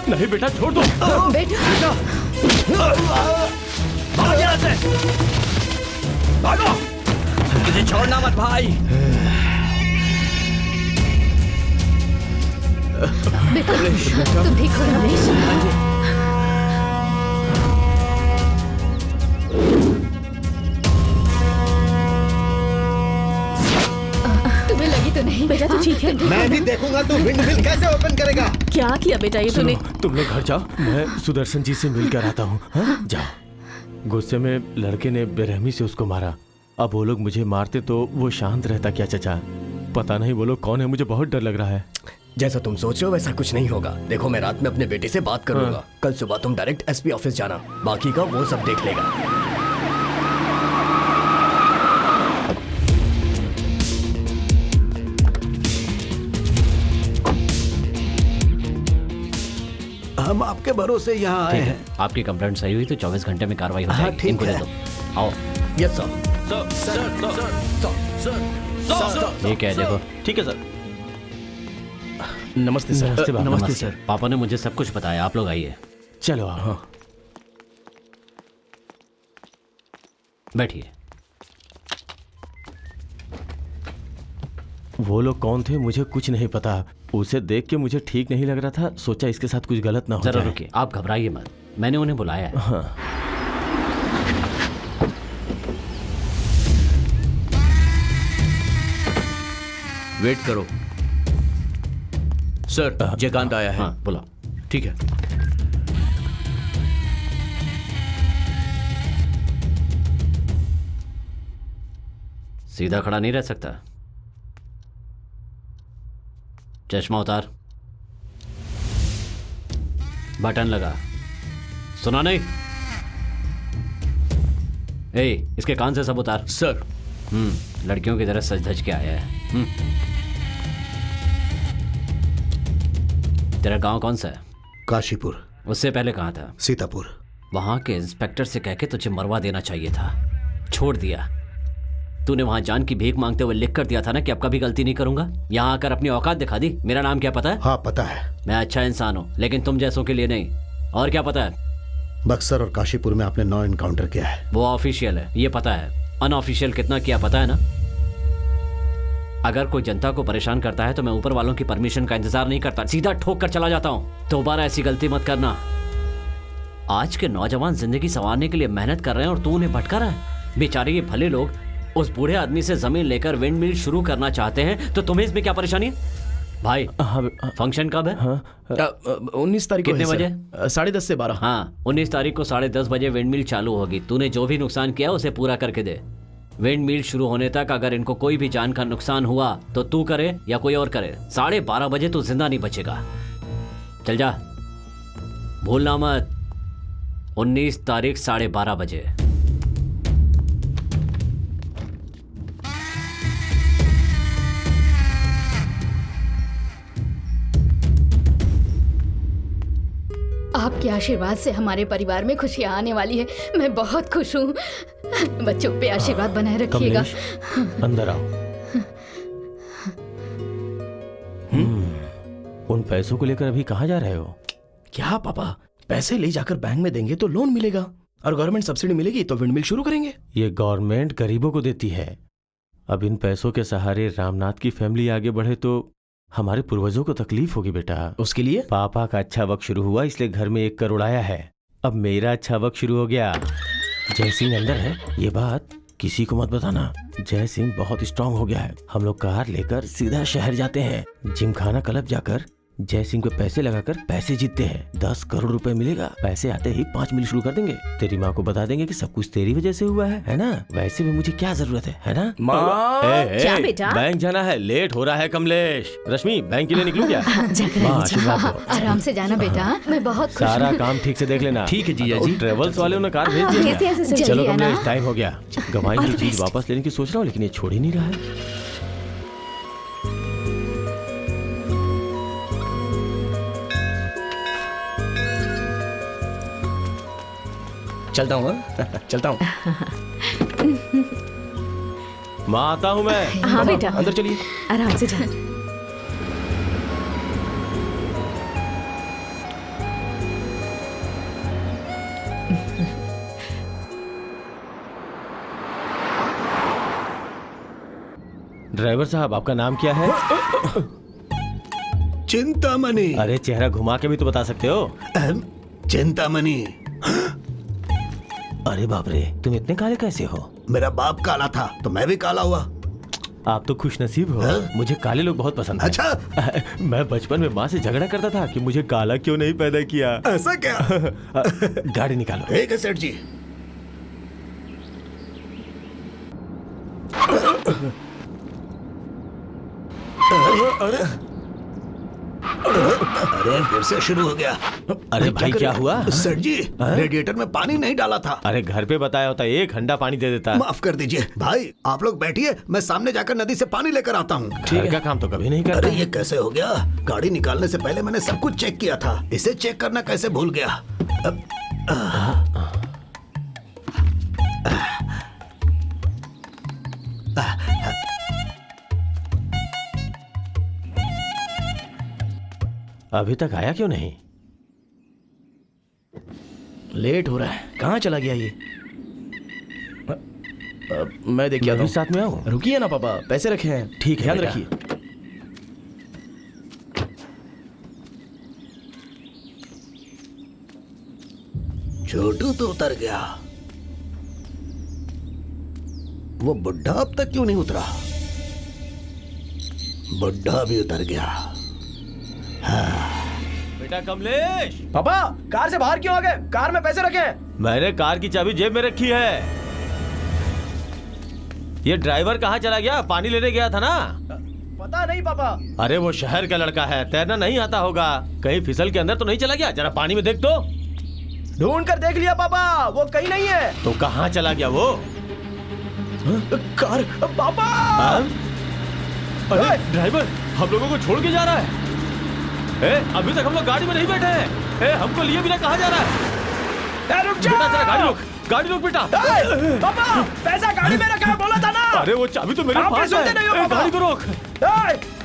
नहीं बेटा, छोड़ दो। बेटा, भाग यहाँ से, भागो, मुझे छोड़ना मत भाई। बेटा, तुम ठीक हो रमेश? तुम्हें लगी तो नहीं? बेटा तू ठीक है? मैं भी देखूंगा तू विंड मिल कैसे ओपन करेगा। क्या किया बेटा ये तूने? तुम लोग घर जाओ, मैं सुदर्शन जी से मिलकर आता हूँ। हाँ? जाओ। गुस्से में लड़के ने बेरहमी से उसको मारा। अब वो लोग मुझे मारते तो वो शांत रहता क्या चचा? पता नहीं वो लोग कौन है, मुझे बहुत डर लग रहा है। जैसा तुम सोच रहे हो वैसा कुछ नहीं होगा। देखो मैं रात में अपने बेटे से बात करूंगा। कल सुबह तुम डायरेक्ट एसपी ऑफिस जाना, बाकी का वो सब देख लेगा। हम आपके भरोसे यहाँ आए हैं। आपकी कंप्लेंट सही हुई तो 24 घंटे में कार्रवाई हो हाँ, जाएगी। ठीक इनको दे है। दो। आओ। Yes sir. ये क्या है देखो। ठीक है सर। नमस्ते सर। नमस्ते बाबा। नमस्ते सर। पापा ने मुझे सब कुछ बताया, आप लोग आइए। चलो आओ। हाँ। बैठिए। वो लोग कौन थे मुझे कुछ नहीं पता। उसे देख के मुझे ठीक नहीं लग रहा था, सोचा इसके साथ कुछ गलत ना हो जरा जाए। रुकिए, आप घबराइए मत, मैंने उन्हें बुलाया है। हाँ। वेट करो सर, जयकांत आया है। हाँ बुला। ठीक है। सीधा खड़ा नहीं रह सकता, चश्मा उतार, बटन लगा, सुना नहीं? इसके कान से सब उतार। सर। लड़कियों की तरह सज धज के आया है। तेरा गांव कौन सा है? काशीपुर। उससे पहले कहाँ था? सीतापुर। वहां के इंस्पेक्टर से कह के तुझे मरवा देना चाहिए था, छोड़ दिया। तूने वहां जान की भीख मांगते हुए लिख कर दिया था ना कि अब कभी गलती नहीं करूंगा। यहाँ आकर अपनी औकात दिखा दी। मेरा नाम क्या पता है? हाँ पता है। मैं अच्छा इंसान हूँ, लेकिन तुम जैसों के लिए नहीं। और क्या पता है? बक्सर और काशीपुर में आपने 9 एनकाउंटर किया है। वो ऑफिशियल है, ये पता है। अनऑफिशियल कितना किया पता है ना? अगर कोई जनता को परेशान करता है तो मैं ऊपर वालों की परमिशन का इंतजार नहीं करता, सीधा ठोक कर चला जाता हूँ। दोबारा ऐसी गलती मत करना। आज के नौजवान जिंदगी संवारने के लिए मेहनत कर रहे हैं और तू उन्हें भटका रहा है। बेचारे ये भले लोग उस बूढ़े आदमी से जमीन लेकर विंड मिल शुरू करना चाहते हैं, तो तुम्हें इसमें क्या परेशानी है? भाई फंक्शन कब है? 19 तारीख को। कितने बजे? 10:30 से 12। हाँ, 19 तारीख को 10:30 बजे विंड मिल चालू होगी। तूने जो भी नुकसान किया उसे पूरा करके दे। विंड मिल शुरू होने तक अगर इनको कोई भी जान का नुकसान हुआ तो तू करे या कोई और करे, 12:30 बजे तू जिंदा नहीं बचेगा। चल जा, भूलना मत। 19 तारीख 12:30 बजे। आपके आशीर्वाद से हमारे परिवार में खुशियाँ आने वाली है। मैं बहुत खुश हूँ। बच्चों पे आशीर्वाद बनाए रखिएगा। कमलेश, अंदर आओ। उन पैसों को लेकर अभी कहाँ जा रहे हो? क्या पापा, पैसे ले जाकर बैंक में देंगे तो लोन मिलेगा और गवर्नमेंट सब्सिडी मिलेगी तो विंड मिल शुरू करेंगे। ये गवर्नमेंट गरीबों को देती है। अब इन पैसों के सहारे रामनाथ की फैमिली आगे बढ़े तो हमारे पूर्वजों को तकलीफ होगी बेटा। उसके लिए पापा का अच्छा वक्त शुरू हुआ इसलिए घर में 1 करोड़ आया है। अब मेरा अच्छा वक्त शुरू हो गया। जय सिंह अंदर है, ये बात किसी को मत बताना। जय सिंह बहुत स्ट्रांग हो गया है। हम लोग कार लेकर सीधा शहर जाते हैं। जिमखाना क्लब जाकर जय सिंह पे पैसे लगाकर पैसे जीतते हैं। 10 करोड़ रुपए मिलेगा। पैसे आते ही 5 मिल शुरू कर देंगे। तेरी माँ को बता देंगे कि सब कुछ तेरी वजह से हुआ है ना? वैसे भी मुझे क्या जरूरत है ना? माँ, क्या बेटा? बैंक जाना है, लेट हो रहा है कमलेश। रश्मि, बैंक के लिए निकलूं क्या? हाँ, आराम से जाना बेटा, मैं बहुत खुश सारा हूँ। काम ठीक से देख लेना। ठीक है जीजा जी। ट्रेवल्स वाले ने कार भेज दिया ऐसे- ऐसे- ऐसे चलो चलिए कमलेश, ना। टाइम हो गया। गवाई की चीज वापस लेने की सोच रहा हूँ लेकिन ये छोड़ ही नहीं रहा है। चलता हूँ। चलता हूँ। माँ आता हूँ मैं। हाँ बेटा, अंदर चलिए। आराम से जा। ड्राइवर साहब, आपका नाम क्या है? चिंतामणि। अरे चेहरा घुमा के भी तो बता सकते हो। चिंतामणि। अरे बाप रे, तुम इतने काले कैसे हो? मेरा बाप काला था तो मैं भी काला हुआ। आप तो खुश नसीब हो। मुझे काले लोग बहुत पसंद हैं। अच्छा। मैं बचपन में माँ से झगड़ा करता था कि मुझे काला क्यों नहीं पैदा किया। ऐसा क्या? गाड़ी निकालो। ठीक है सेठ जी। अरे फिर से शुरू हो गया। अरे भाई क्या हुआ? सर जी रेडिएटर में पानी नहीं डाला था। अरे घर पे बताया होता 1 घंटा पानी दे देता। माफ कर दीजिए भाई, आप लोग बैठिए, मैं सामने जाकर नदी से पानी लेकर आता हूँ। घर का काम तो कभी नहीं करता। अरे ये कैसे हो गया? गाड़ी निकालने से पहले मैंने सब कुछ चेक किया था, इसे चेक करना कैसे भूल गया? अभी तक आया क्यों नहीं? लेट हो रहा है, कहाँ चला गया ये? मैं देख के आता हूँ। साथ में आओ। रुकिए ना पापा, पैसे रखे हैं। ठीक है, ध्यान बेटा। रखिए। छोटू तो उतर गया, वो बुढ़ा अब तक क्यों नहीं उतरा? बुढ़ा भी उतर गया। बेटा कमलेश। पापा कार से बाहर क्यों आ गए? कार में पैसे रखे हैं। मैंने कार की चाबी जेब में रखी है। ये ड्राइवर कहाँ चला गया? पानी लेने गया था ना? पता नहीं पापा। अरे वो शहर का लड़का है, तैरना नहीं आता होगा। कहीं फिसल के अंदर तो नहीं चला गया? जरा पानी में देख तो। ढूंढ कर देख लिया पापा, वो कहीं नहीं है। तो कहाँ चला गया वो? कार पापा। अरे ड्राइवर हम लोगों को छोड़ के जा रहा है। अभी तक हम लोग गाड़ी में नहीं बैठे हैं। हमको लिए बिना कहाँ जा रहा है? रुक जा। बेटा जरा गाड़ी रोक बेटा। पापा पैसा गाड़ी में रखा है, बोला था ना। अरे वो चाबी तो मेरे पास है। गाड़ी को रोक।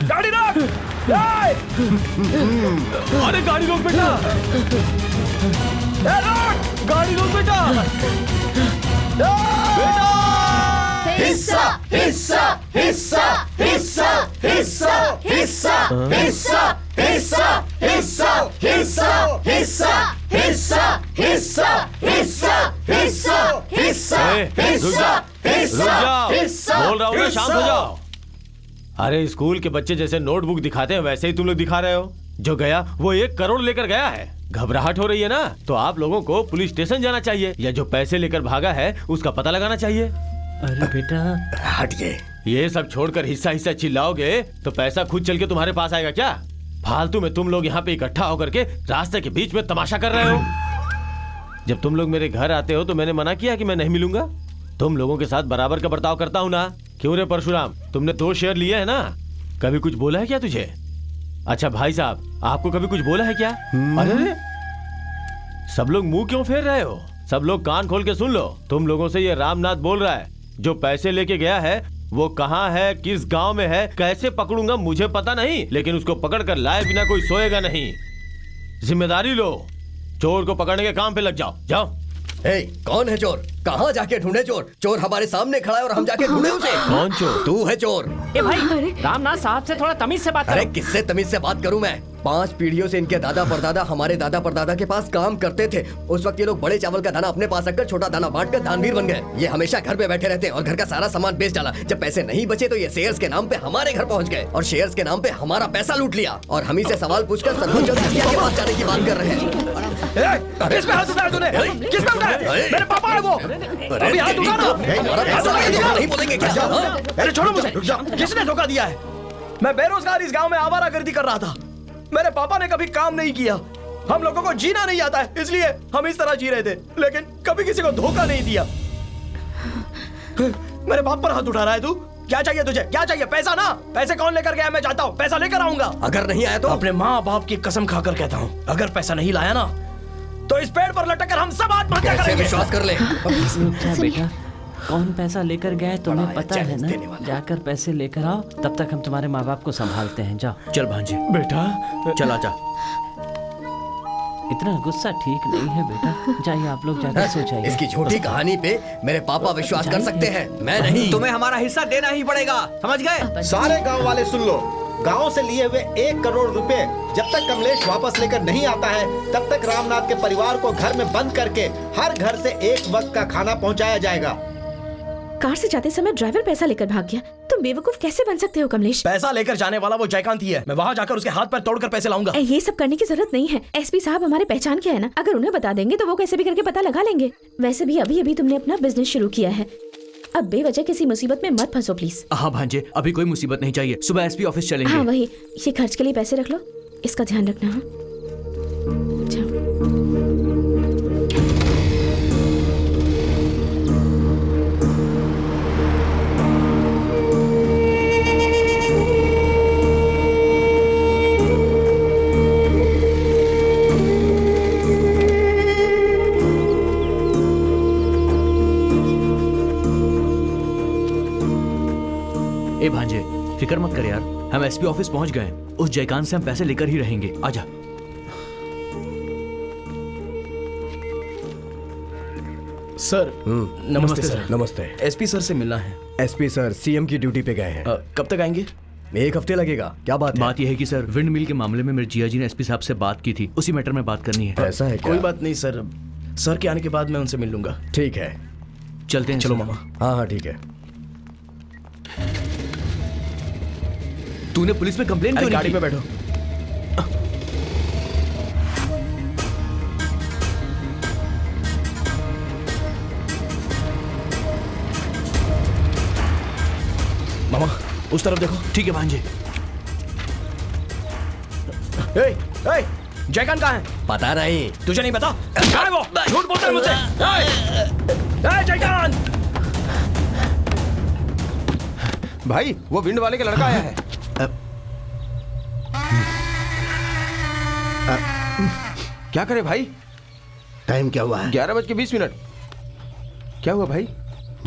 गाड़ी रोक। अरे गाड़ी रोक बेटा। गाड़ी रोक बेटा। हिस्सा हिस्सा हिस्सा हिस्सा हिस्सा हिस्सा हिस्सा हिस्सा हिस्सा हिस्सा हिस्सा हिस्सा हिस्सा हिस्सा हिस्सा हिस्सा हिस्सा बोल रहा हूँ ना, शांत हो जाओ। अरे स्कूल के बच्चे जैसे नोटबुक दिखाते हैं वैसे ही तुम लोग दिखा रहे हो। जो गया वो 1 करोड़ लेकर गया है। घबराहट हो रही है ना, तो आप लोगों को पुलिस स्टेशन जाना चाहिए, या जो पैसे लेकर भागा है उसका पता लगाना चाहिए। अरे बेटा हटिए। ये सब छोड़कर हिस्सा हिस्सा चिल्लाओगे तो पैसा खुद चल के तुम्हारे पास आएगा क्या? फालतू में तुम लोग यहाँ पे इकट्ठा होकर के रास्ते के बीच में तमाशा कर रहे हो। जब तुम लोग मेरे घर आते हो तो मैंने मना किया कि मैं नहीं मिलूंगा। तुम लोगों के साथ बराबर का बर्ताव करता हूँ ना। क्यों रे परशुराम, तुमने 2 शेयर लिए है ना? कभी कुछ बोला है क्या तुझे? अच्छा भाई साहब, आपको कभी कुछ बोला है क्या? अरे सब लोग मुंह क्यों फेर रहे हो? सब लोग कान खोल के सुन लो। तुम लोगों से ये रामनाथ बोल रहा है। जो पैसे लेके गया है वो कहाँ है, किस गांव में है, कैसे पकड़ूंगा मुझे पता नहीं, लेकिन उसको पकड़ कर लाए बिना कोई सोएगा नहीं। जिम्मेदारी लो, चोर को पकड़ने के काम पे लग जाओ। जाओ। कौन है चोर? कहाँ जाके ढूंढे चोर? चोर हमारे सामने खड़ा है और हम जाके ढूंढे उसे। कौन चोर? तू है चोर। ए भाई रामनाथ साहब से थोड़ा तमीज से बात करो। अरे किससे तमीज से बात करूं मैं? 5 पीढ़ियों से इनके दादा परदादा हमारे दादा परदादा के पास काम करते थे। उस वक्त ये लोग बड़े चावल का दाना अपने पास रखकर छोटा दाना बांटकर दानवीर बन गए। ये हमेशा घर पे बैठे रहते और घर का सारा सामान बेच डाला। जब पैसे नहीं बचे तो ये शेयर्स के नाम पे हमारे घर पहुंच गए और शेयर्स के नाम पे हमारा पैसा लूट लिया। और हम ही से सवाल पूछकर सरपंच और मुखिया के पास जाने की बात कर रहे हैं। किस पे हाथ उठाया तूने? किस पे उठाया? मेरे पापा है वो। अभी हाथ उठा ना। हमारा पैसा नहीं बोलेंगे क्या? अरे छोड़ो मुझे। किसने धोखा दिया है? मैं बेरोजगार इस गांव में आवारागर्दी कर रहा था। मेरे पापा ने कभी काम नहीं किया। हम लोगों को जीना नहीं आता है, इसलिए हम इस तरह जी रहे थे, लेकिन कभी किसी को धोखा नहीं दिया। मेरे बाप पर हाथ उठा रहा है तू? क्या चाहिए तुझे? क्या चाहिए? पैसा ना। पैसे कौन लेकर गया मैं जानता हूँ, पैसा लेकर आऊंगा। अगर नहीं आया तो? अपने माँ बाप की कसम खाकर कहता हूँ, अगर पैसा नहीं लाया ना तो इस पेड़ पर लटक कर हम सब आत्महत्या करेंगे। विश्वास कर ले। बेटा कौन पैसा लेकर गए तुम्हें पता है ना? जाकर पैसे लेकर आओ, तब तक हम तुम्हारे माँ बाप को संभालते हैं। जाओ। चल भांजे। बेटा चला जा। इतना गुस्सा ठीक नहीं है बेटा, जाइए आप लोग जाकर सो जाइए। इसकी झूठी कहानी पे मेरे पापा विश्वास कर सकते हैं, मैं नहीं। तुम्हें हमारा हिस्सा देना ही पड़ेगा, समझ गए? सारे गांव वाले सुन लो। गांव से लिए हुए 1 करोड़ रुपए जब तक कमलेश वापस लेकर नहीं आता है तब तक रामनाथ के परिवार को घर में बंद करके हर घर से 1 वक्त का खाना पहुंचाया जाएगा। कार से जाते समय ड्राइवर पैसा लेकर भाग गया। तुम बेवकूफ कैसे बन सकते हो कमलेश? पैसा लेकर जाने वाला वो जयकांत ही है। मैं वहाँ जाकर उसके हाथ पर तोड़कर पैसे लाऊंगा। ये सब करने की जरूरत नहीं है। एसपी साहब हमारे पहचान के है ना, अगर उन्हें बता देंगे तो वो कैसे भी करके पता लगा लेंगे। वैसे भी अभी अभी तुमने अपना बिजनेस शुरू किया है, अब बेवजह किसी मुसीबत में मत फंसो प्लीज। हाँ भांजे, अभी कोई मुसीबत नहीं चाहिए, सुबह एसपी ऑफिस चलेंगे। हाँ वही, ये खर्च के लिए पैसे रख लो, इसका ध्यान रखना। हाँ जाओ। ए भांजे, फिक्र मत कर यार, हम एसपी ऑफिस पहुंच गए। उस जयकांत से हम पैसे लेकर ही रहेंगे, आजा। सर नमस्ते सर। नमस्ते। एसपी सर से मिलना है। एसपी सर सीएम की ड्यूटी पे गए हैं। कब तक आएंगे? 1 हफ्ते लगेगा। क्या बात है? बात यह है कि सर, विंड मिल के मामले में मेरे जिया जी ने एसपी साहब से बात की थी, उसी मैटर में बात करनी है। ऐसा है क्या? कोई बात नहीं सर, सर के आने के बाद मैं उनसे मिल लूंगा। ठीक है, चलते हैं। चलो मामा। हाँ ठीक है। तूने पुलिस में कंप्लेन क्यों नहीं गाड़ी की? पे बैठो। मामा उस तरफ देखो। ठीक है भांजे। जयकांत कहाँ है? पता नहीं। तुझे नहीं पता? कहाँ है वो? झूठ बोलता है मुझसे। जयकांत! भाई वो विंड वाले का लड़का आया है। क्या करे भाई? टाइम क्या हुआ है? 11:20। क्या हुआ भाई?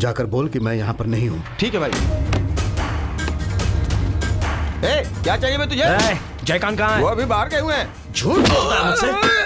जाकर बोल कि मैं यहाँ पर नहीं हूँ। ठीक है भाई। ए, क्या चाहिए मैं तुझे? जयकांत कहाँ है? वो अभी बाहर गए हुए हैं। झूठ बोलता है मुझसे।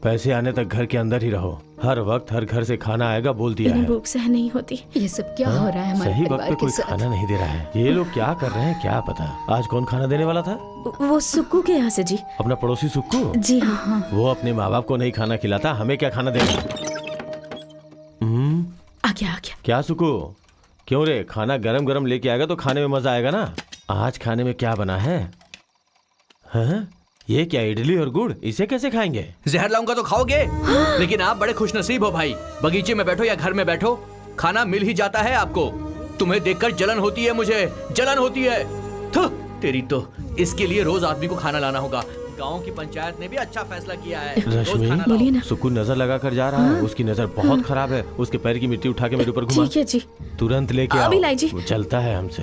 पैसे आने तक घर के अंदर ही रहो, हर वक्त हर घर से खाना आएगा बोल दिया इन्हें है। भूख सहन नहीं होती। ये सब क्या हो रहा है हमारे सही वक्त परिवार पे के कोई साथ? खाना नहीं दे रहा है। ये लोग क्या कर रहे हैं क्या पता। आज कौन खाना देने वाला था? वो सुक्कू के यहाँ से जी। अपना पड़ोसी सुक्कू? जी हाँ। वो अपने माँ बाप को नहीं खाना खिलाता, हमें क्या खाना देगा? आ गया। क्या सुक्कू, क्यों रे? खाना गरम गरम लेके आएगा तो खाने में मजा आएगा ना। आज खाने में क्या बना है? हाँ? ये क्या इडली और गुड़, इसे कैसे खाएंगे? जहर लाऊंगा तो खाओगे? लेकिन आप बड़े खुशनसीब हो भाई, बगीचे में बैठो या घर में बैठो, खाना मिल ही जाता है आपको। तुम्हें देखकर जलन होती है, मुझे जलन होती है। थू, तेरी तो। इसके लिए रोज आदमी को खाना लाना होगा। गांव की पंचायत ने भी अच्छा फैसला किया है। रोज खाना लाओ। रश्मि, सुक्कू नजर लगा कर जा रहा है। उसकी नजर बहुत खराब है। उसके पैर की मिट्टी उठा के मेरे ऊपर घुमा। ठीक है जी। तुरंत लेके अभी आओ। लाई जी। वो चलता है हमसे।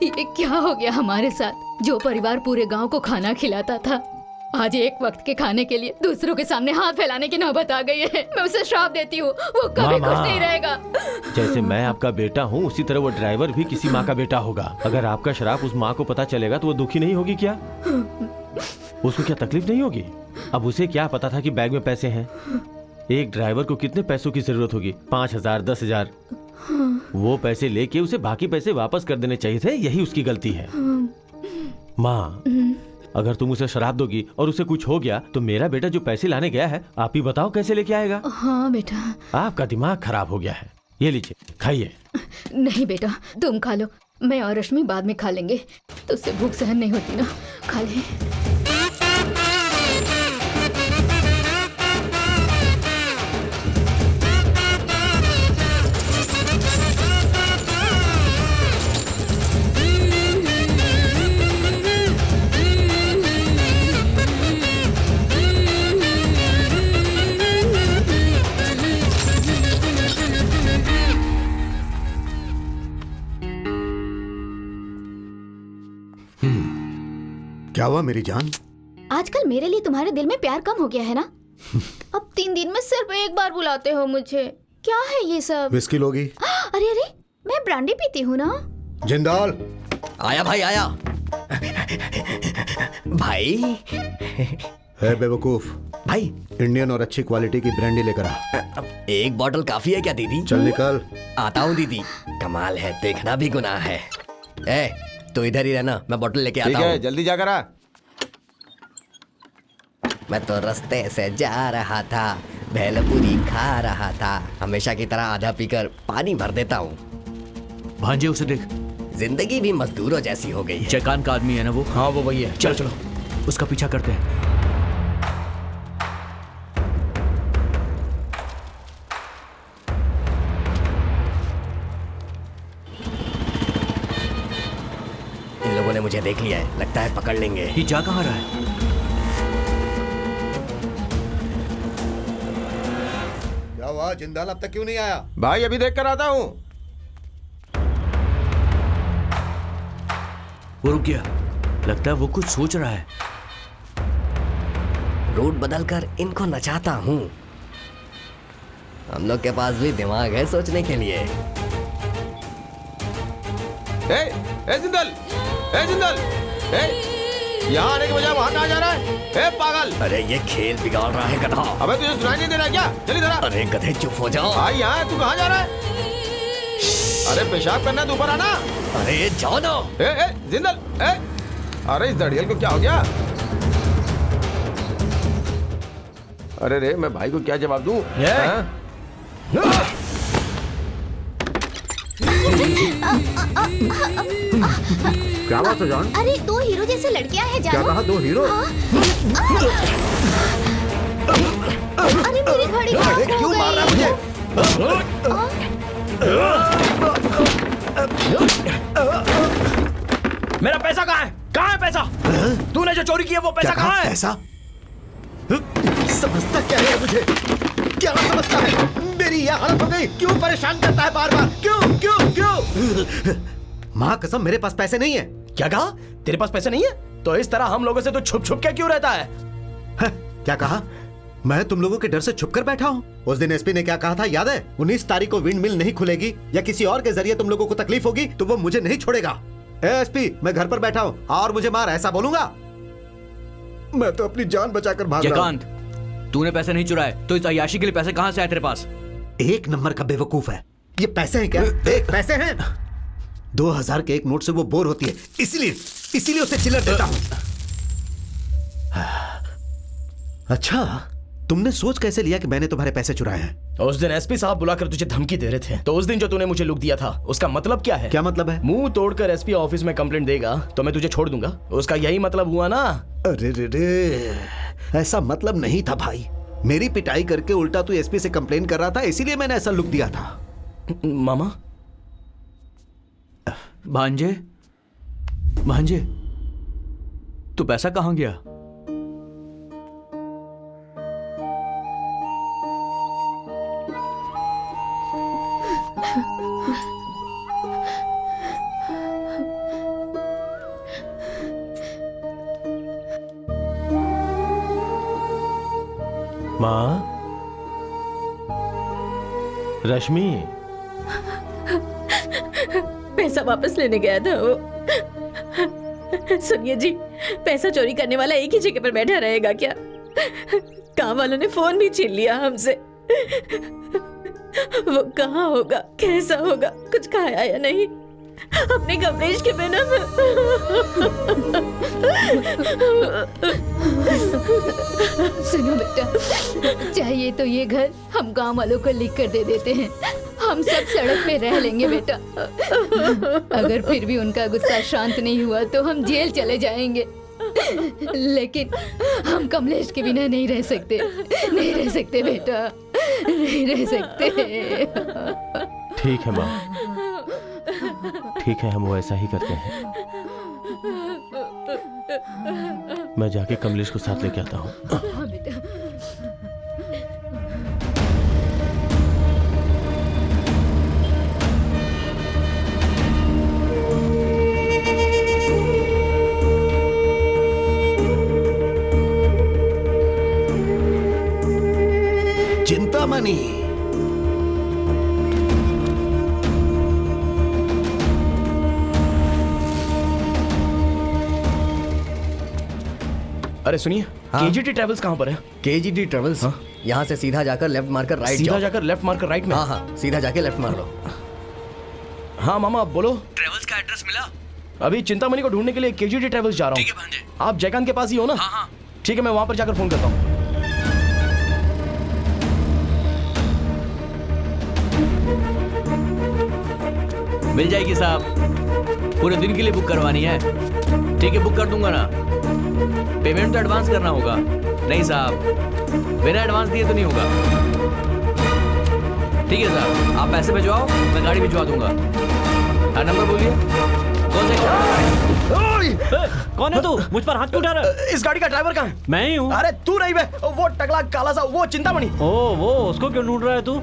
ये क्या हो गया हमारे साथ? जो परिवार पूरे गांव को खाना खिलाता था, आज एक वक्त के खाने के लिए दूसरों के सामने हाथ फैलाने की नौबत आ गई है। मैं उसे श्राप देती हूँ, वो कभी मामा, खुश नहीं रहेगा। जैसे मैं आपका बेटा हूँ, उसी तरह वो ड्राइवर भी किसी माँ का बेटा होगा। अगर आपका श्राप उस माँ को पता चलेगा तो वो दुखी नहीं होगी क्या? उसको क्या तकलीफ नहीं होगी? अब उसे क्या पता था कि बैग में पैसे हैं? एक ड्राइवर को कितने पैसों की जरूरत होगी? 5,000, 10,000। वो पैसे लेके उसे बाकी पैसे वापस कर देने चाहिए थे। यही उसकी गलती है। माँ, अगर तुम उसे शराब दोगी और उसे कुछ हो गया तो मेरा बेटा जो पैसे लाने गया है, आप ही बताओ कैसे लेके आएगा? हाँ बेटा। आपका दिमाग खराब हो गया है। ये लीजिए, खाइए। नहीं बेटा, तुम खा लो, मैं और रश्मि बाद में खा लेंगे। तो उससे भूख सहन नहीं होती ना, खा ले। क्या हुआ मेरी जान? आजकल मेरे लिए तुम्हारे दिल में प्यार कम हो गया है ना? अब 3 दिन में सिर्फ एक बार बुलाते हो मुझे। क्या है ये सब? विस्की लोगी? अरे अरे, मैं ब्रांडी पीती हूँ ना। जिंदाल। आया भाई आया। भाई। है बेवकूफ भाई, इंडियन और अच्छी क्वालिटी की ब्रांडी लेकर आ। एक बोतल काफी है क्या दीदी? चल निकल। आता हूँ दीदी। कमाल है, देखना भी गुनाह है। ए, तो इधर ही रहना, मैं बोतल लेके आता हूँ। जल्दी जाकर आ। मैं तो रास्ते से जा रहा था, भेलपुरी खा रहा था। हमेशा की तरह आधा पीकर पानी भर देता हूँ। भांजे उसे देख, जिंदगी भी मजदूरों जैसी हो गई है। जयकांत का आदमी है ना वो? हाँ वो वही है। चलो चलो उसका पीछा करते हैं। इन लोगों ने मुझे देख लिया है, लगता है पकड़ लेंगे। ये जा कहाँ रहा है? क्या हुआ जिंदाल अब तक क्यों नहीं आया? भाई अभी देख कर आता हूँ। वो रुक गया, लगता है वो कुछ सोच रहा है। रूट बदलकर इनको नचाता हूँ। हम लोग के पास भी दिमाग है सोचने के लिए। ए जिंदल, यहाँ आने के बजाय वहाँ कहाँ जा रहा है? पागल! अरे ये खेल बिगाड़ रहा है गधा। अबे तुझे सुनाई नहीं दे रहा क्या? चल इधर आ। अरे गधे चुप हो जाओ। भाई यहाँ तू कहाँ जा रहा है? अरे पेशाब करना है तो ऊपर आना। अरे जाओ ना। जिंदल, अरे इस दड़ियल को क्या हो गया? अरे रे मैं भाई को क्या जवाब दूं? क्या बात है जान? अरे दो हीरो जैसे लड़कियां हैं जानू। क्या कहा दो हीरो? अरे मेरी घड़ी अरे क्यों मार रहा है मुझे? मेरा पैसा कहाँ है? कहाँ है पैसा? तूने जो चोरी किया वो पैसा कहाँ है? पैसा? समझता क्या है मुझे? क्या समझता है? मेरी यह हालत हो गई, क्यों परेशान करता है बार बार? क्यों? माँ कसम मेरे पास पैसे नहीं है। क्या कहा? तेरे पास पैसे नहीं है? तो इस तरह हम लोगों से तो छुप छुप के क्यों रहता है? क्या कहा? मैं तुम लोगों के डर से छुप कर बैठा हूँ। उस दिन एसपी ने क्या कहा था याद है? 19 तारीख को विंड मिल नहीं खुलेगी या किसी और के जरिए तुम लोगों को तकलीफ होगी तो वो मुझे नहीं छोड़ेगा। एसपी मैं घर पर बैठा हूँ और मुझे मार, ऐसा बोलूंगा? मैं तो अपनी जान बचाकर भाग रहा हूँ। तूने पैसे नहीं चुराए तो इस अय्याशी के लिए पैसे कहाँ से आए तेरे पास? एक नंबर का बेवकूफ है। ये पैसे हैं क्या? एक पैसे हैं? 2000 के एक नोट से वो बोर होती है, इसीलिए उसे चिल्लर देता हूं। अच्छा तुमने सोच कैसे लिया कि मैंने तुम्हारे पैसे चुराए हैं? उस दिन एसपी साहब बुलाकर तुझे धमकी दे रहे थे, तो उस दिन जो तूने मुझे लुक दिया था उसका मतलब क्या है? क्या मतलब है? मुंह तोड़कर एसपी ऑफिस में कंप्लेंट देगा तो मैं तुझे छोड़ दूंगा, उसका यही मतलब हुआ ना? अरे रे रे, ऐसा मतलब नहीं था भाई। मेरी पिटाई करके उल्टा तू एसपी से कंप्लेन कर रहा था, इसीलिए मैंने ऐसा लुक दिया था। मामा? भांजे तू पैसा कहाँ गया? माँ, रश्मि, पैसा वापस लेने गया था वो। सुनिए जी, पैसा चोरी करने वाला एक ही जगह पर बैठा रहेगा क्या? काम वालों ने फोन भी छीन लिया हमसे। वो कहाँ होगा, कैसा होगा, कुछ खाया या नहीं? अपने कमलेश के बिना सुनो बेटा, चाहिए तो ये घर हम गांव वालों को लिख कर दे देते हैं। हम सब सड़क पे रह लेंगे बेटा। अगर फिर भी उनका गुस्सा शांत नहीं हुआ तो हम जेल चले जाएंगे। लेकिन हम कमलेश के बिना नहीं रह सकते, नहीं रह सकते बेटा, नहीं रह सकते। ठीक है माँ, ठीक है, हम वो ऐसा ही करते हैं। मैं जाके कमलेश को साथ लेके आता हूँ। हाँ बेटा। चिंतामणि, अरे सुनिए, केजीटी ट्रेवल्स कहाँ पर है? केजीटी ट्रेवल्स? यहाँ से सीधा जाकर लेफ्ट मारकर राइट सीधा जाकर लेफ्ट मारकर राइट में? हाँ, सीधा जाके लेफ्ट मार लो। हाँ मामा आप बोलो। ट्रेवल्स का एड्रेस मिला? अभी चिंतामणि को ढूंढने के लिए केजीटी ट्रेवल्स जा रहा हूँ। ठीक है भांजे। आप जयकांत के पास ही हो ना? हाँ। ठीक है, मैं वहां पर जाकर फोन करता हूँ। मिल जाएगी साहब। पूरे दिन के लिए बुक करवानी है? ठीक है, बुक कर दूंगा ना। पेमेंट तो एडवांस करना होगा। नहीं साहब, बिना एडवांस दिए तो नहीं होगा। ठीक है साहब, आप पैसे भिजवाओ, मैं गाड़ी भिजवा दूंगा। हाँ, नंबर बोलिए। कौन से? कौन है तू? मुझ पर हाथ क्यों उठा रहा है? इस गाड़ी का ड्राइवर कहाँ है? मैं ही हूँ। अरे तू नहीं बे, वो टकला काला सा, वो चिंतामणि। ओ वो, उसको क्यों ढूंढ रहा है तू?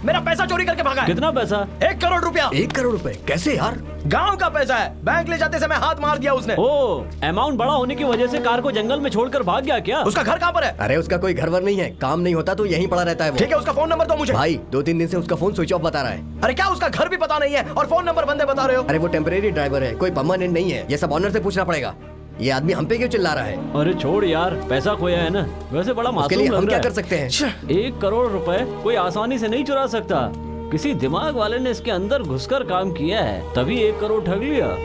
मेरा पैसा चोरी करके भागा है। कितना पैसा? 1 करोड़ रुपया। 1 करोड़ रुपए? कैसे यार? गांव का पैसा है, बैंक ले जाते समय हाथ मार दिया उसने। ओ, अमाउंट बड़ा होने की वजह से कार को जंगल में छोड़कर भाग गया क्या? उसका घर कहाँ पर है? अरे उसका कोई घर वर नहीं है, काम नहीं होता तो यहीं पड़ा रहता है वो। ठीक है, उसका फोन नंबर दो मुझे। भाई 2-3 दिन से उसका फोन स्विच ऑफ बता रहा है। अरे क्या उसका घर भी पता नहीं है और फोन नंबर बंदे बता रहे हो? अरे वो टेम्परेरी ड्राइवर है, कोई परमानेंट नहीं है। ये सब ऑनर से पूछना पड़ेगा। ये आदमी हम पे क्यों चिल्ला रहा है? अरे छोड़ यार, पैसा खोया है ना। वैसे बड़ा उसके मासूम लिए लग हम रहा क्या है। कर सकते हैं? 1 करोड़ रुपए कोई आसानी से नहीं चुरा सकता। किसी दिमाग वाले ने इसके अंदर घुसकर काम किया है, तभी 1 करोड़ ठग लिया।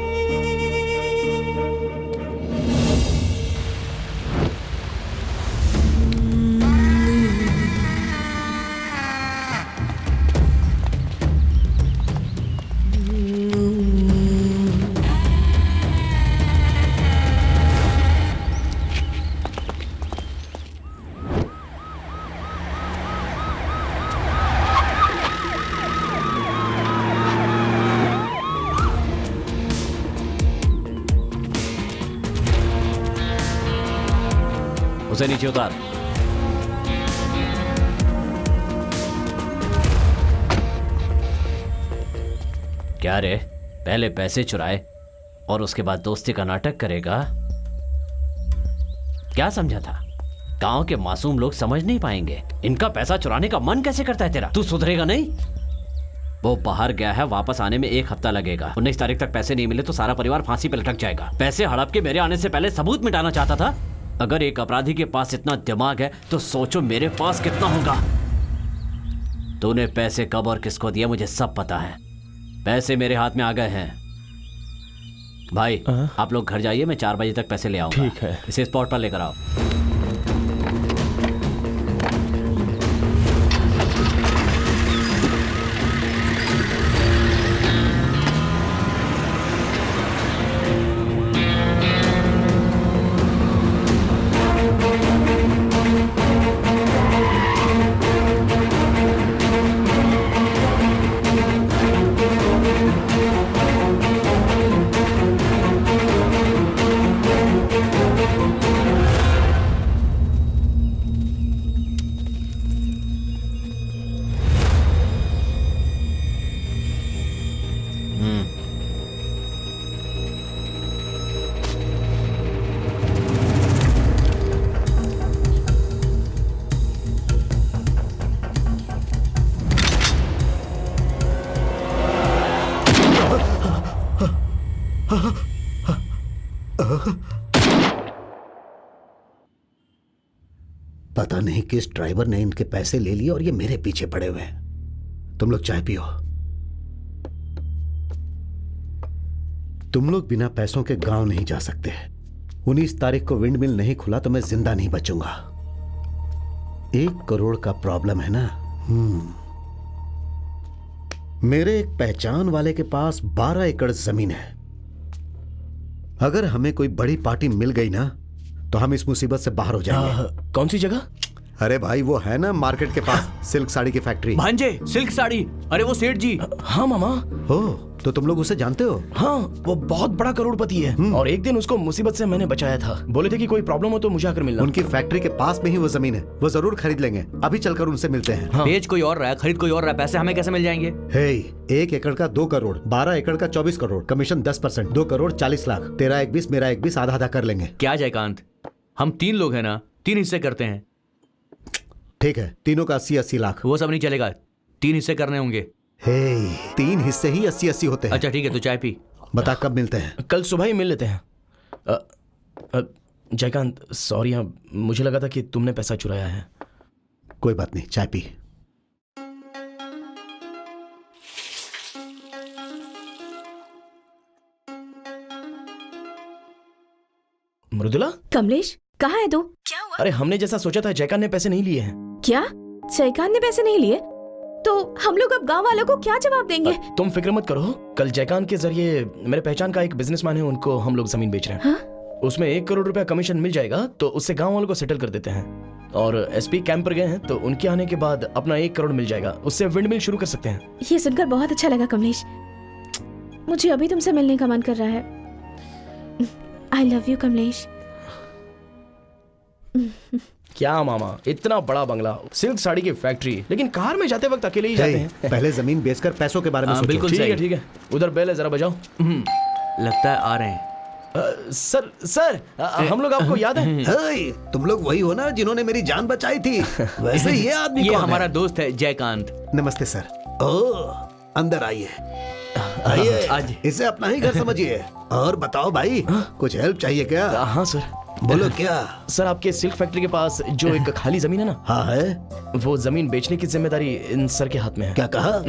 उसे नीचे उतार। क्या रे, पहले पैसे चुराए और उसके बाद दोस्ती का नाटक करेगा? क्या समझा था? गांव के मासूम लोग समझ नहीं पाएंगे। इनका पैसा चुराने का मन कैसे करता है तेरा? तू सुधरेगा नहीं। वो बाहर गया है, वापस आने में 1 हफ्ता लगेगा। 19 तारीख तक पैसे नहीं मिले तो सारा परिवार फांसी पे लटक जाएगा। पैसे हड़प के मेरे आने से पहले सबूत मिटाना चाहता था। अगर एक अपराधी के पास इतना दिमाग है तो सोचो मेरे पास कितना होगा। तूने पैसे कब और किसको दिया मुझे सब पता है। पैसे मेरे हाथ में आ गए हैं। भाई आप लोग घर जाइए, मैं 4 बजे तक पैसे ले आऊंगा। ठीक है। इसे स्पॉट पर लेकर आओ। पता नहीं किस ड्राइवर ने इनके पैसे ले लिए और ये मेरे पीछे पड़े हुए हैं। तुम लोग चाय पियो। तुम लोग बिना पैसों के गांव नहीं जा सकते। 19 तारीख को विंड मिल नहीं खुला तो मैं जिंदा नहीं बचूंगा। 1 करोड़ का प्रॉब्लम है ना। मेरे एक पहचान वाले के पास 12 एकड़ जमीन है। अगर हमें कोई बड़ी पार्टी मिल गई ना तो हम इस मुसीबत से बाहर हो जाएंगे। कौन सी जगह? अरे भाई वो है ना मार्केट के पास सिल्क साड़ी की फैक्ट्री। भांजे, सिल्क साड़ी? अरे वो सेठ जी। हाँ मामा। हो तो तुम लोग उसे जानते हो? हाँ, वो बहुत बड़ा करोड़पति है और एक दिन उसको मुसीबत से मैंने बचाया था। बोले थे कि कोई प्रॉब्लम हो तो मुझे आकर मिलना। उनकी फैक्ट्री के पास में ही वो जमीन है, वो जरूर खरीद लेंगे। अभी चलकर उनसे मिलते हैं। हाँ। बेच कोई और रहा है, खरीद कोई और रहा है, पैसे हमें कैसे मिल जाएंगे? 1 एकड़ का 2 करोड़, 12 एकड़ का 24 करोड़, कमीशन 10%, 2 करोड़ 40 लाख। तेरा 1 20 मेरा 1 20, आधा आधा कर लेंगे। क्या जयकांत, हम 3 लोग हैं ना, 3 हिस्से करते हैं। ठीक है, तीनों का 80-80 लाख। वो सब नहीं चलेगा, 3 हिस्से करने होंगे। 3 हिस्से ही 80-80 होते हैं। अच्छा ठीक है, तो चाय पी। बता कब मिलते हैं? कल सुबह ही मिल लेते हैं। जयकांत सॉरी, मुझे लगा था कि तुमने पैसा चुराया है। कोई बात नहीं, चाय पी। मृदुला, कमलेश कहाँ है तू? क्या हुआ? अरे हमने जैसा सोचा था जयकांत ने पैसे नहीं लिए हैं। क्या जयकांत ने पैसे नहीं लिए? तो हम लोग अब गांव वालों को क्या जवाब देंगे? तुम फिक्र मत करो, कल जयकांत के जरिए मेरे पहचान का एक बिजनेसमैन है, उनको हम लोग जमीन बेच रहे हैं। उसमें 1 करोड़ रुपया कमीशन मिल जाएगा, तो उससे गांव वालों को सेटल कर देते हैं। और एसपी कैंप पर गए हैं, तो उनके आने के बाद अपना 1 करोड़ मिल जाएगा, उससे विंड मिल शुरू कर सकते हैं। ये सुनकर बहुत अच्छा लगा कमलेश, मुझे अभी तुमसे मिलने का मन कर रहा है। I love you Kamlesh. क्या मामा, इतना बड़ा बंगला, सिल्क साड़ी की फैक्ट्री, लेकिन कार में जाते वक्त अकेले ही जाते हैं। पहले जमीन बेचकर पैसों के बारे में सोचो। बिल्कुल ठीक है। उधर बेल है, जरा बजाओ। लगता है आ रहे हैं। सर हम लोग आपको याद है? हे, तुम लोग वही हो ना जिन्होंने मेरी जान बचाई थी? वैसे ये आदमी ये कौन हमारा है? दोस्त है जयकांत। नमस्ते सर। ओह, अंदर आइए। आइए, आज इसे अपना ही घर समझिए। और बताओ भाई, कुछ हेल्प चाहिए क्या? हाँ सर। बोलो क्या? सर, आपके सिल्क फैक्ट्री के पास जो एक खाली जमीन है ना? हाँ है। वो जमीन बेचने की जिम्मेदारी इन सर के हाथ में है। क्या कहा?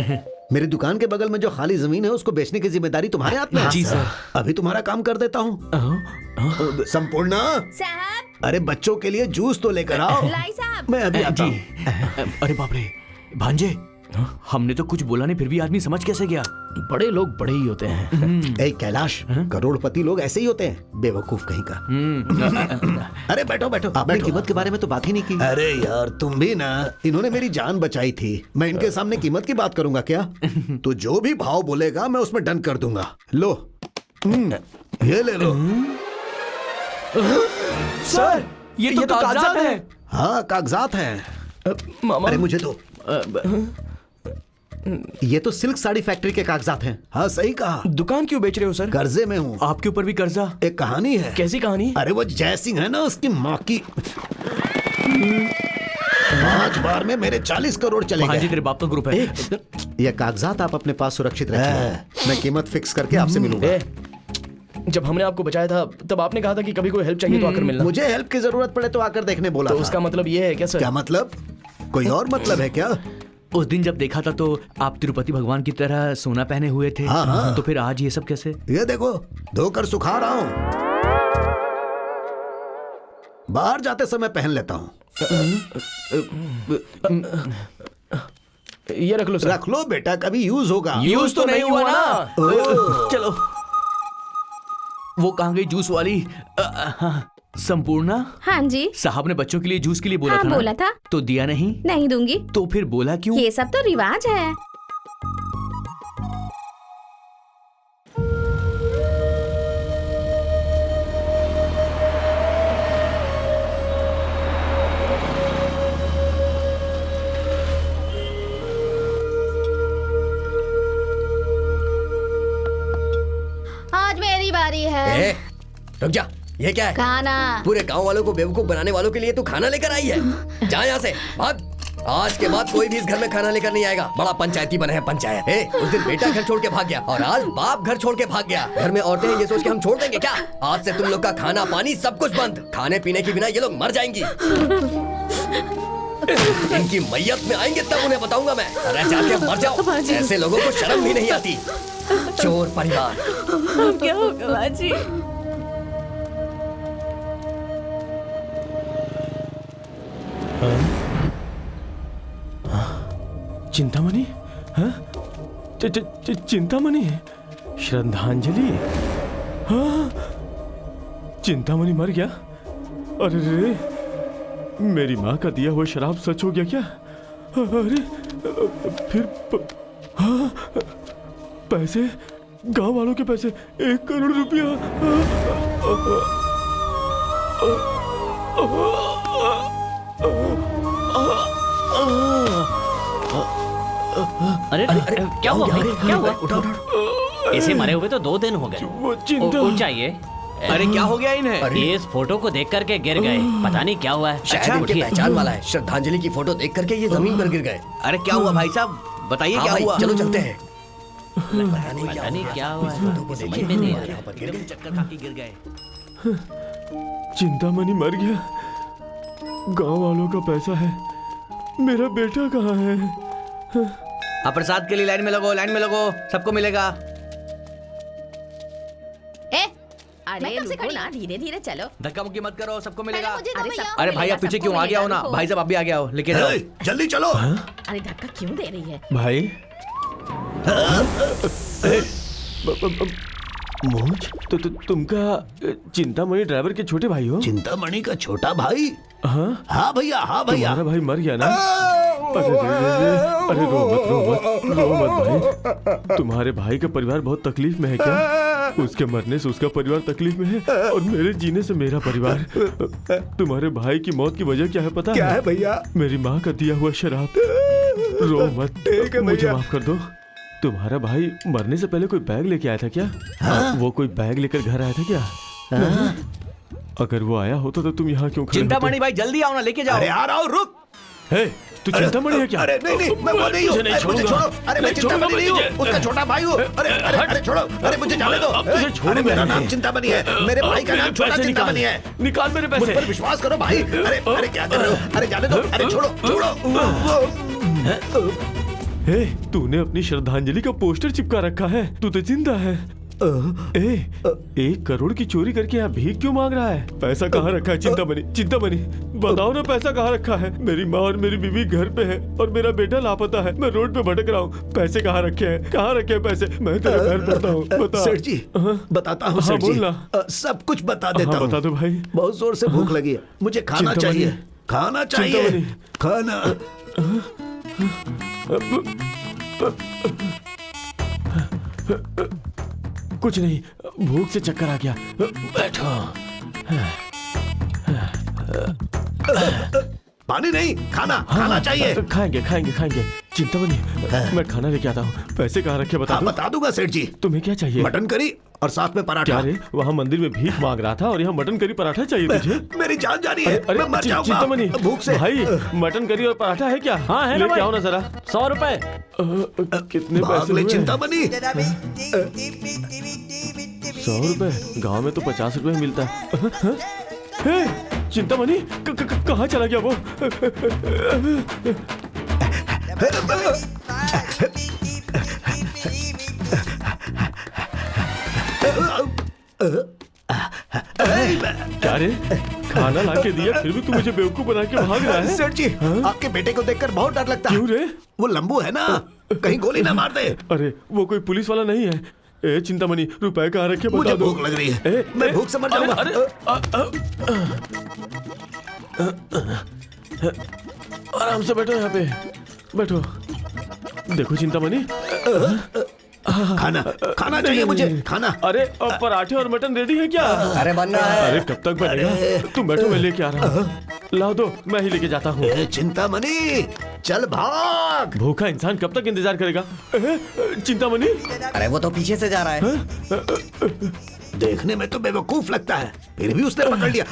मेरी दुकान के बगल में जो खाली जमीन है उसको बेचने की जिम्मेदारी तुम्हारे हाथ में है? जी सर। अभी तुम्हारा काम कर देता हूँ। संपूर्णा, साहब, अरे बच्चों के लिए जूस तो लेकर आओ। लाई साहब। मैं अभी आता हूँ। अरे बाप रे भांजे, हमने तो कुछ बोला नहीं, फिर भी आदमी समझ कैसे गया? बड़े लोग बड़े ही होते हैं। ए कैलाश, करोड़पति लोग ऐसे ही होते हैं, बेवकूफ कहीं का। अरे बैठो बैठो, आपने कीमत के बारे में तो बात ही नहीं की। अरे यार तुम भी ना, इन्होंने मेरी जान बचाई थी, मैं इनके सामने कीमत की बात करूंगा क्या? तो जो भी भाव बोलेगा मैं उसमें डन कर दूंगा। लो, ये ले लो। सर, ये तो कागजात है। हाँ कागजात हैं। मामा, अरे मुझे तो ये तो सिल्क साड़ी फैक्ट्री के कागजात हैं। हाँ सही कहा। दुकान क्यों बेच रहे हो सर? कर्जे में हूँ। आपके ऊपर भी कर्जा? एक कहानी है। कैसी कहानी? अरे वो जय सिंह है ना, उसकी माँ की 5 बार में मेरे 40 करोड़ चले गए। तेरे बाप का ग्रुप है। ये कागजात आप अपने पास सुरक्षित रखिए, मैं कीमत फिक्स करके आपसे मिलूंगा। जब हमने आपको बचाया था तब आपने कहा था कि कभी कोई हेल्प चाहिए तो आकर मिलना। मुझे हेल्प की जरूरत पड़े तो आकर देखने बोला तो था। उसका मतलब ये है क्या सर? क्या मतलब? कोई और मतलब है क्या? उस दिन जब देखा था तो आप तिरुपति भगवान की तरह सोना पहने हुए थे। हाँ। तो फिर आज ये सब कैसे? ये देखो, धोकर सुखा रहा हूँ, बाहर जाते समय पहन लेता हूँ। ये रख लो सर। रख लो बेटा, कभी यूज होगा। यूज तो नहीं हुआ ना। चलो, वो कहाँ गई जूस वाली? संपूर्णा? हाँ जी। साहब ने बच्चों के लिए जूस के लिए बोला हाँ, था ना? बोला था। तो दिया नहीं? नहीं दूंगी। तो फिर बोला क्यों? ये सब तो रिवाज है। आज मेरी बारी है। रुक जा, ये क्या है? खाना। पूरे गांव वालों को बेवकूफ बनाने वालों के लिए तू खाना लेकर आई है? जा यहाँ से, भाग। आज के बाद कोई भी इस घर में खाना लेकर नहीं आएगा। बड़ा पंचायती बने हैं, पंचायत। उस दिन बेटा घर छोड़ के भाग गया और आज बाप घर छोड़ के भाग गया। घर में औरतें हैं ये सोच के हम छोड़ देंगे क्या? आज से तुम लोग का खाना पानी सब कुछ बंद। खाने पीने के बिना ये लोग मर जाएंगी। इनकी मैयत में आएंगे तब उन्हें बताऊंगा मैं। अरे जाके मर जाओ, ऐसे लोगों को शर्म भी नहीं आती। चोर परिवार। क्या होगा बाजी? चिंतामणि? हाँ? चिंतामणि? श्रद्धांजलि? हाँ? चिंतामणि मर गया? अरे रे, मेरी माँ का दिया हुआ शराब सच हो गया क्या? अरे फिर हाँ? पैसे, गांव वालों के पैसे, 1 करोड़ रुपया। अरे क्या हुआ भाई? क्या हुआ? इसे मरे हुए तो 2 दिन हो गए। उठ जाइए। अरे क्या हो गया इन्हें? ये इस फोटो को देख करके गिर गए, पता नहीं क्या हुआ है। शायद इनके पहचान वाला है। श्रद्धांजलि की फोटो देख करके ये जमीन पर गिर गए। अरे क्या हुआ भाई साहब, बताइए क्या हुआ? चलो चलते हैं। पता नहीं क्या हुआ है, समझ में नहीं आ रहा। चक्कर खा के गिर गए। चिंतामणि मर गया, गांव वालों का पैसा है, मेरा बेटा कहाँ है? आप प्रसाद के लिए लाइन में लगो, लाइन में लगो, सबको मिलेगा। अरे रुको ना, धीरे धीरे चलो। धक्का मुक्की मत करो, सबको मिलेगा। अरे भाई आप पीछे क्यों आ गया हो ना? भाई साहब आप भी आ गया हो, लेके जाओ। जल्दी चलो। अरे धक्का क्यों दे रही है? भाई मोच तो तुमका चिंतामणि ड्राइवर के छोटे भाई हो? चिंतामणि का छोटा भाई? हाँ हाँ भैया, हाँ भैया। तुम्हारा भाई मर गया ना? अरे रो मत भाई। तुम्हारे भाई का परिवार बहुत तकलीफ में है क्या? उसके मरने से उसका परिवार तकलीफ में है और मेरे जीने से मेरा परिवार। तुम्हारे भाई की मौत की वजह क्या है पता है? क्या है भैया? मेरी माँ का दिया हुआ शराब। रो मत, मुझे माफ कर दो। तुम्हारा भाई मरने से पहले कोई बैग लेके आया था क्या? हाँ? वो कोई बैग लेकर घर आया था क्या? हाँ? अगर वो आया होता तो तुम यहाँ क्यों खड़े होते? चिंतामणि भाई जल्दी आओ ना, लेके जाओ। अरे आ रहा हूँ, रुक। हे, तू चिंतामणि है क्या? अरे नहीं, मैं वो नहीं हूँ। मुझे छोड़ो। अरे मैं चिंतामणि नहीं हूँ, उसका छोटा भाई हूँ। अरे छोड़ो, अरे मुझे जाने दो। अरे मेरा नाम चिंतामणि है, मेरे भाई का नाम छोटा चिंतामणि है। निकाल मेरे पैसे। मुझ पर विश्वास करो भाई। अरे क्या कर रहे हो? अरे जाने दो। अरे छोड़ो। हे, तूने अपनी श्रद्धांजलि का पोस्टर चिपका रखा है। तू तो जिंदा है। 1 करोड़ की चोरी करके यहाँ भीख क्यों मांग रहा है? पैसा कहाँ रखा है चिंतामणि? चिंतामणि बताओ ना, पैसा कहाँ रखा है? मेरी माँ और मेरी बीवी घर पे है और मेरा बेटा लापता है। मैं रोड पे भटक रहा हूँ। पैसे कहाँ रखे हैं? कहाँ रखे हैं पैसे? मैं तेरे घर पड़ता हूँ। बता सेठ जी, बताता हूँ सेठ जी। सब कुछ बता देता हूँ। बता दो भाई। बहुत जोर से भूख लगी है, मुझे खाना चाहिए। खाना चाहिए, खाना। कुछ नहीं, भूख से चक्कर आ गया। बैठो। पानी नहीं, खाना चाहिए। खाएंगे। चिंतामणि, मैं खाना लेके आता हूँ। पैसे कहाँ रखे बता दो। बता दूंगा सेठ जी। तुम्हें क्या चाहिए? मटन करी और साथ में पराठा। क्या रे, वहाँ मंदिर में भीख मांग रहा था और यहाँ मटन करी पराठा चाहिए तुझे? मेरी जान जा रही है। अरे मैं मर जाऊंगा चिंतामणि, भूख से। भाई मटन करी और पराठा है क्या? हाँ है ना लेके आओ ना जरा। 100 रुपए। कितने पैसे हुए? चिंतामणि 100 रुपए? गाँव में तो 50 रुपए मिलता है। चिंतामणि कहाँ चला गया वो? क्या रे, खाना ला के दिया फिर भी तू मुझे बेवकूफ बना के भाग रहा है? सेठ जी, आपके बेटे को देखकर बहुत डर लगता है। क्यों रे? वो लंबू है ना, कहीं गोली ना मार दे। अरे वो कोई पुलिस वाला नहीं है। ए चिंतामणि, रुपए कहाँ रखे बता मुझे दो। भूख लग रही है। मैं भूख से मर जाऊंगा। आराम से बैठो, यहाँ पे बैठो। देखो चिंतामणि, खाना चाहिए मुझे, खाना। अरे अब पराठे और मटन रेडी है क्या? अरे बनना है। अरे कब तक बनेगा? तुम बैठो, मैं लेके आ रहा हूँ। ला दो, मैं ही लेके जाता हूँ। चिंतामणि चल भाग। भूखा इंसान कब तक इंतजार करेगा? चिंतामणि, अरे वो तो पीछे से जा रहा है। देखने में तो बेवकूफ लगता है, फिर भी उसने पकड़ लिया।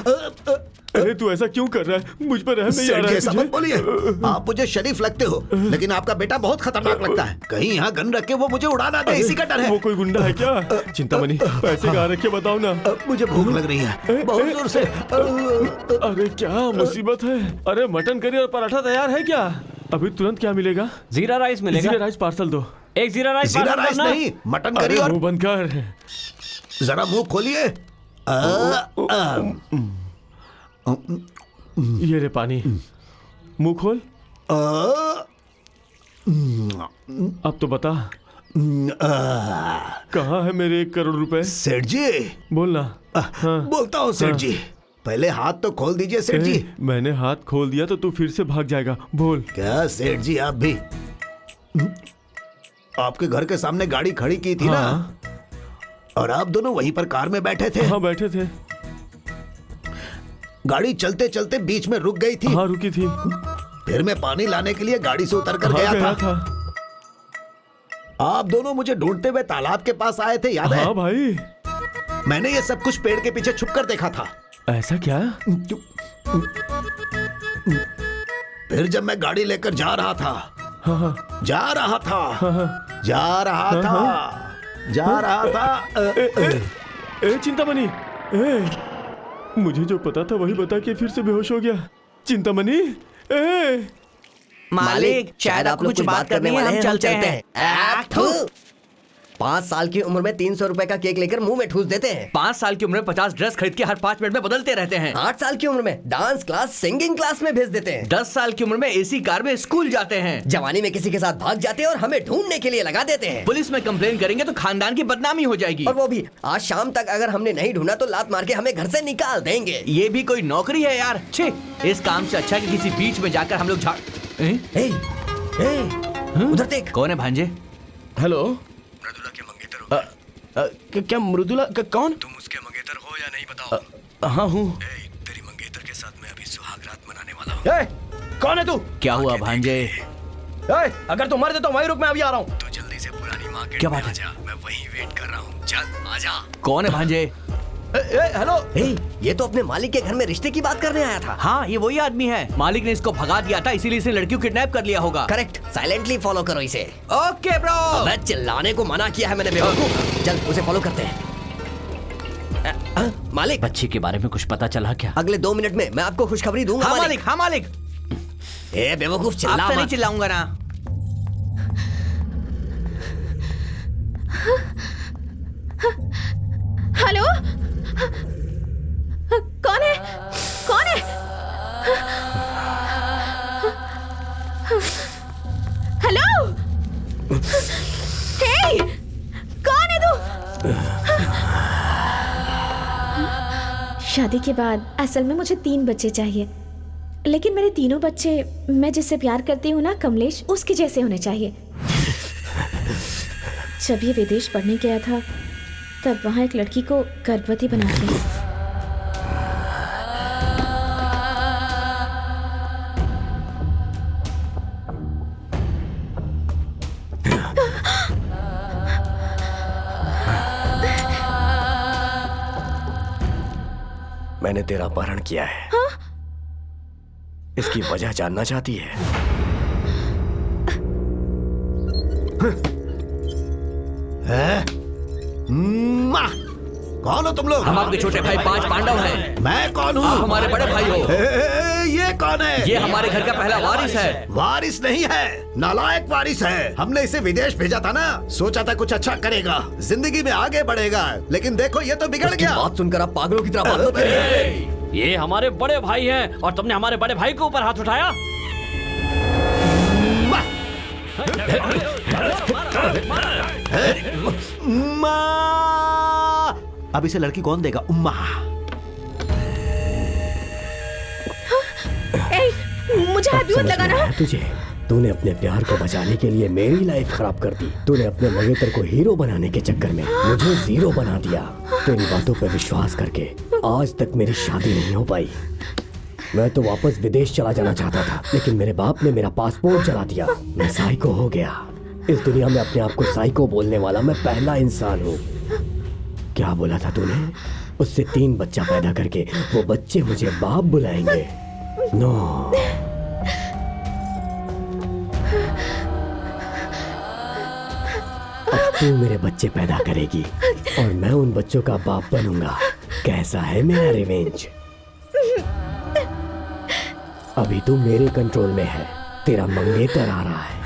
अरे तू ऐसा क्यों कर रहा है? मुझ पर रहम नहीं आ रहा है तुझे? मत बोलिए। आप मुझे शरीफ लगते हो, लेकिन आपका बेटा बहुत खतरनाक लगता है। कहीं यहाँ गन रख के वो मुझे उड़ा ना दे, इसी का डर है। वो कोई गुंडा है क्या? चिंतामणि, पैसे कहाँ रखे बताओ ना। मुझे भूख लग रही है बहुत जोर से। अरे क्या मुसीबत है? अरे मटन करी और पराठा तैयार है क्या? अभी तुरंत क्या मिलेगा? जीरा राइस मिलेगा। जीरा राइस पार्सल दो। एक जीरा राइस नहीं, मटन करी। और मुंह बंद कर, जरा मुंह खोलिए। ये रे पानी, मुंह खोल। अब तो बता, कहाँ है मेरे 1 करोड़ रुपए? सेठ जी बोलना। बोलता हूँ सेठ जी, पहले हाथ तो खोल दीजिए सेठ जी। मैंने हाथ खोल दिया तो तू फिर से भाग जाएगा। बोल। क्या सेठ जी, आप भी आपके घर के सामने गाड़ी खड़ी की थी ना, और आप दोनों वहीं पर कार में बैठे थे? हाँ बैठे थे। गाड़ी चलते चलते बीच में रुक गई थी। हाँ रुकी थी। फिर मैं पानी लाने के लिए गाड़ी से उतर कर गया था। आप दोनों मुझे ढूंढते हुए तालाब के पास आए थे, याद है? हाँ भाई। मैंने ये सब कुछ पेड़ के पीछे छुप कर देखा था। ऐसा क्या? फिर जब मैं गाड़ी लेकर जा रहा था, जा रहा था। चिंतामणि, मुझे जो पता था वही बता के फिर से बेहोश हो गया। चिंतामणि, मालिक शायद आप कुछ बात करने वाले हैं, हम चलते हैं। 5 साल की उम्र में 300 रुपए का केक लेकर मुंह में ठूस देते हैं। 5 साल की उम्र में 50 ड्रेस खरीद के हर 5 मिनट में बदलते रहते हैं। 8 साल की उम्र में डांस क्लास सिंगिंग क्लास में भेज देते हैं। 10 साल की उम्र में एसी कार में स्कूल जाते हैं। जवानी में किसी के साथ भाग जाते हैं और हमें ढूंढने के लिए लगा देते हैं। पुलिस में कंप्लेन करेंगे तो खानदान की बदनामी हो जाएगी। और वो भी आज शाम तक अगर हमने नहीं ढूंढा तो लात मार के हमें घर से निकाल देंगे। ये भी कोई नौकरी है यार? छी, इस काम से अच्छा है कि किसी बीच में जाकर हम लोग झाड़। उधर देख। कौन है भांजे? हेलो, मृदुला के मंगेतर हो। क्या मृदुला कौन? तुम उसके मंगेतर हो या नहीं बताओ? हाँ हूँ। तेरी मंगेतर के साथ मैं अभी सुहाग रात मनाने वाला हूँ। कौन है तू? क्या हुआ भांजे? अगर तू मर दे तो वहीं रुक, मैं अभी आ रहा हूँ। तो जल्दी से पुरानी मार्केट क्या में बात है? आजा, मैं वहीं वेट कर रहा हूँ। चल आजा। कौन है भांजे? हेलो, ये तो अपने मालिक के घर में रिश्ते की बात करने आया था। हाँ, ये वही आदमी है। मालिक ने इसको भगा दिया था, इसीलिए इसने लड़की को किडनैप कर लिया होगा। करेक्ट, साइलेंटली फॉलो करो इसे। Okay bro. अबे चिल्लाने को मना किया है मैंने बेवकूफ। चल उसे फॉलो करते हैं। मालिक, बच्ची के बारे में कुछ पता चला क्या? अगले 2 मिनट में मैं आपको खुशखबरी दूंगा। हाँ मालिक, हाँ मालिक। ए बेवकूफ, चिल्ला आपसे नहीं मत। चिल्लाऊंगा ना। हेलो, कौन है? कौन है? हेलो, हे, कौन है तू? शादी के बाद असल में मुझे 3 बच्चे चाहिए, लेकिन मेरे तीनों बच्चे मैं जिससे प्यार करती हूँ ना कमलेश, उसके जैसे होने चाहिए। जब ये विदेश पढ़ने गया था तब वहाँ एक लड़की को गर्भवती बना दिया। मैंने तेरा अपहरण किया है। हाँ? इसकी वजह जानना चाहती है? कौन हो तुम लोग? हम आपके छोटे भाई 5 पांडव हैं। मैं कौन हूँ? आप हमारे बड़े भाई हो। ये कौन है? ये हमारे घर का पहला वारिस है। वारिस नहीं है, नालायक वारिस है। हमने इसे विदेश भेजा था ना, सोचा था कुछ अच्छा करेगा, जिंदगी में आगे बढ़ेगा, लेकिन देखो ये तो बिगड़ गया। बात सुनकर आप पागलों की तरह बात मत करिए। ये हमारे बड़े भाई हैं और तुमने हमारे बड़े भाई के ऊपर हाथ उठाया। अब इसे लड़की कौन देगा? उम्मा। मुझे हाथ भी मत लगाना। तुझे, तूने अपने प्यार को बचाने के लिए मेरी लाइफ खराब कर दी। तूने अपने मंगेतर को हीरो बनाने के चक्कर में मुझे जीरो बना दिया। तेरी बातों पर विश्वास करके आज तक मेरी शादी नहीं हो पाई। मैं तो वापस विदेश चला जाना चाहता था, लेकिन मेरे बाप ने मेरा पासपोर्ट चला दिया। मैं साइको हो गया। इस दुनिया में अपने आप को साइको बोलने वाला मैं पहला इंसान हूँ। क्या बोला था तूने? उससे 3 बच्चा पैदा करके वो बच्चे मुझे बाप बुलाएंगे? नो। अब तू मेरे बच्चे पैदा करेगी और मैं उन बच्चों का बाप बनूंगा। कैसा है मेरा रिवेंज? अभी तू मेरे कंट्रोल में है। तेरा मंगेतर आ रहा है।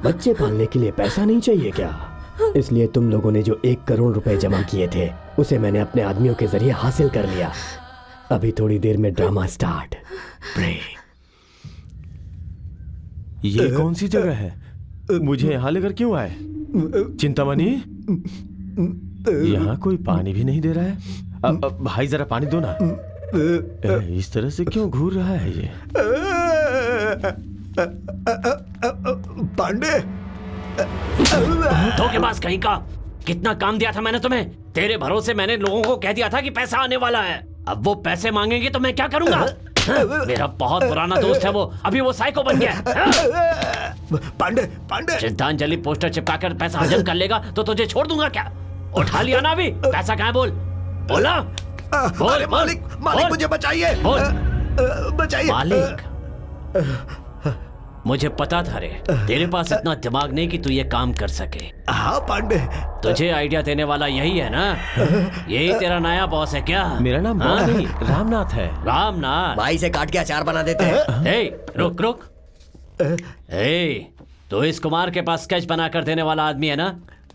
बच्चे पालने के लिए पैसा नहीं चाहिए क्या? इसलिए तुम लोगों ने जो 1 करोड़ रुपए जमा किए थे उसे मैंने अपने आदमियों के जरिए हासिल कर लिया। अभी थोड़ी देर में ड्रामा स्टार्ट। प्रे। ये कौन सी जगह है? मुझे यहाँ लेकर क्यों आए? चिंतामणि, यहाँ कोई पानी भी नहीं दे रहा है। भाई जरा पानी दो ना। इस तरह से क्यों घूर रहा है ये? पांडे, धोखेबाज कहीं का। कितना काम दिया था मैंने तुम्हें। तेरे भरोसे मैंने लोगों को कह दिया था कि पैसा आने वाला है। अब वो पैसे मांगेंगे तो मैं क्या करूंगा? मेरा बहुत पुराना दोस्त है वो, अभी वो साइको बन गया। पांडे, पांडे, श्रद्धांजलि पोस्टर चिपकाकर पैसा हजम कर लेगा तो तुझे छोड़ दूंगा क्या? उठा लिया ना अभी? पैसा कहाँ है? बोल बोला। बोल, मालिक, मालिक मुझे बचाइए। बचाइए मालिक। मुझे पता था रे, तेरे पास इतना दिमाग नहीं कि तू ये काम कर सके। हाँ पांडे, तुझे आइडिया देने वाला यही है ना? यही तेरा नया बॉस है क्या? मेरा नाम बॉस नहीं, रामनाथ है। रामनाथ? भाई से काट के अचार बना देते हैं। ए, रुक रुक। ए, तो इस कुमार के पास स्केच बना कर देने वाला आदमी है ना?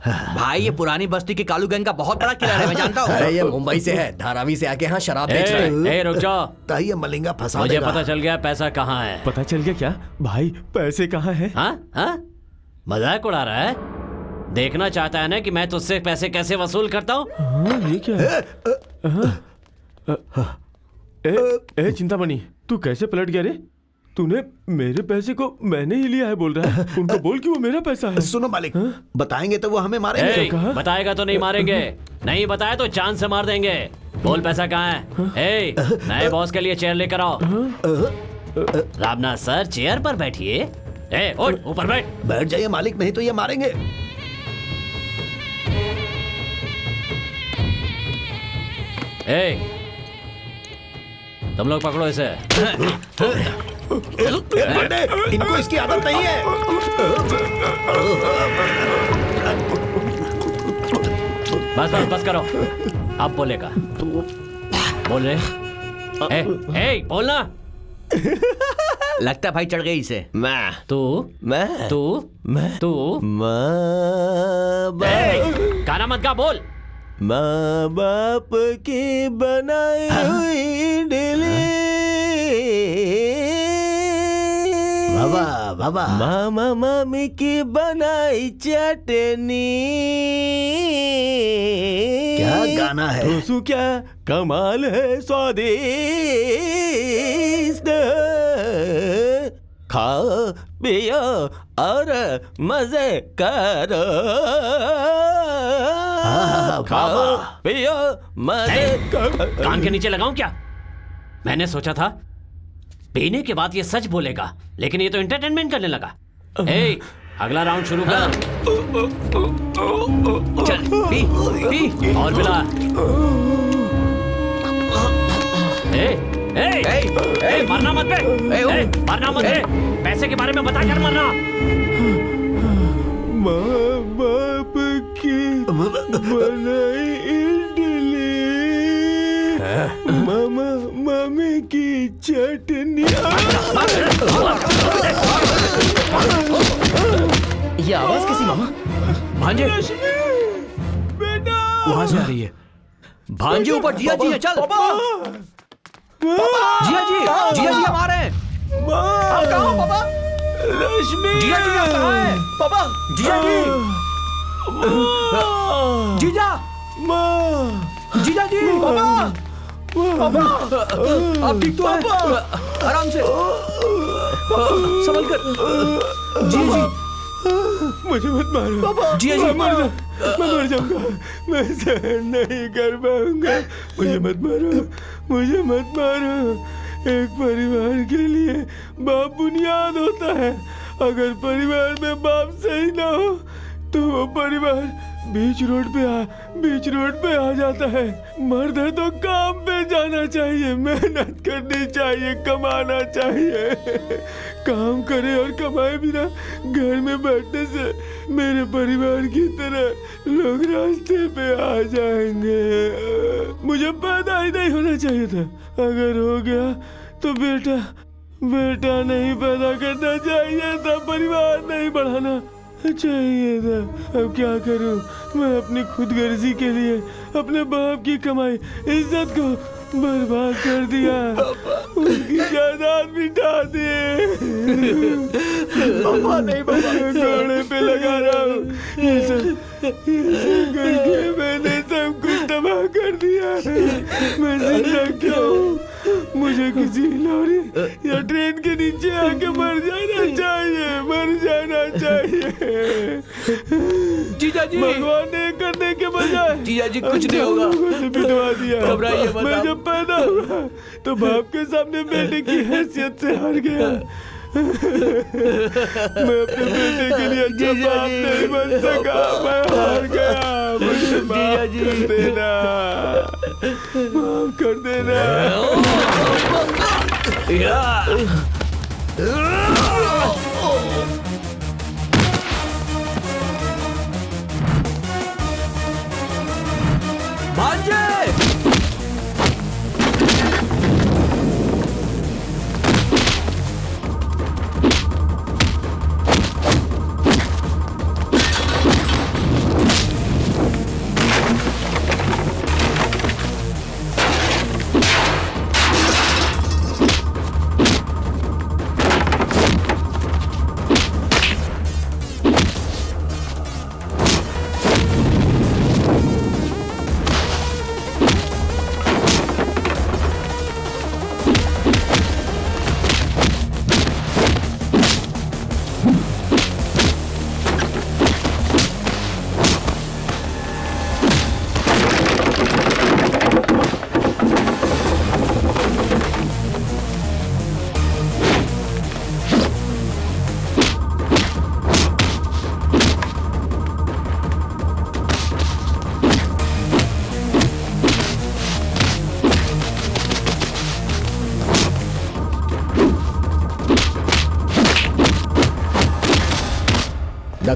भाई ये पुरानी बस्ती के कालू गैंग का बहुत बड़ा किलर है, मैं जानता हूँ। अरे ये मुंबई से है, धारावी से आके यहाँ शराब बेच रहे हैं। ए, रुक जाओ। ताई ये मलिंगा फंसा मुझे देगा। पता चल गया पैसा कहाँ है। पता चल गया क्या भाई? पैसे कहाँ हैं? हाँ? मजाक उड़ा रहा है? देखना चाहता है ना कि मैं तुझसे पैसे कैसे वसूल करता हूँ? ये क्या है? चिंतामणि, तू कैसे पलट गया रे? तूने मेरे पैसे को मैंने ही लिया है बोल रहा है। उनको बोल कि वो मेरा पैसा है। सुनो मालिक, बताएंगे तो वो हमें मारेंगे। बताएगा तो नहीं मारेंगे, नहीं बताया तो चांद से मार देंगे। बोल पैसा कहाँ है? नए बॉस के लिए चेयर लेकर आओ। रामनाथ सर चेयर पर बैठिए। उठ, ऊपर बैठ जाइए मालिक, नहीं तो ये मारेंगे। तुम लोग पकड़ो इसे। इनको इसकी आदत नहीं है। बस करो, अब बोलेगा। बोल रहे बोलना। लगता भाई चढ़ गई इसे। तू गाना मत गा, बोल। माँ बाप की बनाई हुई दिली, बाबा मामा मामी की बनाई चटनी। क्या गाना है? दोस्तों क्या कमाल है, स्वादिष्ट। खाओ पियो और मजे करो। खाओ पियो मजे करो। कान के नीचे लगाऊं क्या? मैंने सोचा था पीने के बाद ये सच बोलेगा, लेकिन ये तो एंटरटेनमेंट करने लगा। अगला राउंड शुरू कर। चल पी और पिला। मरना मत बे। मरना मत बे। पैसे के बारे में बता कर मरना। माँ बाप की बनाई इडली, मामा मामी की चटनी। ये आवाज कैसी मामा? भांजे बेटा वहां से आ रही है। भांजे ऊपर, जिया जी है, चल। जिया जी हम आ रहे हैं। आप कहाँ हो पापा? रश्मि, जिया जी आप कहाँ हैं? पापा, जिया जी। जीजा, जीजा जी, पापा, पापा, आप ठीक तो हैं? आराम से, संभल कर। जिया जी, मुझे मत मारो। जिया जी, मैं मर जाऊंगा, मैं सहन नहीं कर पाऊंगा। मुझे मत मारो, मुझे मत मारो। एक परिवार के लिए बाप बुनियाद होता है। अगर परिवार में बाप सही ना हो तो वो परिवार बीच रोड पे आ जाता है। मर्द है तो काम पे जाना चाहिए, मेहनत करनी चाहिए, कमाना चाहिए। काम करे और कमाए बिना घर में बैठने से मेरे परिवार की तरह लोग रास्ते पे आ जाएंगे। मुझे पैदा ही नहीं होना चाहिए था। अगर हो गया तो बेटा नहीं पैदा करना चाहिए था, परिवार नहीं बढ़ाना चाहिए था। अब क्या करूं? मैं अपनी खुदगर्जी के लिए अपने बाप की कमाई, इज्जत को बर्बाद कर दिया। उसकी जायदाद मिटा दी। घोड़े पे लगा रहा हूँ। ये सब करके मैंने सब कुछ तबाह कर दिया। मैं जिंदा क्यों हूँ? मुझे किसी लॉरी या ट्रेन के नीचे आके मर जाना चाहिए। जीजा जी, भगवान ने करने के बजाय जीजा जी कुछ नहीं होगा। बिठवा दिया। घबराइए मत। मैं जब पैदा हुआ तो बाप के सामने बेटे की हैसियत से हार गया। मैं अपने बेटे के लिए अच्छा बाप नहीं बन सका, मैं हार गया। मुझे माफ कर देना। भांजे,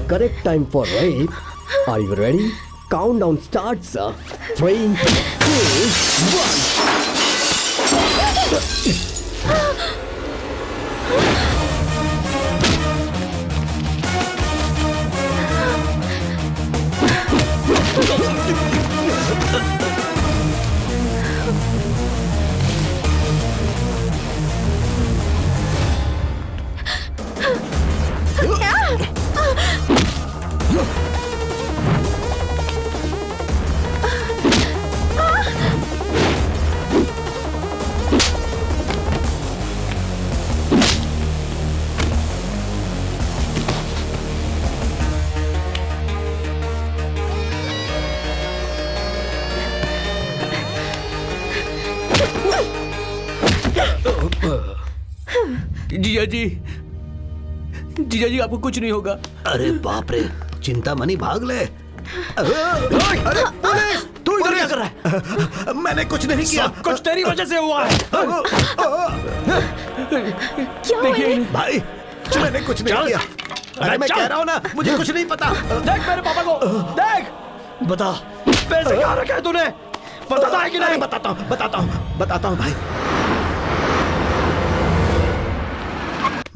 The correct time for rape. Are you ready? Countdown starts. 3, 2, 1. जीजा जी आपको कुछ नहीं होगा। अरे बाप रे, चिंता मनी भाग ले। अरे पुलिस, तू इधर क्या कर रहा है? मैंने कुछ नहीं किया। सब कुछ तेरी वजह से हुआ है। देखिए भाई, मैंने कुछ नहीं किया। अरे मैं कह रहा हूँ ना, मुझे कुछ नहीं पता। देख मेरे पापा को, देख। बता, पैसे कहाँ रखे हैं तूने? बताता है कि नहीं? बताता हूँ भाई।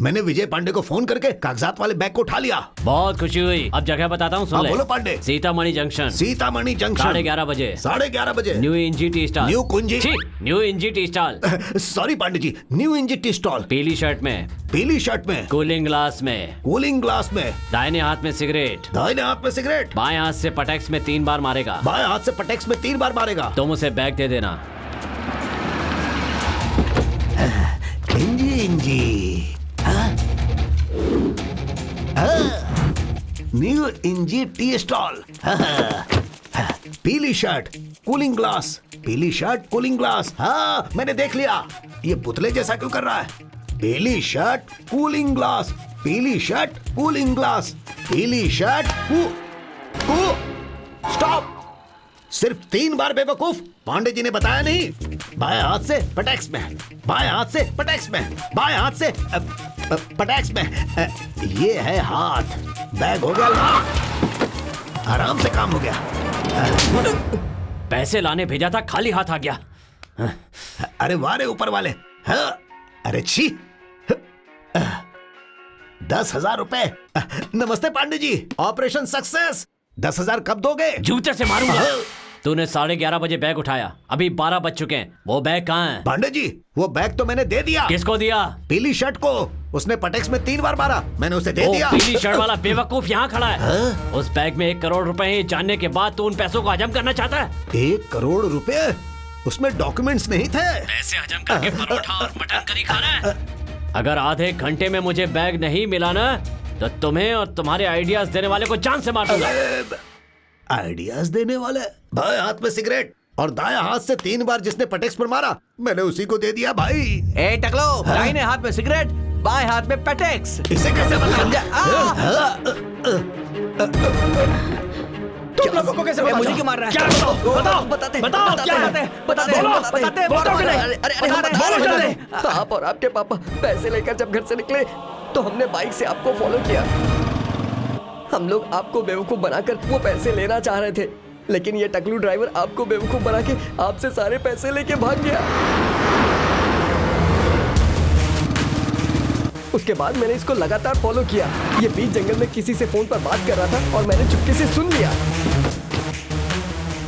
मैंने विजय पांडे को फोन करके कागजात वाले बैग को उठा लिया। बहुत खुशी हुई। अब जगह बताता हूँ, सुन ले। बोलो पांडे। सीतामढ़ी जंक्शन। 11:30 बजे। 11:30 बजे। न्यू इंजी टी स्टॉल। न्यू इंजी tea stall. Sorry Pandey ji, new इंजी टी स्टॉल। पीली शर्ट में। कूलिंग ग्लास में। दाहिने हाथ में सिगरेट। बाएं हाथ से पटेक्स में 3 बार मारेगा। तुम उसे बैग दे देना। इंजी न्यू इंजी टी स्टॉल। पीली शर्ट, कूलिंग ग्लास। हाँ, मैंने देख लिया। ये पुतले जैसा क्यों कर रहा है? पीली शर्ट, कूलिंग ग्लास। स्टॉप। सिर्फ 3 बार बेवकूफ। पांडे जी ने बताया नहीं? बाएं हाथ से पटेक्स में। ये है हाथ। बैग हो गया लॉक। आराम से काम हो गया। पैसे लाने भेजा था, खाली हाथ आ गया। अरे वारे ऊपर वाले। हाँ? अरे छी। 10,000 रुपए। नमस्ते पांडे जी, ऑपरेशन सक्सेस। 10,000 कब दोगे? जूते से मारूंगा। तूने 11:30 बजे बैग उठाया, अभी 12 बज चुके हैं। वो बैग कहाँ है? पांडे जी, वो बैग तो मैंने दे दिया। किसको दिया? पीली शर्ट को। उसने पटेक्स में 3 बार मारा, मैंने उसे दे दिया। पीली शर्ट वाला बेवकूफ यहाँ खड़ा है। उस बैग में 1 करोड़ रुपए हैं, जानने के बाद तू उन पैसों को हजम करना चाहता है? 1 करोड़ रुपए? उसमें डॉक्यूमेंट्स नहीं थे। पैसे हजम करके परोठा और मटन करी खा रहा है। अगर आधे घंटे में मुझे बैग नहीं मिला ना, तो तुम्हें और तुम्हारे आइडियाज देने वाले को जान से मार दूंगा। आइडियाज देने वाले? बाएं हाथ में सिगरेट और दाएं हाथ से 3 बार जिसने पटेक्स पर मारा, मैंने उसी को दे दिया भाई। ए टकलो, दाहिने हाथ में सिगरेट, बाएं हाथ में पटेक्स। इसे कैसे समझा? तुम लोगों को कैसे पता? मुझे क्यों मार रहा है? क्या बताओ क्या है? बताते। आप और आपके पापा पैसे लेकर जब घर से निकले तो हमने बाइक से आपको फॉलो किया। हम लोग आपको बेवकूफ बनाकर वो पैसे लेना चाह रहे थे, लेकिन ये टकलू ड्राइवर आपको बेवकूफ बना के आपसे सारे पैसे लेके भाग गया। उसके बाद मैंने इसको लगातार फॉलो किया। ये बीच जंगल में किसी से फोन पर बात कर रहा था और मैंने चुपके से सुन लिया।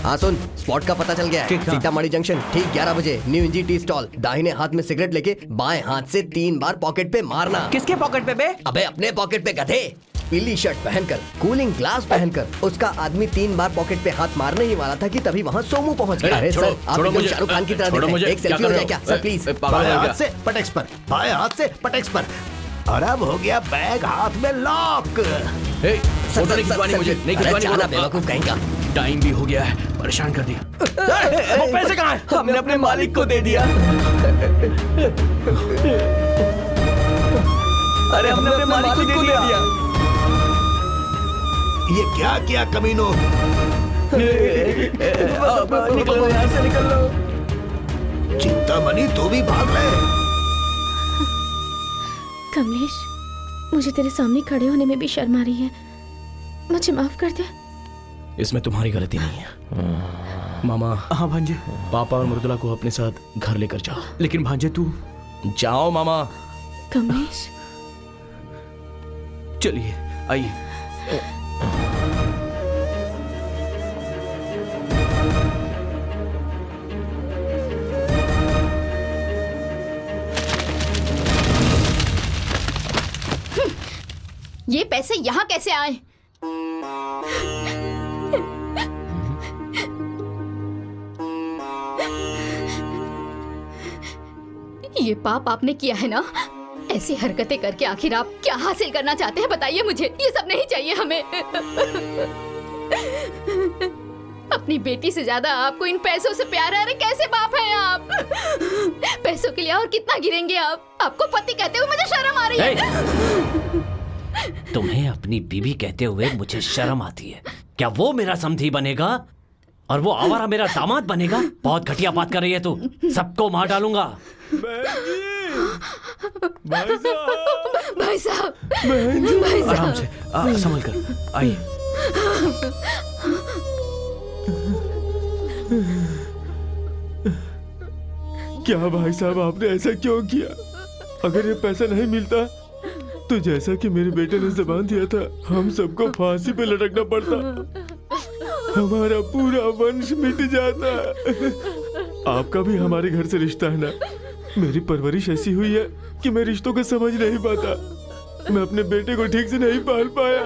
हाँ सुन, स्पॉट का पता चल गया है। सीतामढ़ी जंक्शन, ठीक 11 बजे, न्यू इंजी टी स्टॉल। दाहिने हाथ में सिगरेट लेके बाएं हाथ से 3 बार पॉकेट पे मारना। किसके पॉकेट पे बे? अबे अपने पॉकेट पे गधे। पीली शर्ट पहनकर, कूलिंग ग्लास पहनकर उसका आदमी 3 बार पॉकेट पे हाथ मारने ही वाला था कि तभी वहाँ सोमू पहुँच गया। अरे सर, आप एकदम शाहरुख खान की तरह दिख रहे हैं। एक सेल्फी हो जाए क्या सर प्लीज? बाएं हाथ से पटेक्स पर, बाएं हाथ से पटेक्स पर। और अब हो गया बैग हाथ में लॉक। फोटो नहीं खिंचवानी मुझे, नहीं खिंचवानी। बेवकूफ कहीं का। टाइम भी हो गया है, परेशान कर दिया। वो पैसे कहाँ हैं? हमने अपने मालिक को दे दिया। अरे हमने अपने मालिक को दे दिया। ये क्या किया कमीनों? निकलो यहाँ से, निकल लो। चिंतामणि तू भी भाग ले। कमलेश, मुझे तेरे सामने खड़े होने में भी शर्म आ रही है। मुझे माफ कर दे। इसमें तुम्हारी गलती नहीं है। मामा। हाँ भांजे। पापा और मृदुला को अपने साथ घर लेकर जाओ। लेकिन भांजे तू। जाओ मामा। कमलेश। चलिए आइए। ये पैसे यहाँ कैसे आए? ये पाप आपने किया है ना? ऐसी हरकतें करके आखिर आप क्या हासिल करना चाहते हैं बताइए मुझे। ये सब नहीं चाहिए हमें। अपनी बेटी से ज्यादा आपको इन पैसों से प्यार है। अरे कैसे बाप हैं आप? पैसों के लिए और कितना गिरेंगे आप? आपको पति कहते हुए मुझे शर्म आ रही है। तुम्हें अपनी बीवी कहते हुए मुझे शर्म आती है? क्या वो मेरा समधी बनेगा और वो आवारा मेरा दामाद बनेगा? बहुत घटिया बात कर रही है तू। सबको मार डालूंगा। भाई साहब। आराम से संभल कर आइए। क्या भाई साहब आपने ऐसा क्यों किया? अगर ये पैसा नहीं मिलता तो जैसा कि मेरे बेटे ने जबान दिया था हम सबको फांसी पे लटकना पड़ता, हमारा पूरा वंश मिट जाता। आपका भी हमारे घर से रिश्ता है ना। मेरी परवरिश ऐसी हुई है कि मैं रिश्तों को समझ नहीं पाता। मैं अपने बेटे को ठीक से नहीं पाल पाया।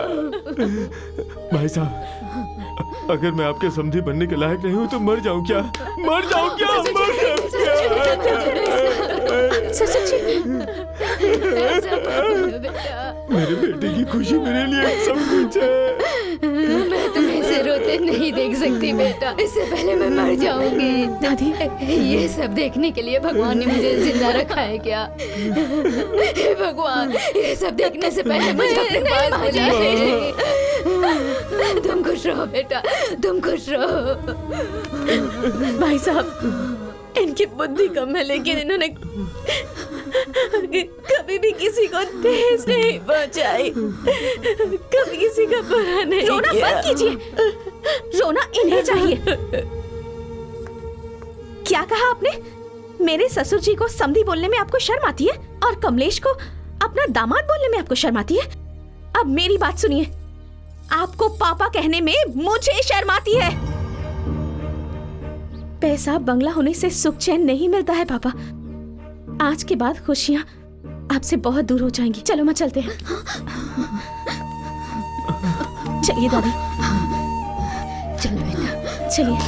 भाई साहब अगर मैं आपके समधी बनने के लायक नहीं हूँ तो मर जाऊँ क्या? मर जाऊँ क्या? मर जाऊँ मेरे बेटे की खुशी मेरे लिए सब कुछ है। मैं तुम्हें ऐसे रोते नहीं देख सकती बेटा। इससे पहले मैं मर जाऊंगी। दादी ये सब देखने के लिए भगवान ने मुझे जिंदा रखा है क्या? हे भगवान ये सब देखने से पहले मुझे अपने पास आ जाए। तुम खुश रहो बेटा, तुम खुश रहो। भाई साहब इनकी बुद्धि कम है लेकिन इन्होंने कभी भी किसी को ठेस नहीं पहुंचाई, कभी किसी का बुरा नहीं रोना किया। बंद कीजिए। रोना इन्हें चाहिए। क्या कहा आपने? मेरे ससुर जी को समधी बोलने में आपको शर्म आती है और कमलेश को अपना दामाद बोलने में आपको शर्म आती है? अब मेरी बात सुनिए। आपको पापा कहने में मुझे शर्म आती है। पैसा बंगला होने से सुख चैन नहीं मिलता है पापा। आज के बाद खुशियां आपसे बहुत दूर हो जाएंगी। चलो मां चलते हैं। चलिए दादी। चलो बेटा चलिए।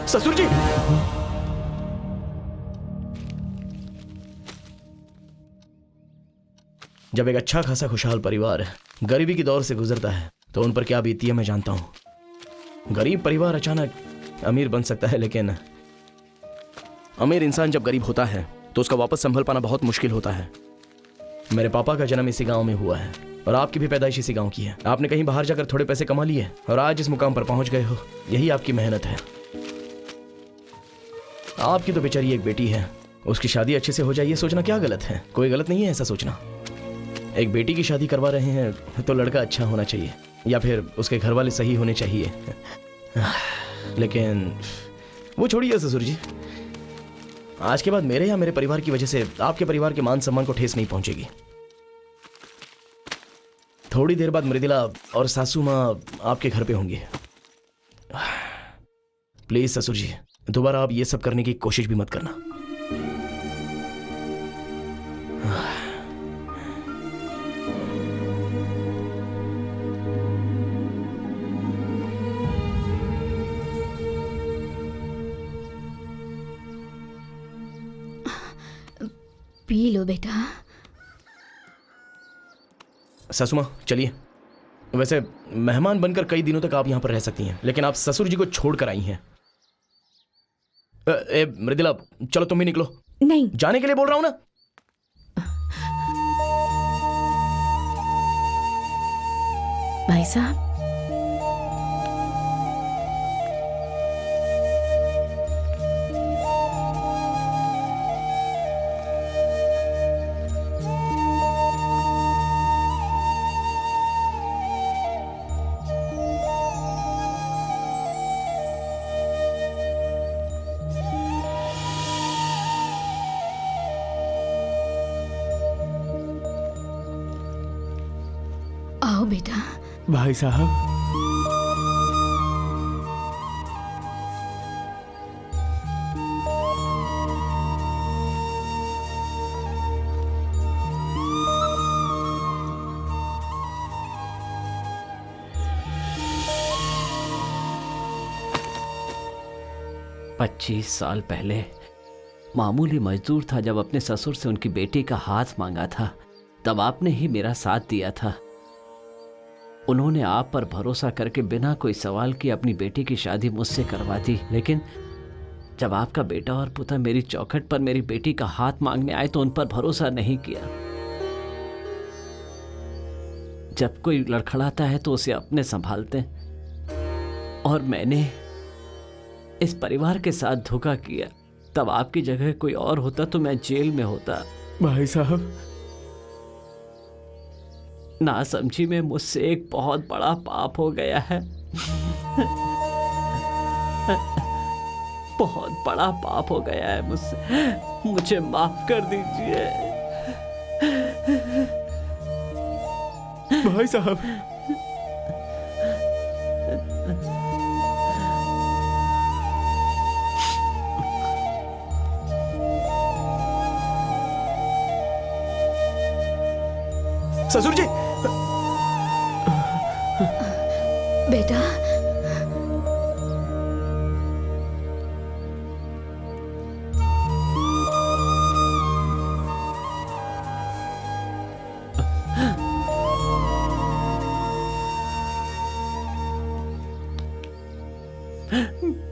ससुर जी। जब एक अच्छा खासा खुशहाल परिवार गरीबी की दौर से गुजरता है तो उन पर क्या बीती है मैं जानता हूं। गरीब परिवार अचानक अमीर बन सकता है, लेकिन अमीर इंसान जब गरीब होता है तो उसका वापस संभल पाना बहुत मुश्किल होता है। मेरे पापा का जन्म इसी गांव में हुआ है और आपकी भी पैदाइश इसी गांव की है। आपने कहीं बाहर जाकर थोड़े पैसे कमा लिए और आज इस मुकाम पर पहुंच गए हो। यही आपकी मेहनत है। आपकी तो बेचारी एक बेटी है, उसकी शादी अच्छे से हो जाए ये सोचना क्या गलत है? कोई गलत नहीं है ऐसा सोचना। एक बेटी की शादी करवा रहे हैं तो लड़का अच्छा होना चाहिए या फिर उसके घर वाले सही होने चाहिए। लेकिन वो छोड़िए ससुर जी। आज के बाद मेरे या मेरे परिवार की वजह से आपके परिवार के मान सम्मान को ठेस नहीं पहुंचेगी। थोड़ी देर बाद मृदुला और सासू माँ आपके घर पे होंगी। प्लीज ससुर जी दोबारा आप ये सब करने की कोशिश भी मत करना। पी लो बेटा। सासू माँ चलिए। वैसे मेहमान बनकर कई दिनों तक आप यहाँ पर रह सकती हैं, लेकिन आप ससुर जी को छोड़कर आई हैं। मृदुला चलो तुम भी निकलो। नहीं, जाने के लिए बोल रहा हूं ना। भाई साहब, आओ बेटा। भाई साहब, पच्चीस साल पहले मामूली मजदूर था जब अपने ससुर से उनकी बेटी का हाथ मांगा था। तब आपने ही मेरा साथ दिया था। उन्होंने आप पर भरोसा करके बिना कोई सवाल किए अपनी बेटी की शादी मुझसे करवा दी। लेकिन जब आपका बेटा और पुता मेरी चौखट पर मेरी बेटी का हाथ मांगने आए तो उन पर भरोसा नहीं किया। जब कोई लड़खड़ाता है तो उसे अपने संभालते हैं, और मैंने इस परिवार के साथ धोखा किया। तब आपकी जगह कोई और होता तो मैं जेल में होता। भाई साहब, ना समझी में मुझसे एक बहुत बड़ा पाप हो गया है। बहुत बड़ा पाप हो गया है मुझसे। मुझे माफ कर दीजिए भाई साहब। ससुर जी। बेटा,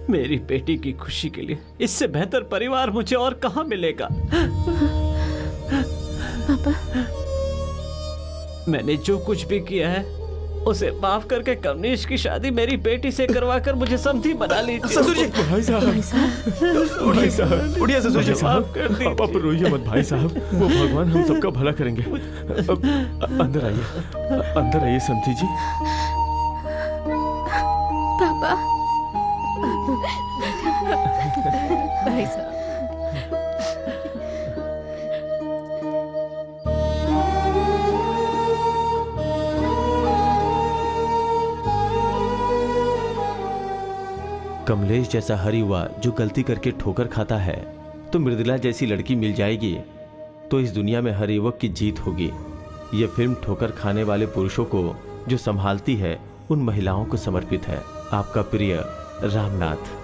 मेरी बेटी की खुशी के लिए इससे बेहतर परिवार मुझे और कहां मिलेगा। पापा, मैंने जो कुछ भी किया है उसे माफ करके कमलेश की शादी मेरी बेटी से करवाकर मुझे समधी बना लीजिए। ससुर जी। भाई साहब, भाई साहब, उठिए ससुर जी। माफ कर दीजिए। आप रोइए मत भाई साहब, वो भगवान हम सबका भला करेंगे। अब अंदर आइए समधी जी। पापा। भाई साहब, कमलेश जैसा हर युवा जो गलती करके ठोकर खाता है, तो मृदुला जैसी लड़की मिल जाएगी तो इस दुनिया में हर युवक की जीत होगी। यह फिल्म ठोकर खाने वाले पुरुषों को जो संभालती है उन महिलाओं को समर्पित है। आपका प्रिय रामनाथ।